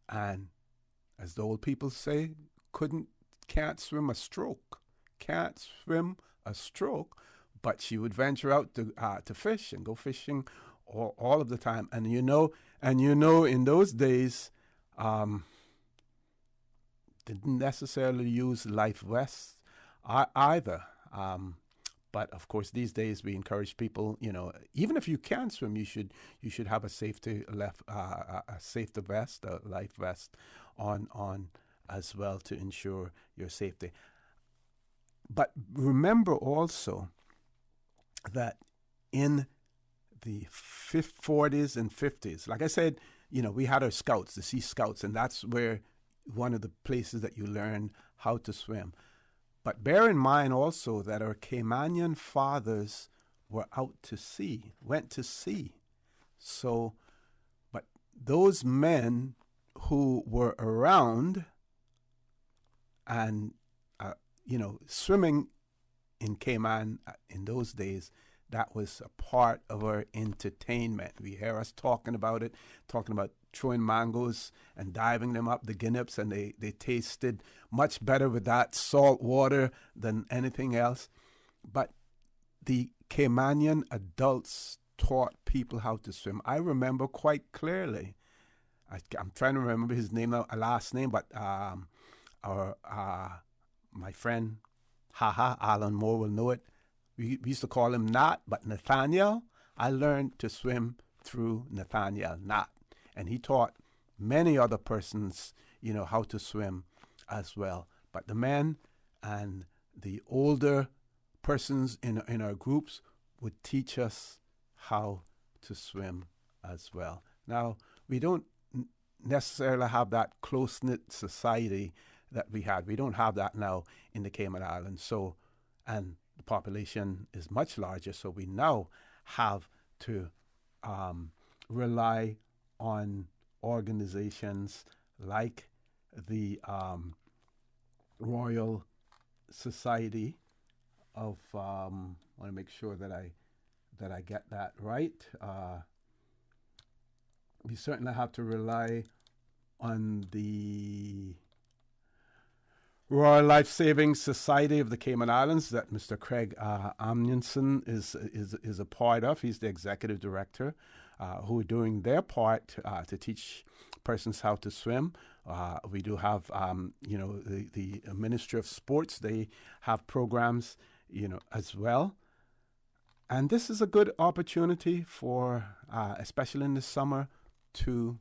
and as the old people say, can't swim a stroke. Can't swim a stroke, but she would venture out to fish and go fishing all of the time. And you know, in those days, didn't necessarily use life vests either. But of course, these days we encourage people, even if you can swim, you should have a safety vest, a life vest on as well to ensure your safety. But remember also that in the 40s and 50s, like I said, we had our scouts, the Sea Scouts, and that's where one of the places that you learn how to swim. But bear in mind also that our Caymanian fathers were out to sea, went to sea. So, but those men who were around and, swimming in Cayman in those days, that was a part of our entertainment. We hear us talking about it, talking about throwing mangoes and diving them up the Guineps, and they tasted much better with that salt water than anything else. But the Caymanian adults taught people how to swim. I remember quite clearly, I'm trying to remember his name now, last name, but my friend, Alan Moore will know it. We used to call him Nat, but Nathaniel, I learned to swim through Nathaniel Nat. And he taught many other persons, how to swim as well. But the men and the older persons in our groups would teach us how to swim as well. Now, we don't necessarily have that close-knit society that we had. We don't have that now in the Cayman Islands. So, and the population is much larger, so we now have to rely on organizations like the Royal Society of I want to make sure that I get that right. We certainly have to rely on the Royal Life Saving Society of the Cayman Islands that Mr. Craig Amundsen is a part of. He's the executive director, who are doing their part to teach persons how to swim. We do have, the Ministry of Sports. They have programs, as well. And this is a good opportunity for, especially in the summer, to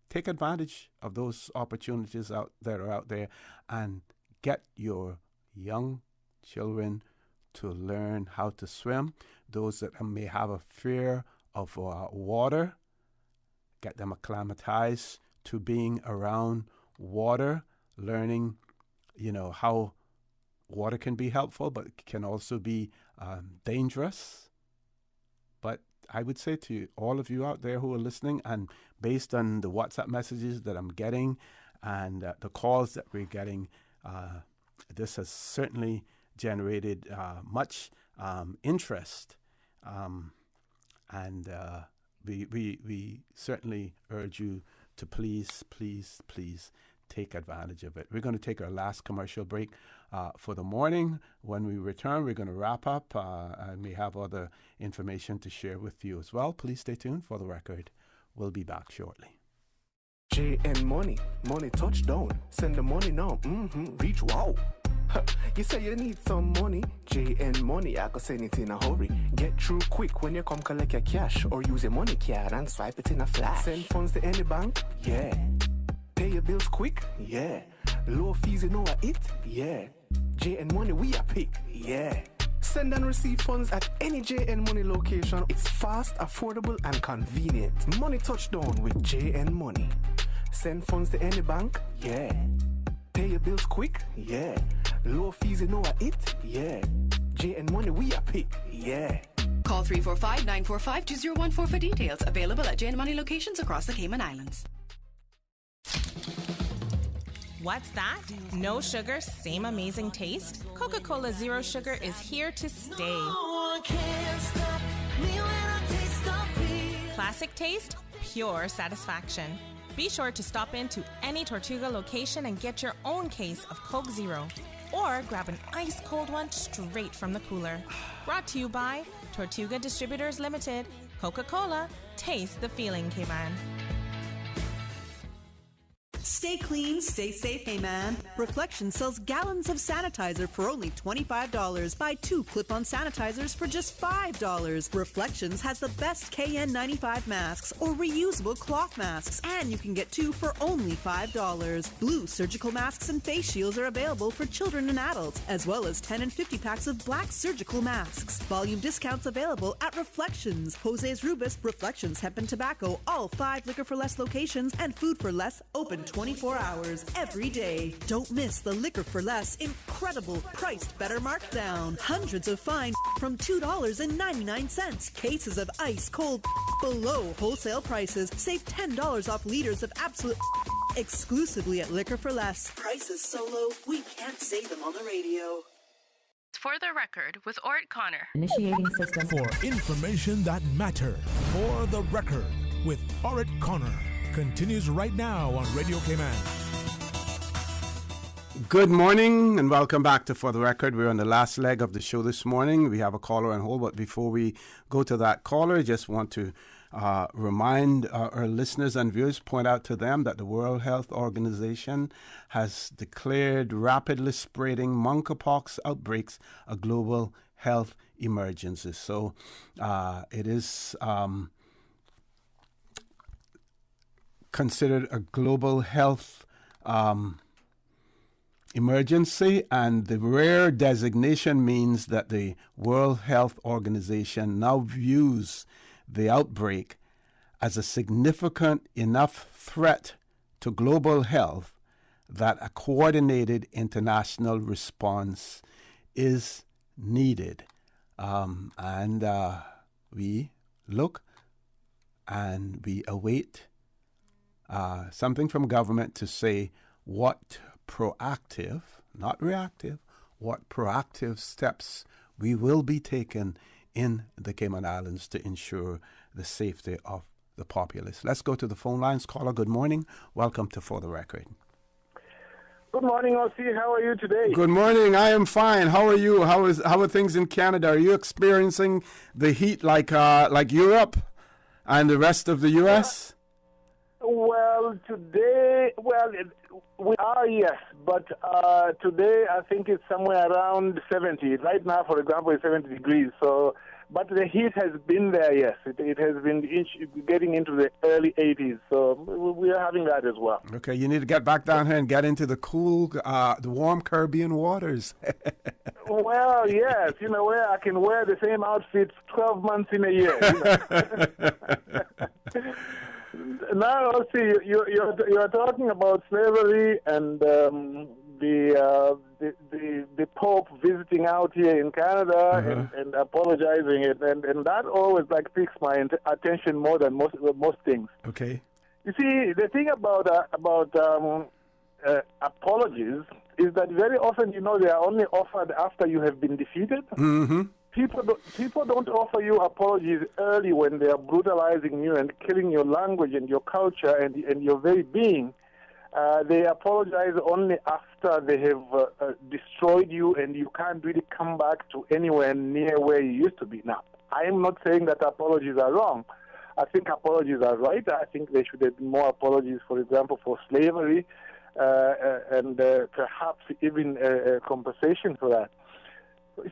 take advantage of those opportunities that are out there and get your young children to learn how to swim. Those that may have a fear of water, get them acclimatized to being around water, learning, how water can be helpful, but it can also be dangerous. But I would say to all of you out there who are listening, and based on the WhatsApp messages that I'm getting and the calls that we're getting, this has certainly generated much interest. And we certainly urge you to please take advantage of it. We're going to take our last commercial break for the morning. When we return, we're going to wrap up. And we have other information to share with you as well. Please stay tuned for the record. We'll be back shortly. JN Money, money touchdown. Send the money now. Reach wow. You say you need some money, JN Money, I can send it in a hurry. Get through quick when you come collect your cash, or use a money card and swipe it in a flash. Send funds to any bank, yeah. Pay your bills quick, yeah. Low fees, you know what it, yeah. JN Money, we are pick, yeah. Send and receive funds at any JN Money location. It's fast, affordable, and convenient. Money touchdown with JN Money. Send funds to any bank, yeah. Pay your bills quick, yeah. Low fees, you know what it, yeah. JN Money, we are pick, yeah. Call 345-945-2014 for details. Available at JN Money locations across the Cayman Islands. What's that? No sugar, same amazing taste? Coca-Cola Zero Sugar is here to stay. No one can stop me when I taste the feel. Classic taste, pure satisfaction. Be sure to stop into any Tortuga location and get your own case of Coke Zero. Or grab an ice cold one straight from the cooler. Brought to you by Tortuga Distributors Limited. Coca-Cola, taste the feeling, Cayman. Stay clean, stay safe, hey man. Reflection sells gallons of sanitizer for only $25. Buy 2 clip-on sanitizers for just $5. Reflections has the best KN95 masks or reusable cloth masks, and you can get 2 for only $5. Blue surgical masks and face shields are available for children and adults, as well as 10 and 50 packs of black surgical masks. Volume discounts available at Reflections, Jose's Rubus, Reflections Hemp and Tobacco, all 5 Liquor for Less locations, and Food for Less open 24 hours every day. Don't miss the Liquor for Less incredible priced better markdown. Hundreds of fine from $2.99. Cases of ice cold below wholesale prices. Save $10 off liters of absolute exclusively at Liquor for Less. Prices so low we can't say them on the radio. For the record with Ort Connor. Initiating system. For information that matters. For the record with Ort Connor. Continues right now on Radio Cayman. Good morning and welcome back to For the Record. We're on the last leg of the show this morning. We have a caller on hold, but before we go to that caller, I just want to remind our listeners and viewers, point out to them that the World Health Organization has declared rapidly spreading monkeypox outbreaks a global health emergency. So it is considered a global health emergency, and the rare designation means that the World Health Organization now views the outbreak as a significant enough threat to global health that a coordinated international response is needed. And we look and we await something from government to say what proactive, not reactive, what proactive steps we will be taking in the Cayman Islands to ensure the safety of the populace. Let's go to the phone lines. Caller, good morning. Welcome to For the Record. Good morning, Ossie. How are you today? Good morning. I am fine. How are you? How are things in Canada? Are you experiencing the heat like Europe and the rest of the U.S.? Well, today, we are, yes, but today I think it's somewhere around 70. Right now, for example, it's 70 degrees, so But the heat has been there, yes. It has been getting into the early 80s, so we are having that as well. Okay, you need to get back down here and get into the cool, the warm Caribbean waters. Well, yes, where I can wear the same outfits 12 months in a year. Now, see, you're talking about slavery and the Pope visiting out here in Canada and apologizing it, and that always piques my attention more than most things. Okay. You see, the thing about apologies is that very often, they are only offered after you have been defeated. Mm-hmm. People don't offer you apologies early when they are brutalizing you and killing your language and your culture and your very being. They apologize only after they have destroyed you and you can't really come back to anywhere near where you used to be. Now, I am not saying that apologies are wrong. I think apologies are right. I think there should have been more apologies, for example, for slavery and perhaps even compensation for that.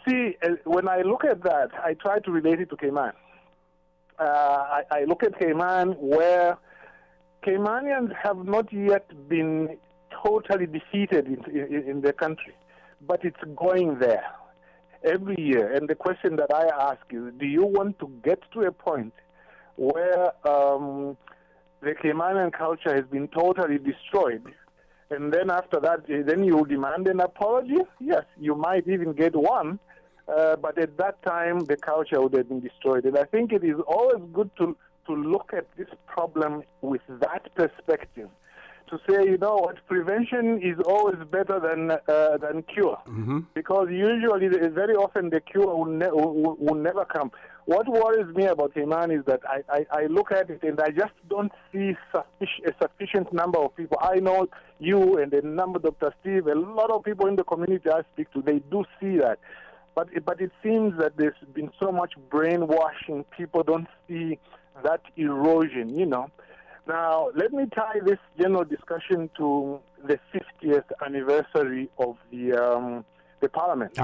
See, when I look at that, I try to relate it to Cayman. I look at Cayman where Caymanians have not yet been totally defeated in their country, but it's going there every year. And the question that I ask is, do you want to get to a point where the Caymanian culture has been totally destroyed, and then after that, then you demand an apology? Yes, you might even get one, but at that time, the culture would have been destroyed. And I think it is always good to look at this problem with that perspective, to say, prevention is always better than cure, because usually, very often, the cure will never come. What worries me about Cayman is that I look at it and I just don't see a sufficient number of people. I know you and the number, Dr. Steve, a lot of people in the community I speak to, they do see that. But it seems that there's been so much brainwashing, people don't see that erosion, Now, let me tie this general discussion to the 50th anniversary of the Parliament.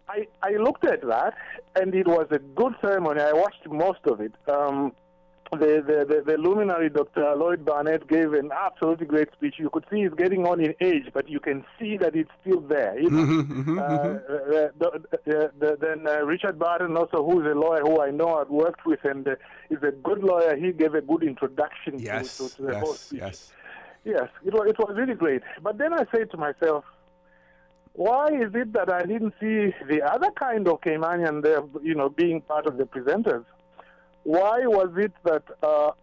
I looked at that, and it was a good ceremony. I watched most of it. The luminary, Dr. Lloyd Barnett, gave an absolutely great speech. You could see he's getting on in age, but you can see that it's still there. Then Richard Barton, also, who's a lawyer who I know I've worked with, and is a good lawyer, he gave a good introduction to the whole speech. Yes, it was really great. But then I said to myself, why is it that I didn't see the other kind of Caymanian there, being part of the presenters? Why was it that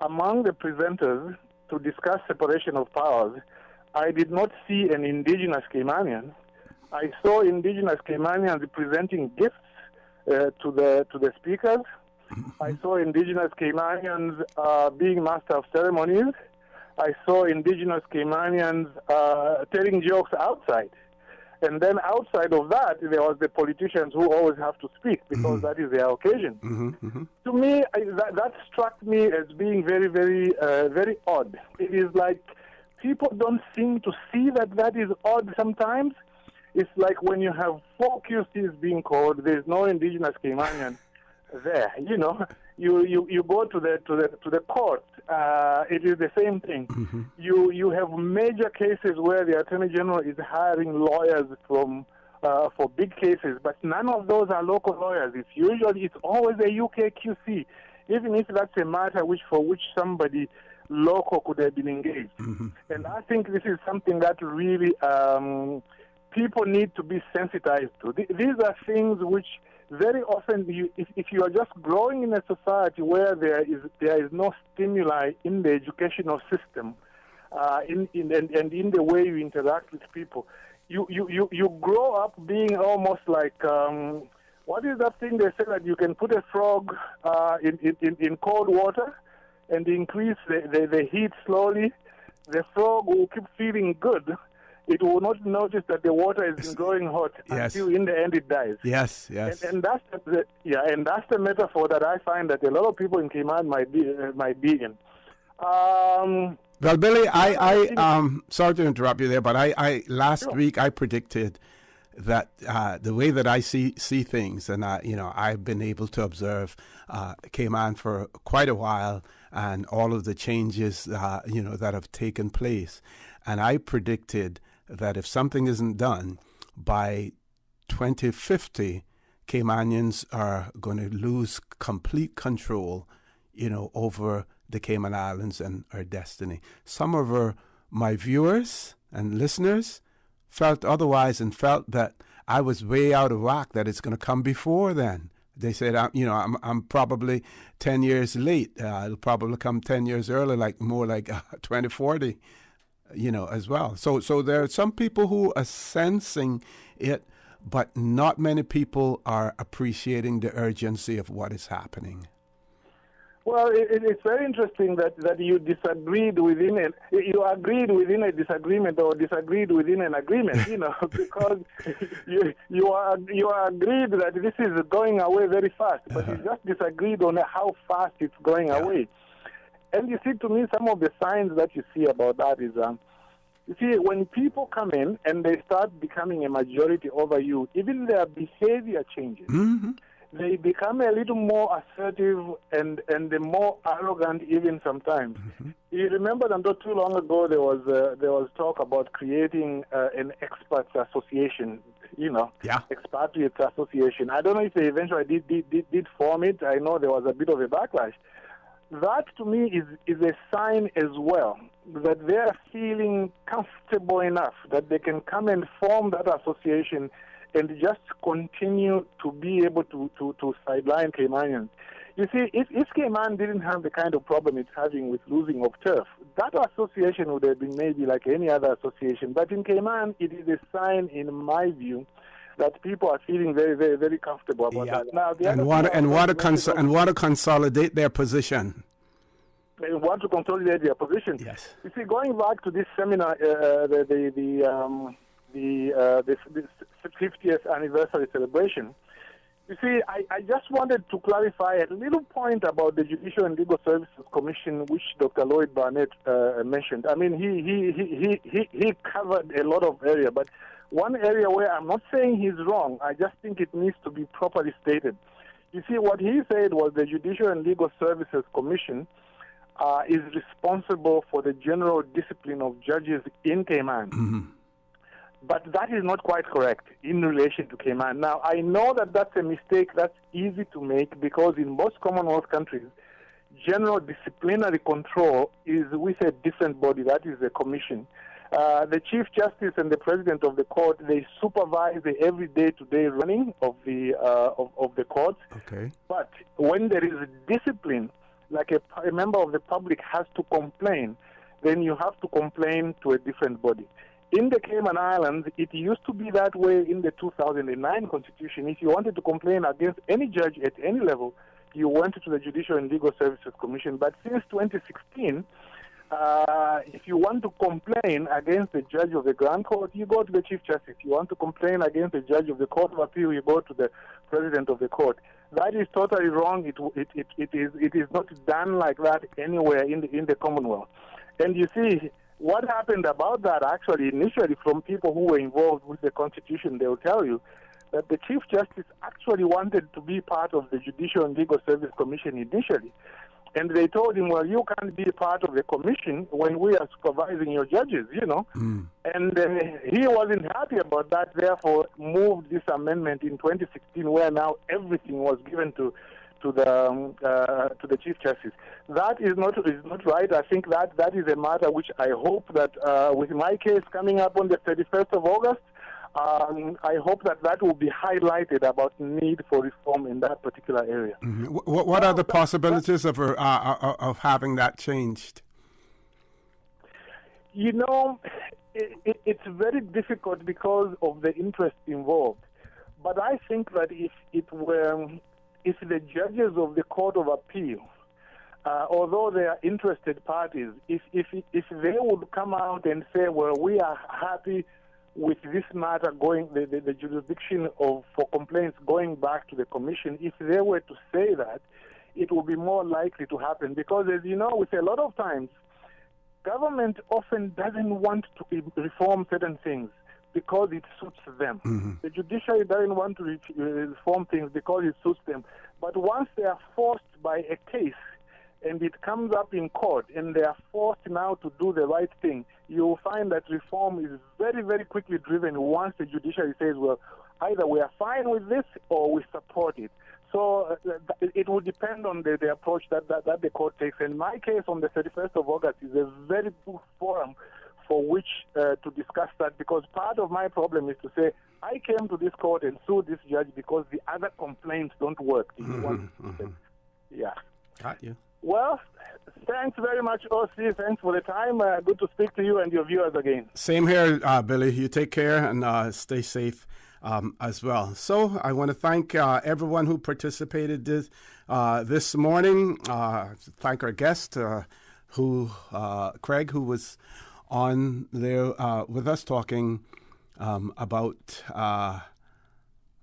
among the presenters to discuss separation of powers, I did not see an indigenous Caymanian? I saw indigenous Caymanians presenting gifts to the speakers. I saw indigenous Caymanians being master of ceremonies. I saw indigenous Caymanians telling jokes outside. And then outside of that, there was the politicians who always have to speak because that is their occasion. To me, that struck me as being very, very, very odd. It is like people don't seem to see that is odd sometimes. It's like when you have 4 QCs being called, there's no indigenous Caymanian there. You go to the court. It is the same thing. You have major cases where the Attorney General is hiring lawyers for big cases, but none of those are local lawyers. It's always a UK QC, even if that's a matter for which somebody local could have been engaged. And I think this is something that really people need to be sensitized to. These are things which very often, if you are just growing in a society where there is no stimuli in the educational system, and in the way you interact with people, you grow up being almost like what is that thing they say that you can put a frog in cold water and increase the heat slowly. The frog will keep feeling good. It will not notice that the water is growing hot until in the end it dies. Yes. And that's the metaphor that I find that a lot of people in Cayman might be in. Well, Billy, I sorry to interrupt you there, but I last week I predicted that the way that I see things, and I've been able to observe Cayman for quite a while, and all of the changes that have taken place, and I predicted that if something isn't done by 2050, Caymanians are going to lose complete control, over the Cayman Islands and our destiny. Some of my viewers and listeners felt otherwise and felt that I was way out of whack, that it's going to come before then. They said, I'm probably 10 years late. It'll probably come 10 years early, more like 2040, as well. So there are some people who are sensing it, but not many people are appreciating the urgency of what is happening. Well, it's very interesting that you disagreed within it. You agreed within a disagreement, or disagreed within an agreement, because you agreed that this is going away very fast, but you just disagreed on how fast it's going away. And you see, to me, some of the signs that you see about that is, you see, when people come in and they start becoming a majority over you, even their behavior changes. Mm-hmm. They become a little more assertive and more arrogant even sometimes. Mm-hmm. You remember that not too long ago there was talk about creating an experts association, expatriates association. I don't know if they eventually did form it. I know there was a bit of a backlash. That to me is a sign as well that they are feeling comfortable enough that they can come and form that association and just continue to be able to sideline Caymanians. You see, if Cayman didn't have the kind of problem it's having with losing of turf, that association would have been maybe like any other association. But in Cayman, it is a sign, in my view, that people are feeling very, very, very comfortable about that. Now, want to consolidate their position. They want to consolidate their position. Yes. You see, going back to this seminar, the 50th anniversary celebration. You see, I just wanted to clarify a little point about the Judicial and Legal Services Commission, which Dr. Lloyd Barnett mentioned. I mean, he covered a lot of area, but one area where I'm not saying he's wrong, I just think it needs to be properly stated. You see, what he said was the Judicial and Legal Services Commission is responsible for the general discipline of judges in Cayman. Mm-hmm. But that is not quite correct in relation to Cayman. Now, I know that that's a mistake that's easy to make because in most Commonwealth countries, general disciplinary control is with a different body, that is the commission. The Chief Justice and the President of the Court, they supervise the every day-to-day running of the courts. Okay. But when there is discipline, like a member of the public has to complain, then you have to complain to a different body. In the Cayman Islands, it used to be that way in the 2009 Constitution. If you wanted to complain against any judge at any level, you went to the Judicial and Legal Services Commission. But since 2016, if you want to complain against the judge of the Grand Court, you go to the Chief Justice. You want to complain against the judge of the Court of Appeal, you go to the President of the Court. That is totally wrong. It is not done like that anywhere in the Commonwealth. And you see, what happened about that actually initially from people who were involved with the Constitution, they will tell you that the Chief Justice actually wanted to be part of the Judicial and Legal Service Commission initially. And they told him, well, you can't be part of the commission when we are supervising your judges, And he wasn't happy about that, therefore moved this amendment in 2016 where now everything was given to the Chief Justice. That is not right. I think that is a matter which I hope that with my case coming up on the 31st of August, I hope that will be highlighted about the need for reform in that particular area. Mm-hmm. What are the possibilities of having that changed? It's very difficult because of the interest involved. But I think that if the judges of the Court of Appeal, although they are interested parties, if they would come out and say, well, we are happy with this matter going, the jurisdiction for complaints going back to the commission, if they were to say that, it will be more likely to happen. Because as you know, with a lot of times, government often doesn't want to reform certain things. because it suits them. The judiciary doesn't want to reform things because it suits them. But once they are forced by a case and it comes up in court and they are forced now to do the right thing, you will find that reform is very, very quickly driven once the judiciary says, well, either we are fine with this or we support it. So it will depend on the approach that the court takes. In my case, on the 31st of August is a very good forum for which to discuss that, because part of my problem is to say, I came to this court and sued this judge because the other complaints don't work. Yeah. Got you. Well, thanks very much, OC. Thanks for the time. Good to speak to you and your viewers again. Same here, Billy. You take care and stay safe as well. So I want to thank everyone who participated this morning. Thank our guest, Craig, who was on there with us talking about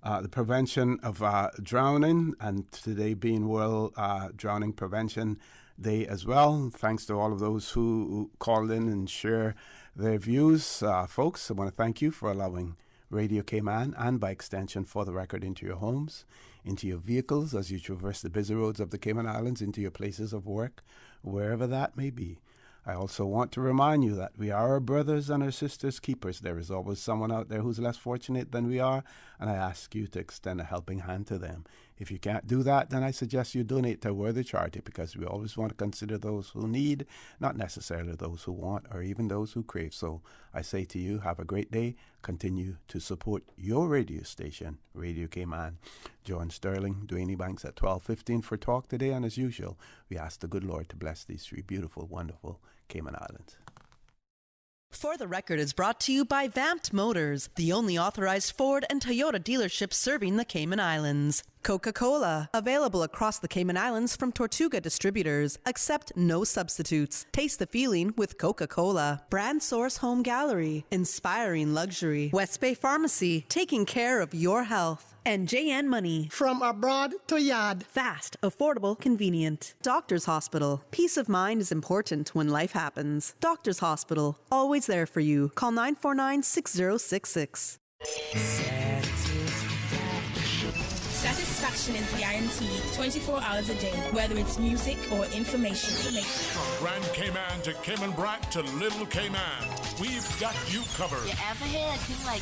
the prevention of drowning, and today being World Drowning Prevention Day as well. Thanks to all of those who called in and share their views. Folks, I want to thank you for allowing Radio Cayman, and by extension For the Record, into your homes, into your vehicles as you traverse the busy roads of the Cayman Islands, into your places of work, wherever that may be. I also want to remind you that we are our brothers and our sisters' keepers. There is always someone out there who's less fortunate than we are, and I ask you to extend a helping hand to them. If you can't do that, then I suggest you donate to a worthy charity, because we always want to consider those who need, not necessarily those who want or even those who crave. So I say to you, have a great day. Continue to support your radio station, Radio Cayman. John Sterling, Dwayne Banks at 12:15 for Talk today, and as usual, we ask the good Lord to bless these three beautiful, wonderful Cayman Islands. For the Record is brought to you by Vamped Motors, the only authorized Ford and Toyota dealership serving the Cayman Islands. Coca-Cola, available across the Cayman Islands from Tortuga Distributors. Accept no substitutes. Taste the feeling with Coca-Cola. Brand Source Home Gallery, inspiring luxury. West Bay Pharmacy, taking care of your health. And JN Money. From abroad to yard. Fast, affordable, convenient. Doctor's Hospital. Peace of mind is important when life happens. Doctor's Hospital, always there for you. Call 949-6066. Satisfaction is guaranteed 24 hours a day, whether it's music or information. From Grand Cayman to Cayman Brac to Little Cayman, we've got you covered. You ever hear a thing like